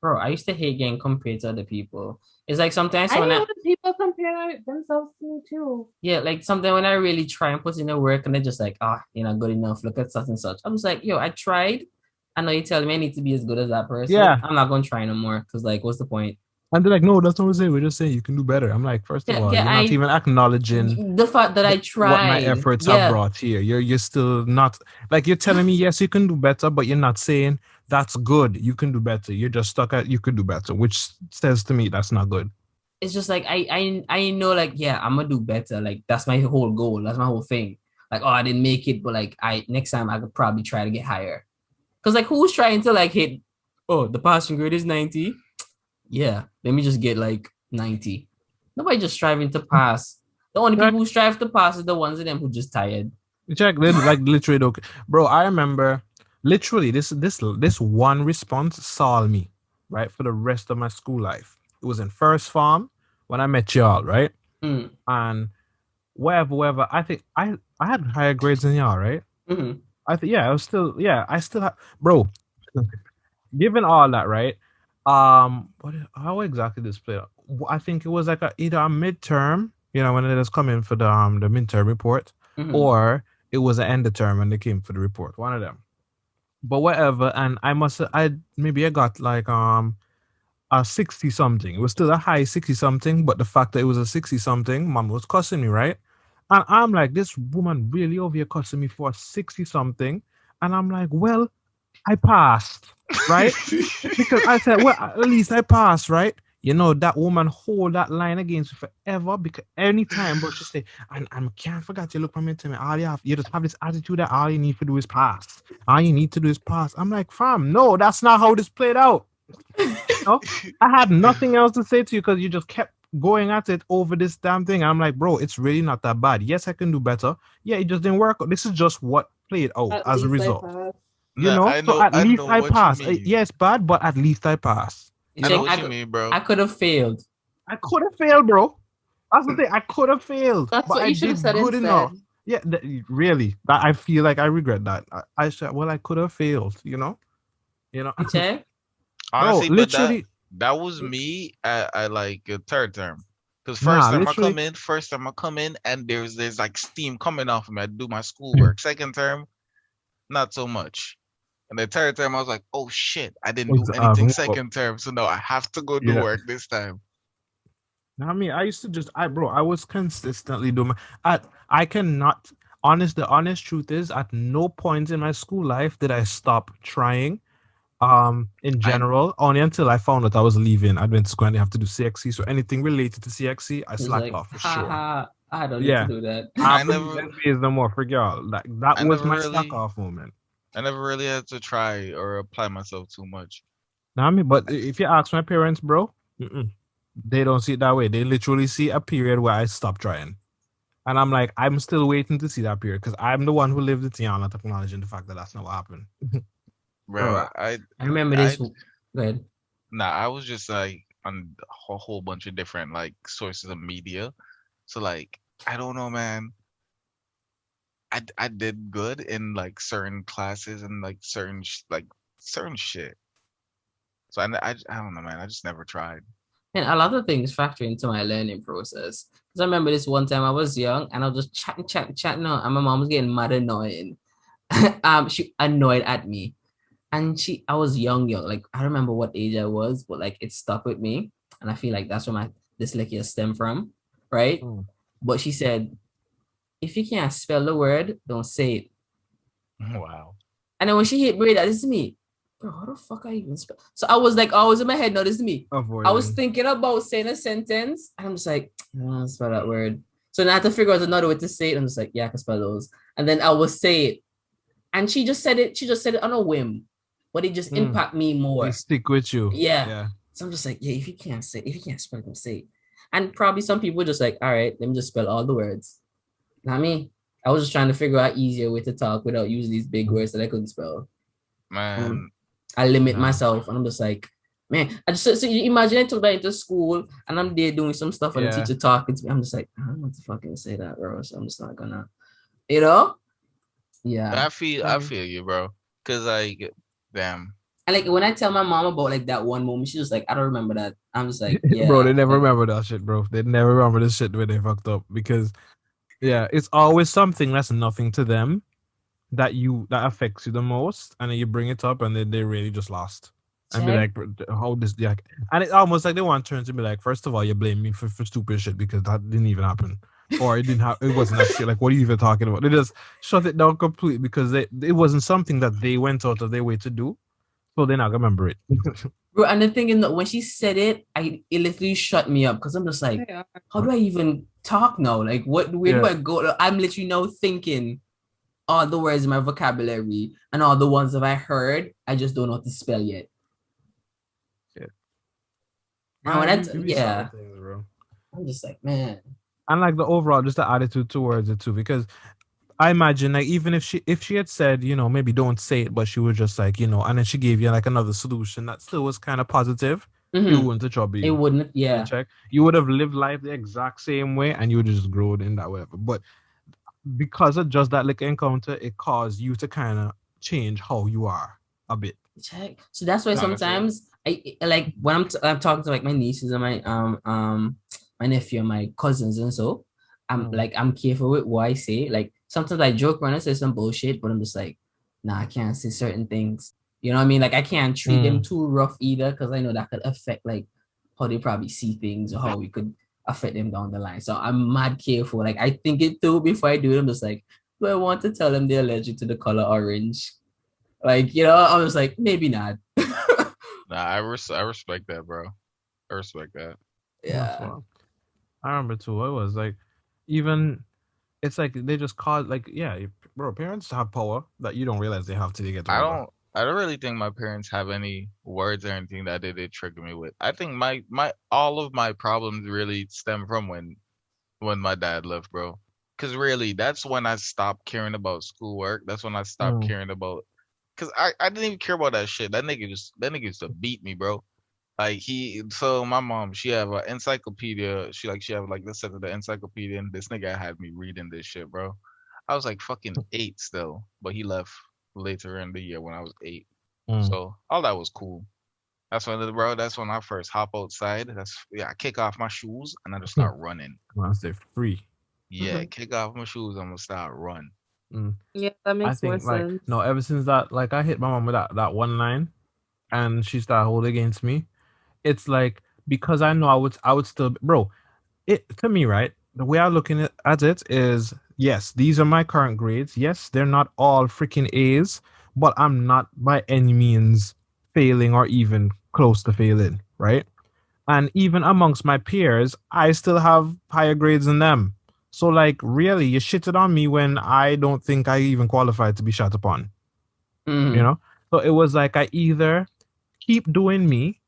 Bro, I used to hate getting compared to other people. It's like sometimes I when hate when people compare themselves to me too. yeah, like something when I really try and put in the work and they're just like, you're not good enough. Look at such and such. I'm just like, yo, I tried. I know you're telling me I need to be as good as that person. Yeah. I'm not gonna try no more because like, what's the point? And they're like, no, that's not what we're saying. We're just saying you can do better. I'm like, first of all, you're not even acknowledging the fact that I tried. What my efforts have brought here. You're still not like you're telling me, yes, you can do better, but you're not saying that's good. You can do better. You're just stuck at you could do better, which says to me that's not good. It's just like I know like yeah, I'm gonna do better. Like that's my whole goal. That's my whole thing. Like, I didn't make it, but like next time I could probably try to get higher. Cause like who's trying to like hit the passing grade is 90? Yeah, let me just get like 90. Nobody just striving to pass. The only people who strive to pass is the ones of them who just tired. Check like literally, okay, bro. I remember literally this one response solved me right for the rest of my school life. It was in first form when I met y'all, right? And wherever I think I had higher grades than y'all, right? I think I still have, bro. Given all that, right? How exactly this play out? I think it was like either a midterm, when it was coming for the midterm report, or it was an end of term when they came for the report. One of them. But whatever, and I got like a 60 something. It was still a high 60 something, but the fact that it was a 60 something, mom was cussing me, right? And I'm like, this woman really over here cussing me for a 60 something, and I'm like, well, I passed, right? Because I said, well, at least I passed, right? that woman hold that line against you forever because anytime, bro, she say, and I can't forget you look from me to me. You just have this attitude that all you need to do is pass. All you need to do is pass. I'm like, fam, no, that's not how this played out. I had nothing else to say to you because you just kept going at it over this damn thing. I'm like, bro, it's really not that bad. Yes, I can do better. Yeah, it just didn't work. This is just what played out At as a least I result. passed. Nah, So at I least know I what you pass. mean. Yes, bad, but at least I pass. I know what you mean, bro. I could have failed. I could have failed, bro. That's the thing. I could have failed, That's but what I you should have did said good enough. instead. Yeah, really. That I feel like I regret that. I said, well, I could have failed. You check? Bro. Honestly, but Literally, that was me at like a third term. Because nah. Literally, first time I come in, and there's like steam coming off of me. I do my schoolwork. Second term, not so much. And the third term, I was like, oh shit, I didn't do anything move up. second term, so no, I have to go do Yeah. work this time. I mean, I used to I was consistently doing I cannot, the honest truth is, at no point in my school life did I stop trying. In I general, only until I found out I was leaving Adventist school and they have to do CXC. So anything related to CXC, I It's slacked like, off for ha sure. ha, I don't need to Yeah. do that. I I have to do never SBAs no more. Forget all. That I was never my slack really off moment. I never really had to try or apply myself too much. Now, but if you ask my parents, bro, they don't see it that way. They literally see a period where I stopped trying. And I'm like, I'm still waiting to see that period because I'm the one who lived it and I'm not acknowledging the fact that that's not what happened. Bro, Bro, I remember I this. Go ahead. nah, I was just like on a whole bunch of different like sources of media. So like, I don't know, man. I did good in like certain classes and like certain shit. So I don't know, man. I just never tried. And a lot of things factor into my learning process. Because I remember this one time I was young and I was just chatting on, and my mom was getting mad annoying. She annoyed at me. And I was young. Like I don't remember what age I was, but like it stuck with me. And I feel like that's where my dyslexia stem from, right? Mm. But she said, if you can't spell the word, don't say it. Wow. And then when she hit Breda, this is me. Bro, how the fuck I even spell? So I was like, always in my head, no, this is me. I was Avoiding. thinking about saying a sentence, and I'm just like, I don't know spell that word. So then I had to figure out another way to say it. I'm just like, yeah, I can spell those. And then I will say it. And she just said it on a whim, but it just impact me more. They stick with you. Yeah. Yeah. So I'm just like, yeah, if you can't spell it, don't say it. And probably some people just like, all right, let me just spell all the words. Not me. I was just trying to figure out easier way to talk without using these big words that I couldn't spell. Man, I limit myself, and I'm just like, man. So you imagine I took that into school, and I'm there doing some stuff, and the teacher talking to me. I'm just like, I don't want to fucking say that, bro. So I'm just not gonna, you know? Yeah. I feel you, bro. Cause like, damn. And like when I tell my mom about like that one moment, she's just like, I don't remember that. I'm just like, yeah. Bro, they never like, remember that shit, bro. They never remember this shit where they fucked up because, yeah, it's always something that's nothing to them that affects you the most, and then you bring it up, and then they really just lost. And be like, how this, yeah, and it's almost like they want to turn to be like, first of all, you blame me for stupid shit because that didn't even happen, or it wasn't that shit. Like, what are you even talking about? They just shut it down completely because it wasn't something that they went out of their way to do, so they're not gonna remember it. Bro, and the thing is that when she said it, it literally shut me up because I'm just like, how do I even talk now? Like, where do I go? I'm literally now thinking all the words in my vocabulary and all the ones that I heard, I just don't know how to spell yet. Yeah. And when I'm just like, man. And like the overall, just the attitude towards it too, because I imagine like even if she had said, maybe don't say it, but she was just like, and then she gave you like another solution that still was kind of positive, it wouldn't have trouble you. It wouldn't, yeah. You would have lived life the exact same way and you would just grow in that whatever. But because of just that like encounter, it caused you to kind of change how you are a bit. So that's why sometimes I like when I'm talking to like my nieces and my nephew and my cousins and so I'm careful with what I say. Like sometimes I joke around and say some bullshit, but I'm just like, nah, I can't say certain things. You know what I mean? Like I can't treat them too rough either because I know that could affect like how they probably see things or how we could affect them down the line. So I'm mad careful. Like I think it through before I do it. I'm just like, do I want to tell them they're allergic to the color orange? Like, I was like, maybe not. Nah, I respect that, bro. I respect that. Yeah. I remember too. It was like, even it's like they just call it like, yeah, bro. Parents have power that you don't realize they have till they get I older. don't. I don't really think my parents have any words or anything that they did trigger me with. I think my all of my problems really stem from when my dad left, bro. Cause really, that's when I stopped caring about schoolwork. That's when I stopped Mm. caring about. Cause I didn't even care about that shit. That nigga used to beat me, bro. Like so my mom, she have an encyclopedia. She have like this set of the encyclopedia, and this nigga had me reading this shit, bro. I was like fucking 8 still, but he left later in the year when I was 8. Mm. So all that was cool. Bro. That's when I first hop outside. I kick off my shoes and I just start running. Once they're free. Yeah, kick off my shoes. I'm gonna start run. Mm. Yeah, that I makes more think like sense. no, ever since that, like I hit my mom with that one line, and she started holding against me. It's like, because I know I would still, bro. It to me, right? The way I looking at it is, yes, these are my current grades. Yes, they're not all freaking A's, but I'm not by any means failing or even close to failing, right? And even amongst my peers, I still have higher grades than them. So like, really, you shitted on me when I don't think I even qualified to be shot upon, you Mm. know? So it was like, I either keep doing me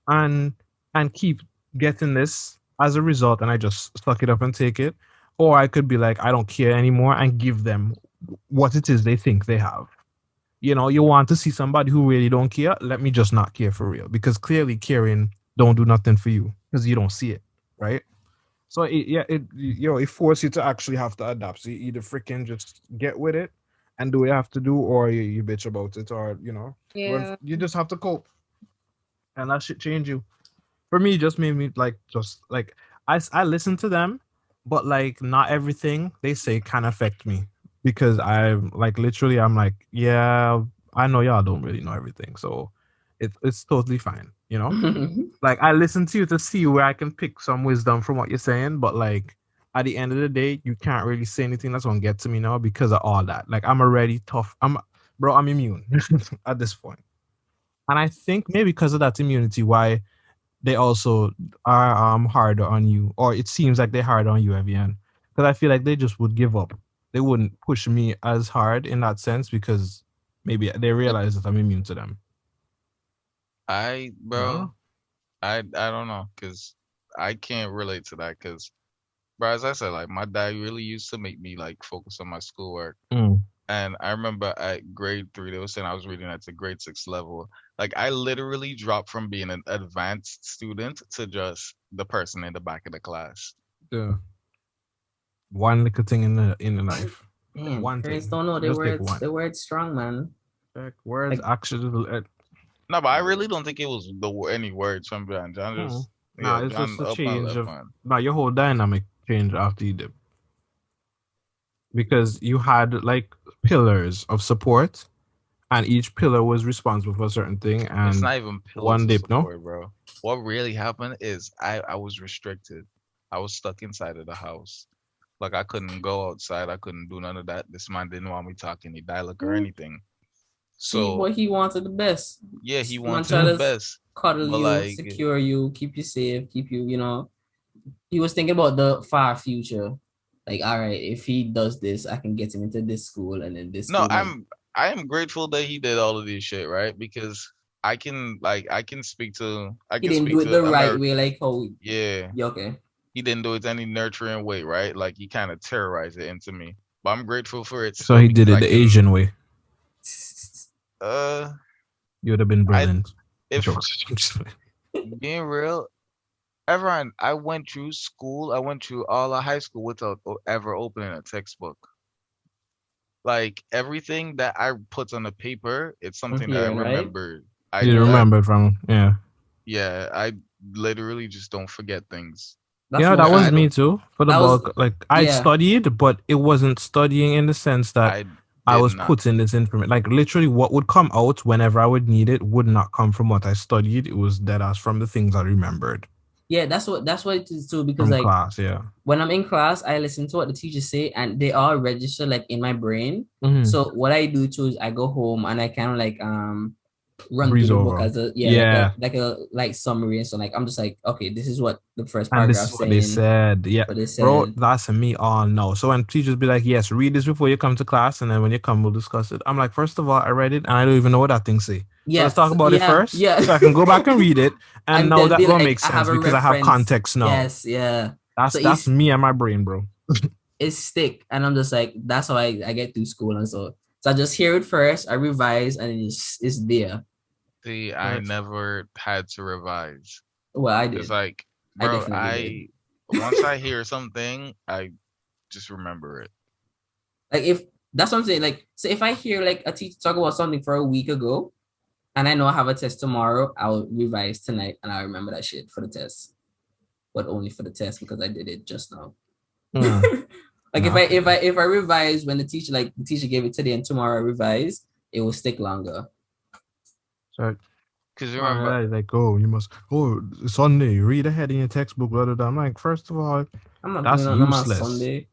and keep getting this as a result, and I just suck it up and take it, or I could be like, I don't care anymore and give them what it is they think they have. You want to see somebody who really don't care, let me just not care for real, because clearly caring don't do nothing for you because you don't see it, right? So it forces you to actually have to adapt. So you either freaking just get with it and do what you have to do, or you bitch about it, or Yeah. you just have to cope, and that shit change you. For me, it just made me like, just like, I listen to them, but like not everything they say can affect me, because I'm like, literally, I'm like, yeah, I know y'all don't really know everything, so it's totally fine, like, I listen to you to see where I can pick some wisdom from what you're saying, but like, at the end of the day, you can't really say anything that's gonna get to me now because of all that. Like, I'm already tough. I'm immune at this point. And I think maybe because of that immunity, why they also are harder on you, or it seems like they're harder on you, Evian. Because I feel like they just would give up. They wouldn't push me as hard in that sense, because maybe they realize that I'm immune to them. I don't Bro, know. I don't know, cause I can't relate to that, cause bro, as I said, like my dad really used to make me like focus on my schoolwork. Mm. And I remember at grade 3, they were saying I was reading at the grade 6 level. Like I literally dropped from being an advanced student to just the person in the back of the class. Yeah. One little thing in the life. Damn, One parents thing. don't know their Just take words. one. Their words strong, man. Like, words, Like, actions. No, but I really don't think it was any words from John. John Mm. just, Nah, yeah, it's John just a up and change left, of. man. Nah, your whole dynamic changed after you did, because you had like pillars of support, and each pillar was responsible for a certain thing, It's and not even pillars one of dip, no? support, bro. What really happened is I was restricted. I was stuck inside of the house. Like I couldn't go outside. I couldn't do none of that. This man didn't want me talking any dialect or anything. see, So boy, he wanted the best. yeah, he Man wanted try the Mm. to best, cuddle but you, like secure you, keep you safe, keep you, he was thinking about the far future. Like, all right, if he does this, I can get him into this school, and then this no, school might. I am grateful that he did all of this shit, right? Because I He can didn't do speak it the to right America. way, like how. Yeah, Yeah, okay. he didn't do it any nurturing way, right? Like he kind of terrorized it into me. But I'm grateful for it So still he did because it I the can Asian way. uh You would have been I brilliant. if Jokes. being real, everyone I went through school, I went through all of high school without ever opening a textbook. Like everything that I put on the paper, it's I'm something that I hearing, right? remember. You Yeah, remember from, yeah. Yeah, I literally just don't forget things. that's Yeah, what that was And me too. For the that was. bulk, like, I Yeah, studied, but it wasn't studying in the sense that I I did was not. putting this information. Like, literally, what would come out whenever I would need it would not come from what I studied. It was dead ass from the things I remembered yeah, that's what it is too. Because from like class. Yeah. when I'm in class, I listen to what the teachers say, and they are registered like in my brain. Mm-hmm. So what I do too is I go home and I kind of like run through breeze the book over. as a Yeah. like a light summary. And so like I'm just like, okay, this is what the first And this paragraph is what they saying, said. Yeah. what they Bro, said. that's me all no. So when teachers be like, yes, read this before you come to class, and then when you come, we'll discuss it. I'm like, first of all, I read it and I don't even know what that thing say. So let's Yeah, talk about it first. yeah. So I can go back and read it. And And now then that be will make like, I have sense a because I have reference. context now. Yes, yeah. So That's me and my brain, bro. it's stick. And I'm just like, that's how I get through school. And so I just hear it first, I revise, and it's there. See, I never had to revise. Well, I It's did. like, I bro, definitely did. once I hear something, I just remember it. Like if that's what I'm saying. Like, so if I hear like a teacher talk about something for a week ago, and I know I have a test tomorrow, I'll revise tonight and I'll remember that shit for the test. But only for the test because I did it just now. Like if I revise when the teacher gave it today and tomorrow I revise, it will stick longer. So because remember, like, you must Sunday, read ahead in your textbook, blah, blah, blah. I'm like, first of all, I'm not that's doing nothing on useless. Sunday.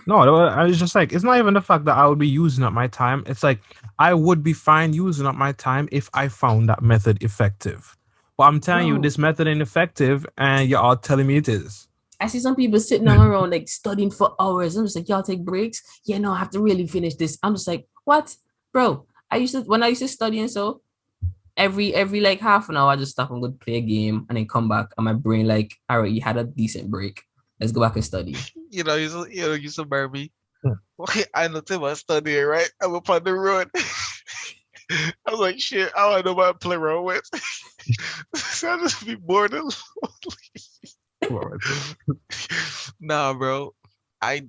No, I was just like, it's not even the fact that I would be using up my time. It's like I would be fine using up my time if I found that method effective. But I'm telling you, this method ain't effective, and you're all telling me it is. I see some people sitting around like studying for hours. I'm just like, y'all take breaks. Yeah, no, I have to really finish this. I'm just like, what, bro? When I used to study and so every like half an hour, I just stop and go play a game and then come back. And my brain like, all right, you had a decent break. Let's go back and study. you some Barbie. Okay, I know Tim was studying, right? I'm up on the road. I was like, shit, I don't know what to play around with. So I just be bored and lonely. Nah, bro. I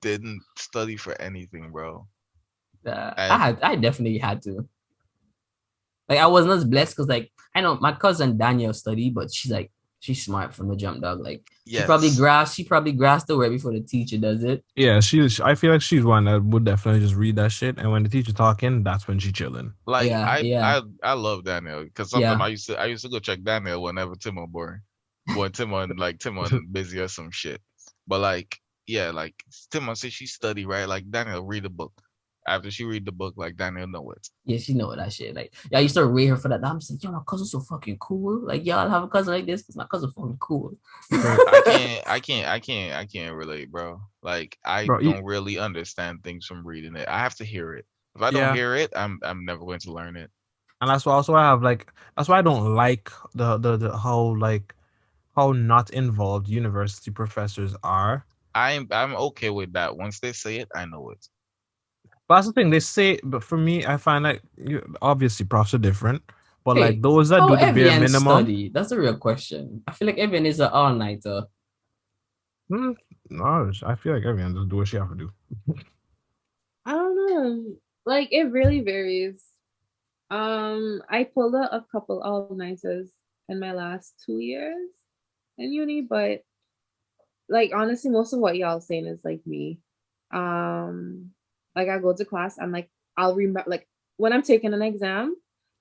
didn't study for anything, bro. I definitely had to. Like I wasn't as blessed because like I know my cousin Danielle studied, but she's smart from the jump, dog. Like she probably grasped the way before the teacher does it. Yeah, I feel like she's one that would definitely just read that shit, and when the teacher talking, that's when she chilling. Like yeah. I love Danielle because sometimes I used to go check Danielle whenever Tim on boring. When Tim on busy or some shit. But like like Tim on say she study, right? Like Danielle read a book. After she read the book, like Danielle know it. Yeah, she know that shit. Like, yeah, I used to rate her for that. I'm just like, yo, my cousin's so fucking cool. Like, y'all have a cousin like this because my cousin's fucking cool. I can't relate, bro. Like, I don't really understand things from reading it. I have to hear it. If I don't hear it, I'm never going to learn it. And that's why also I have like that's why I don't like the how not involved university professors are. I'm okay with that. Once they say it, I know it. But that's the thing they say. But for me, I find like obviously profs are different. But like those that do the bare minimum. Study? That's a real question. I feel like Evianne is an all-nighter. No, I feel like Evianne just do what she have to do. I don't know. Like it really varies. I pulled out a couple all-nighters in my last 2 years in uni, but like honestly, most of what y'all saying is like me. Like I go to class and like I'll remember like when I'm taking an exam,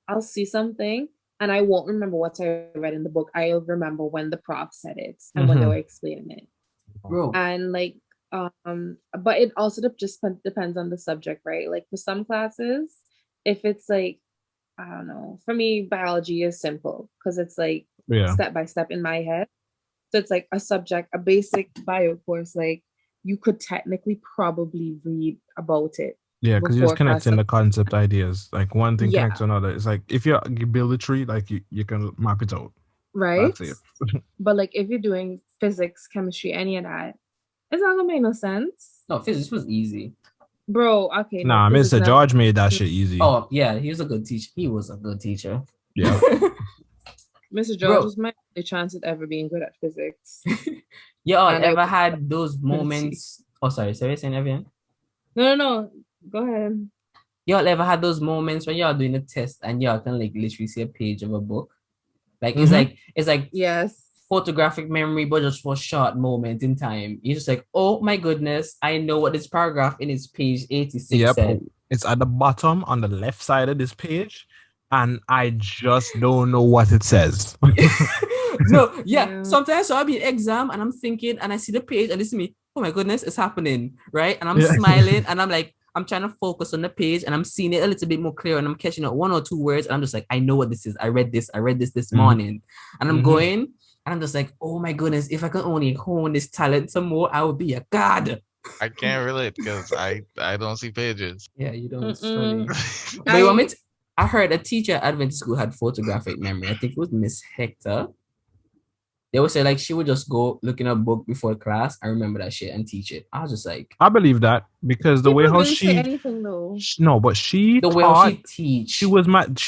I'll see something and I won't remember what I read in the book. I'll remember when the prof said it and when they were explaining it. Bro. And like but it also just depends on the subject, right? Like for some classes, if it's like I don't know, for me biology is simple because it's like step by step in my head. So it's like a basic bio course, like you could technically probably read about it. Yeah, because you're just connecting the concept ideas. Like one thing connects to another. It's like if you build a tree, like you can map it out. Right. That's it. But like if you're doing physics, chemistry, any of that, it's not gonna make no sense. No, physics was easy. Bro, okay. Nah, Mr. George made that shit easy. Oh, yeah, he was a good teacher. Yeah. Mr. George was my only chance at ever being good at physics. Y'all ever had those moments? Oh, sorry, saying Evianne? No. Go ahead. Y'all ever had those moments when y'all doing a test and y'all can like literally see a page of a book? Like it's like yes, photographic memory, but just for a short moment in time. You're just like, oh my goodness, I know what this paragraph in its page 86 said. It's at the bottom on the left side of this page. And I just don't know what it says. Sometimes I'll be in exam and I'm thinking and I see the page and it's me, oh my goodness, it's happening, right? And I'm smiling and I'm like, I'm trying to focus on the page and I'm seeing it a little bit more clear and I'm catching up 1 or 2 words. And I'm just like, I know what this is. I read this morning. And I'm going and I'm just like, oh my goodness, if I could only hone this talent some more, I would be a god. I can't relate because I don't see pages. Yeah, you don't study. But you want me to, I heard a teacher at Adventist school had photographic memory. I think it was Miss Hector. They would say like she would just go look in a book before class. I remember that shit and teach it. I was just like, I believe that because the way how say anything though. No, but she the taught, way how she teach. She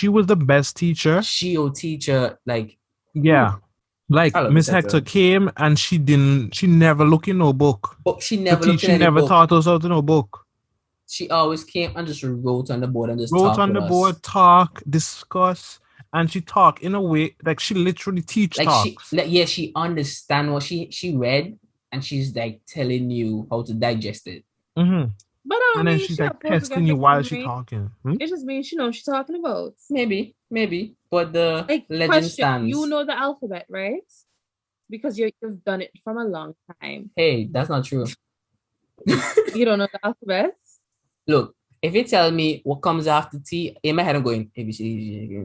was the best teacher. She teacher like yeah. Like Miss Hector came and she never looked in no book. But she never looked in She never taught us how to know book. She always came and just wrote on the board and just wrote on the board, talk, discuss, and she talk in a way like she literally teach like talks. She understand what she read and she's like telling you how to digest it. Mm-hmm. But and then she's like testing you while she's talking. It just means she knows what she's talking about. Maybe. But the like, legend stands. You know the alphabet, right? Because you've done it from a long time. Hey, that's not true. You don't know the alphabet? Look, if you tell me what comes after T, in my head I'm going A B C.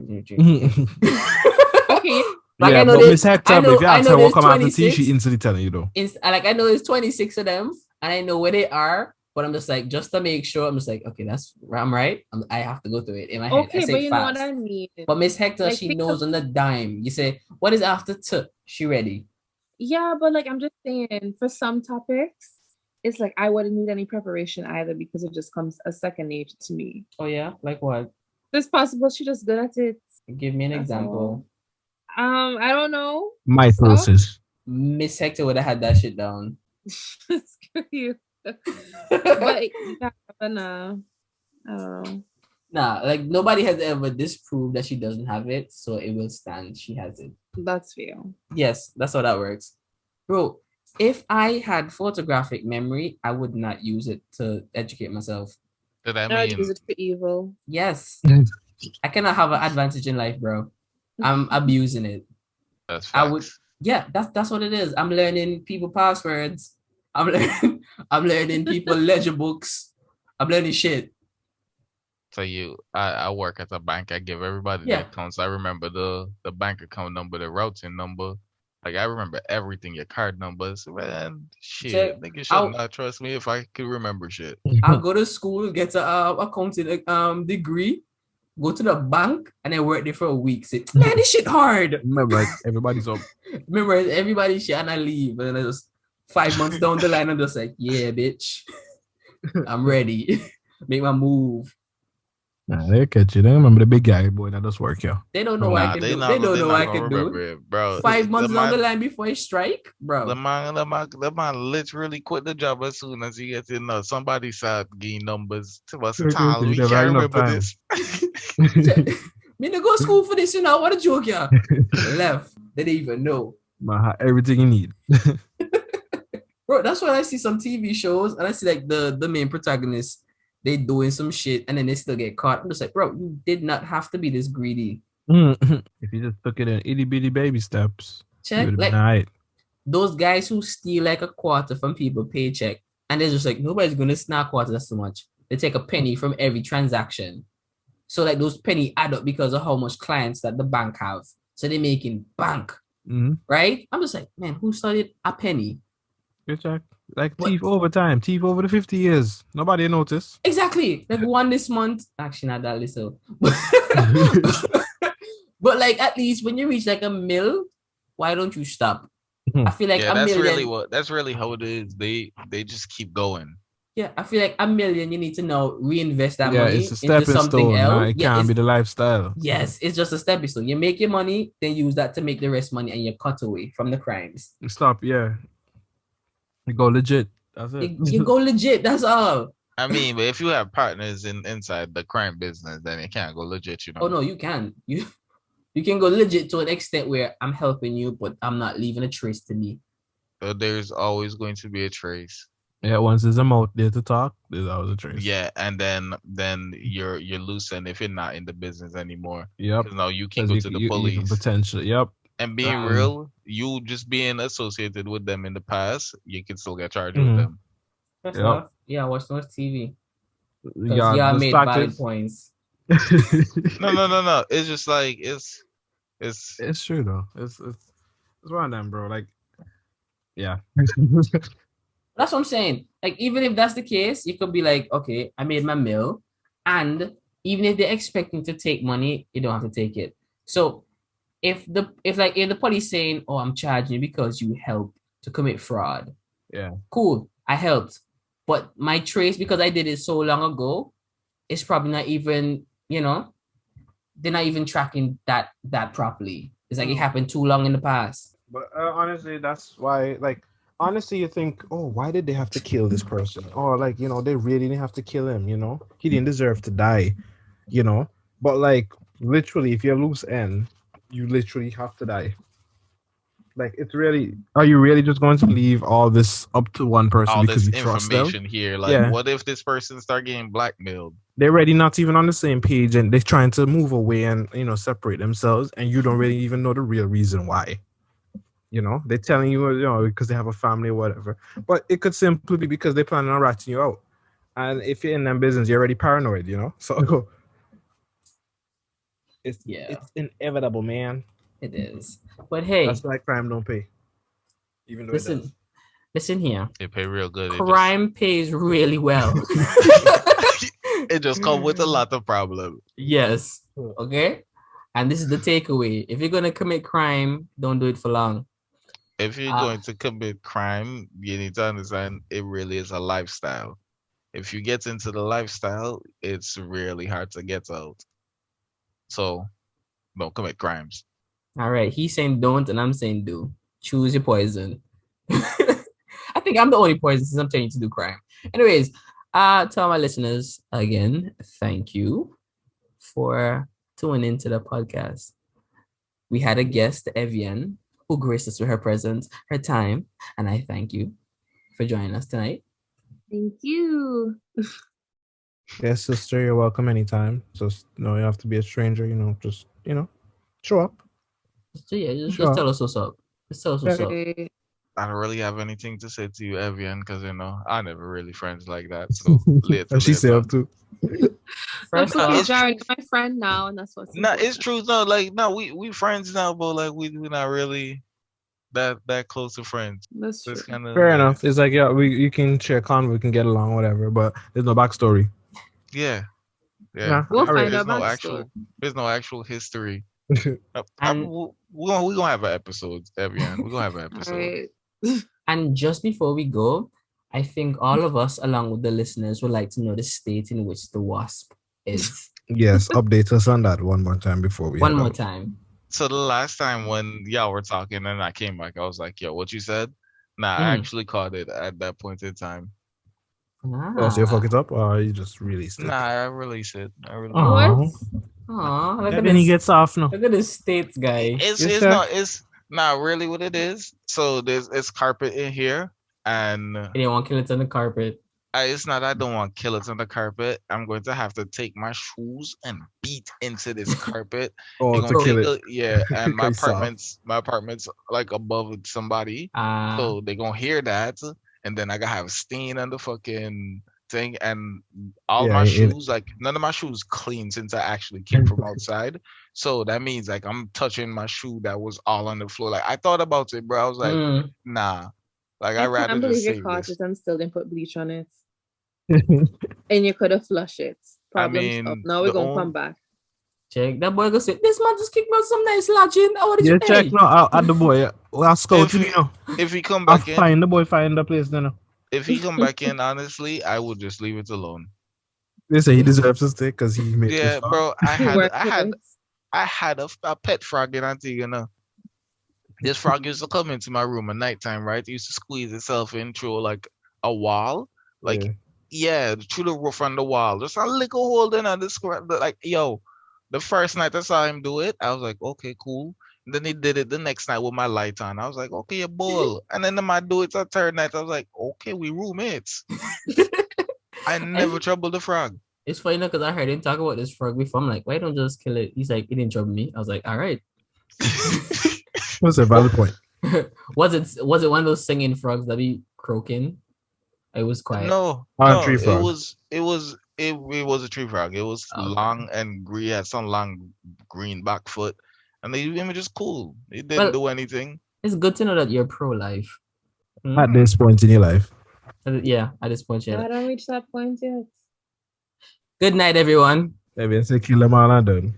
Okay. Like yeah, I know but Miss Hector, if you ask her what comes after T, she instantly telling you though. Like I know there's 26 of them, and I know where they are. But I'm just like, just to make sure, I'm just like, okay, I'm right. I have to go through it in my head. Okay, but you know what I mean. But Miss Hector, like, she knows on the dime. You say, what is after T? She ready. Yeah, but like I'm just saying, for some topics, it's like I wouldn't need any preparation either because it just comes a second nature to me. Oh yeah, like what? It's possible she's just good at it. Give me an example. I don't know. Mitosis. Miss Hector would have had that shit down. Screw you. But yeah, I don't know. Nah, like nobody has ever disproved that she doesn't have it, so it will stand. She has it. That's fair. Yes, that's how that works. Bro, if I had photographic memory, I would not use it to educate myself. Did I mean? Use it for evil. Yes. I cannot have an advantage in life, bro. I'm abusing it. That's facts. That's what it is. I'm learning people passwords. I'm learning people ledger books. I'm learning shit. So I work at a bank. I give everybody the accounts. I remember the bank account number, the routing number. Like I remember everything, your card numbers. Man, shit. Nigga should not trust me if I could remember shit. I'll go to school, get a accounting degree, go to the bank, and then work there for a week. Say, man, this shit hard. Remember, like, everybody's up. Remember, everybody's shit, and I leave, and then I just 5 months down the line, I'm just like, yeah, bitch, I'm ready. Make my move. Nah, they catch you. They remember the big guy boy that does work, yo. They don't know what I can do. They don't know what I can do, bro. 5 months down the line before I strike, bro. The man literally quit the job as soon as he gets in. Somebody started getting numbers to us. We can't remember this. Me to go to school for this, you know. What a joke, yeah. Left. They didn't even know. Everything you need. Bro, that's why I see some TV shows and I see like the main protagonist, they doing some shit and then they still get caught. I'm just like, bro, you did not have to be this greedy. If you just took it in itty bitty baby steps, check like right. Those guys who steal like a quarter from people paycheck and they're just like, nobody's gonna snap quarter, that's too much. They take a penny from every transaction. So like those penny add up because of how much clients that the bank have. So they're making bank. Right? I'm just like, man, who studied a penny? Good check. Like thief over time, thief over the 50 years. Nobody noticed. Exactly. Like one this month. Actually, not that little. But like at least when you reach like a mil, why don't you stop? I feel like that's really how it is. They just keep going. Yeah, I feel like $1 million, you need to now reinvest that money it's a stepping into something stone. else. Nah, it can't be the lifestyle. Yes, it's just a stepping stone. You make your money, then use that to make the rest money, and you cut away from the crimes. Stop, You go legit. That's it. You go legit. That's all. I mean, but if you have partners inside the crime business, then you can't go legit. You know. Oh no, you can. You can go legit to an extent where I'm helping you, but I'm not leaving a trace to me. So there's always going to be a trace. Yeah, once there's a mouth there to talk, there's always a trace. Yeah, and then you're loosened if you're not in the business anymore. Yep. Because now you can go to the police. Potentially, yep. And being real, you just being associated with them in the past, you can still get charged with them. That's enough. Yeah, watch too much TV. Because y'all the made fact valid is, points. No. It's just like it's it's true though. It's one of them, bro. Like, yeah. That's what I'm saying. Like, even if that's the case, you could be like, okay, I made my meal. And even if they're expecting to take money, you don't have to take it. So if the police saying, oh, I'm charging you because you helped to commit fraud, Yeah. cool, I helped. But my trace, because I did it so long ago, it's probably not even, they're not even tracking that properly. It's like it happened too long in the past. But honestly, that's why, like, honestly, you think, oh, why did they have to kill this person? Or, like, they really didn't have to kill him, He didn't deserve to die, you know? But, like, literally, if you're loose end, you literally have to die. Like, it's really, are you really just going to leave all this up to one person all because this you trust them? information here. Like, Yeah. what if this person start getting blackmailed? They're already not even on the same page and they're trying to move away and, separate themselves, and you don't really even know the real reason why. They're telling you, because they have a family or whatever. But it could simply be because they're planning on ratting you out. And if you're in that business, you're already paranoid, So it's inevitable, man. It is. But hey, that's why crime don't pay. Even though it does. Listen here. They pay real good. Crime pays really well. It just comes with a lot of problems. Yes. Okay. And this is the takeaway. If you're gonna commit crime, don't do it for long. If you're going to commit crime, you need to understand it really is a lifestyle. If you get into the lifestyle, it's really hard to get out. So don't commit crimes. All right. He's saying don't, and I'm saying do. Choose your poison. I think I'm the only poison since I'm telling you to do crime. Anyways, to all my listeners, again, thank you for tuning into the podcast. We had a guest, Evianne, who graced us with her presence, her time, and I thank you for joining us tonight. Thank you. Yes, sister, you're welcome anytime. Just you have to be a stranger, just show up. So yeah, just tell us what's up. Just tell us what's up. I don't really have anything to say to you, Evianne, because I never really friends like that. So later. She said up too. First of all, Jared, my friend now, and that's what's it's true though. Like, no, we friends now, but like we're not really that close to friends. That's true. Fair enough. It's like, yeah, you can share con, we can get along, whatever, but there's no backstory. Yeah. We'll find out backstory. There's no actual history. We're gonna have an episode, Evianne. We're gonna have an episode. Right. And just before we go, I think all of us, along with the listeners, would like to know the state in which the WASP is. Yes, update us on that one more time before we. One more time. So the last time when y'all were talking and I came back, I was like, yo, what you said? Nah, I actually caught it at that point in time. Oh, so you fuck it up, or you just released it? Nah, I released it. What? Aww, look at this. He gets off now. Look at this states guy. It's not really what it is. So it's carpet in here, and you didn't want killets on the carpet. It's not. I don't want killets on the carpet. I'm going to have to take my shoes and beat into this carpet. To kill it. Yeah, and my apartment's like above somebody, so they gonna hear that, and then I gotta have a stain on the fucking thing, and all my shoes, like none of my shoes clean since I actually came from outside. So that means like I'm touching my shoe that was all on the floor. Like I thought about it, bro. I was like, nah. Like I rather just save this. And still didn't put bleach on it. And you could have flushed it. Now we're gonna come back. Check that boy go say, this man just kicked me out some nice lodging. Oh, what did you check now at the boy. I'll scout you know. If he come back in, find the boy, find the place then. If he come back in, honestly, I would just leave it alone. They say he deserves to stay because he made. Yeah, bro. I had a pet frog in Antigua. This frog used to come into my room at nighttime, right? It used to squeeze itself in through like a wall, like through the roof on the wall. Just a little hole in on the square. Like, yo, the first night I saw him do it, I was like, okay, cool. And then he did it the next night with my light on. I was like, okay, a bull. And then I do it the third night. I was like, okay, we roommates. I never troubled the frog. It's funny because I heard him talk about this frog before. I'm like, why don't just kill it? He's like, it didn't trouble me. I was like, all right. What's a valid point? Was it one of those singing frogs that be croaking? It was quiet. No, tree frog. it was it was a tree frog. It was Okay. long and green, had some long green back foot, and the image is cool. It didn't Well, do anything. it's good to know that you're pro-life. At this point in your life. Yeah, at this point, I yeah. don't reach that point yet. Good night, everyone. Maybe say kill them all and done.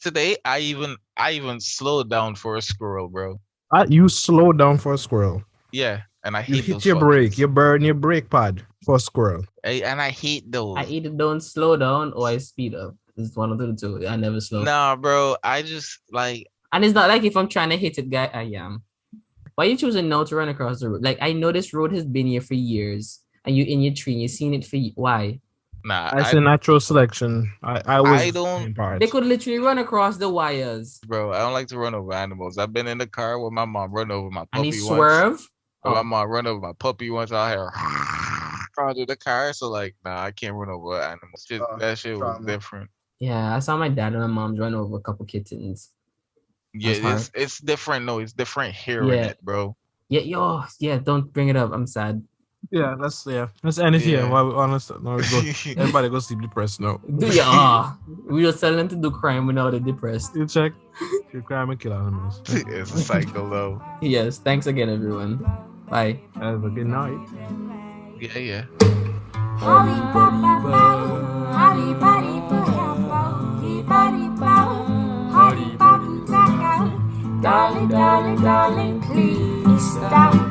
Today, I even slowed down for a squirrel, bro. You slow down for a squirrel. Yeah, and I You hate hit those your brake. fuckers. You burn your brake pad for a squirrel. And I hate those. I either don't slow down or I speed up. It's one of the two. I never slow. Nah, bro. I just like. And it's not like if I'm trying to hit it, guy, I am. Why are you choosing now to run across the road? Like, I know this road has been here for years, and you in your tree, and you've seen it for why? Nah, I say natural selection. I don't. They could literally run across the wires. Bro, I don't like to run over animals. I've been in the car with my mom, run over my And he puppy once. swerve. Or my mom run over my puppy once out here. Front of the car, so like, nah, I can't run over animals. That shit was different. Yeah, I saw my dad and my mom's run over a couple kittens. Yeah, it's different. No, it's different hearing it, bro. Yeah, don't bring it up. I'm sad. Yeah, let's end it here. While we honest, no, everybody go sleep depressed now. We just tell them to do crime without it depressed. You check. You crime and kill animals. It's a cycle though. Yes, thanks again, everyone. Bye. Have a good night. Yeah. Darling, darling, darling, please stop.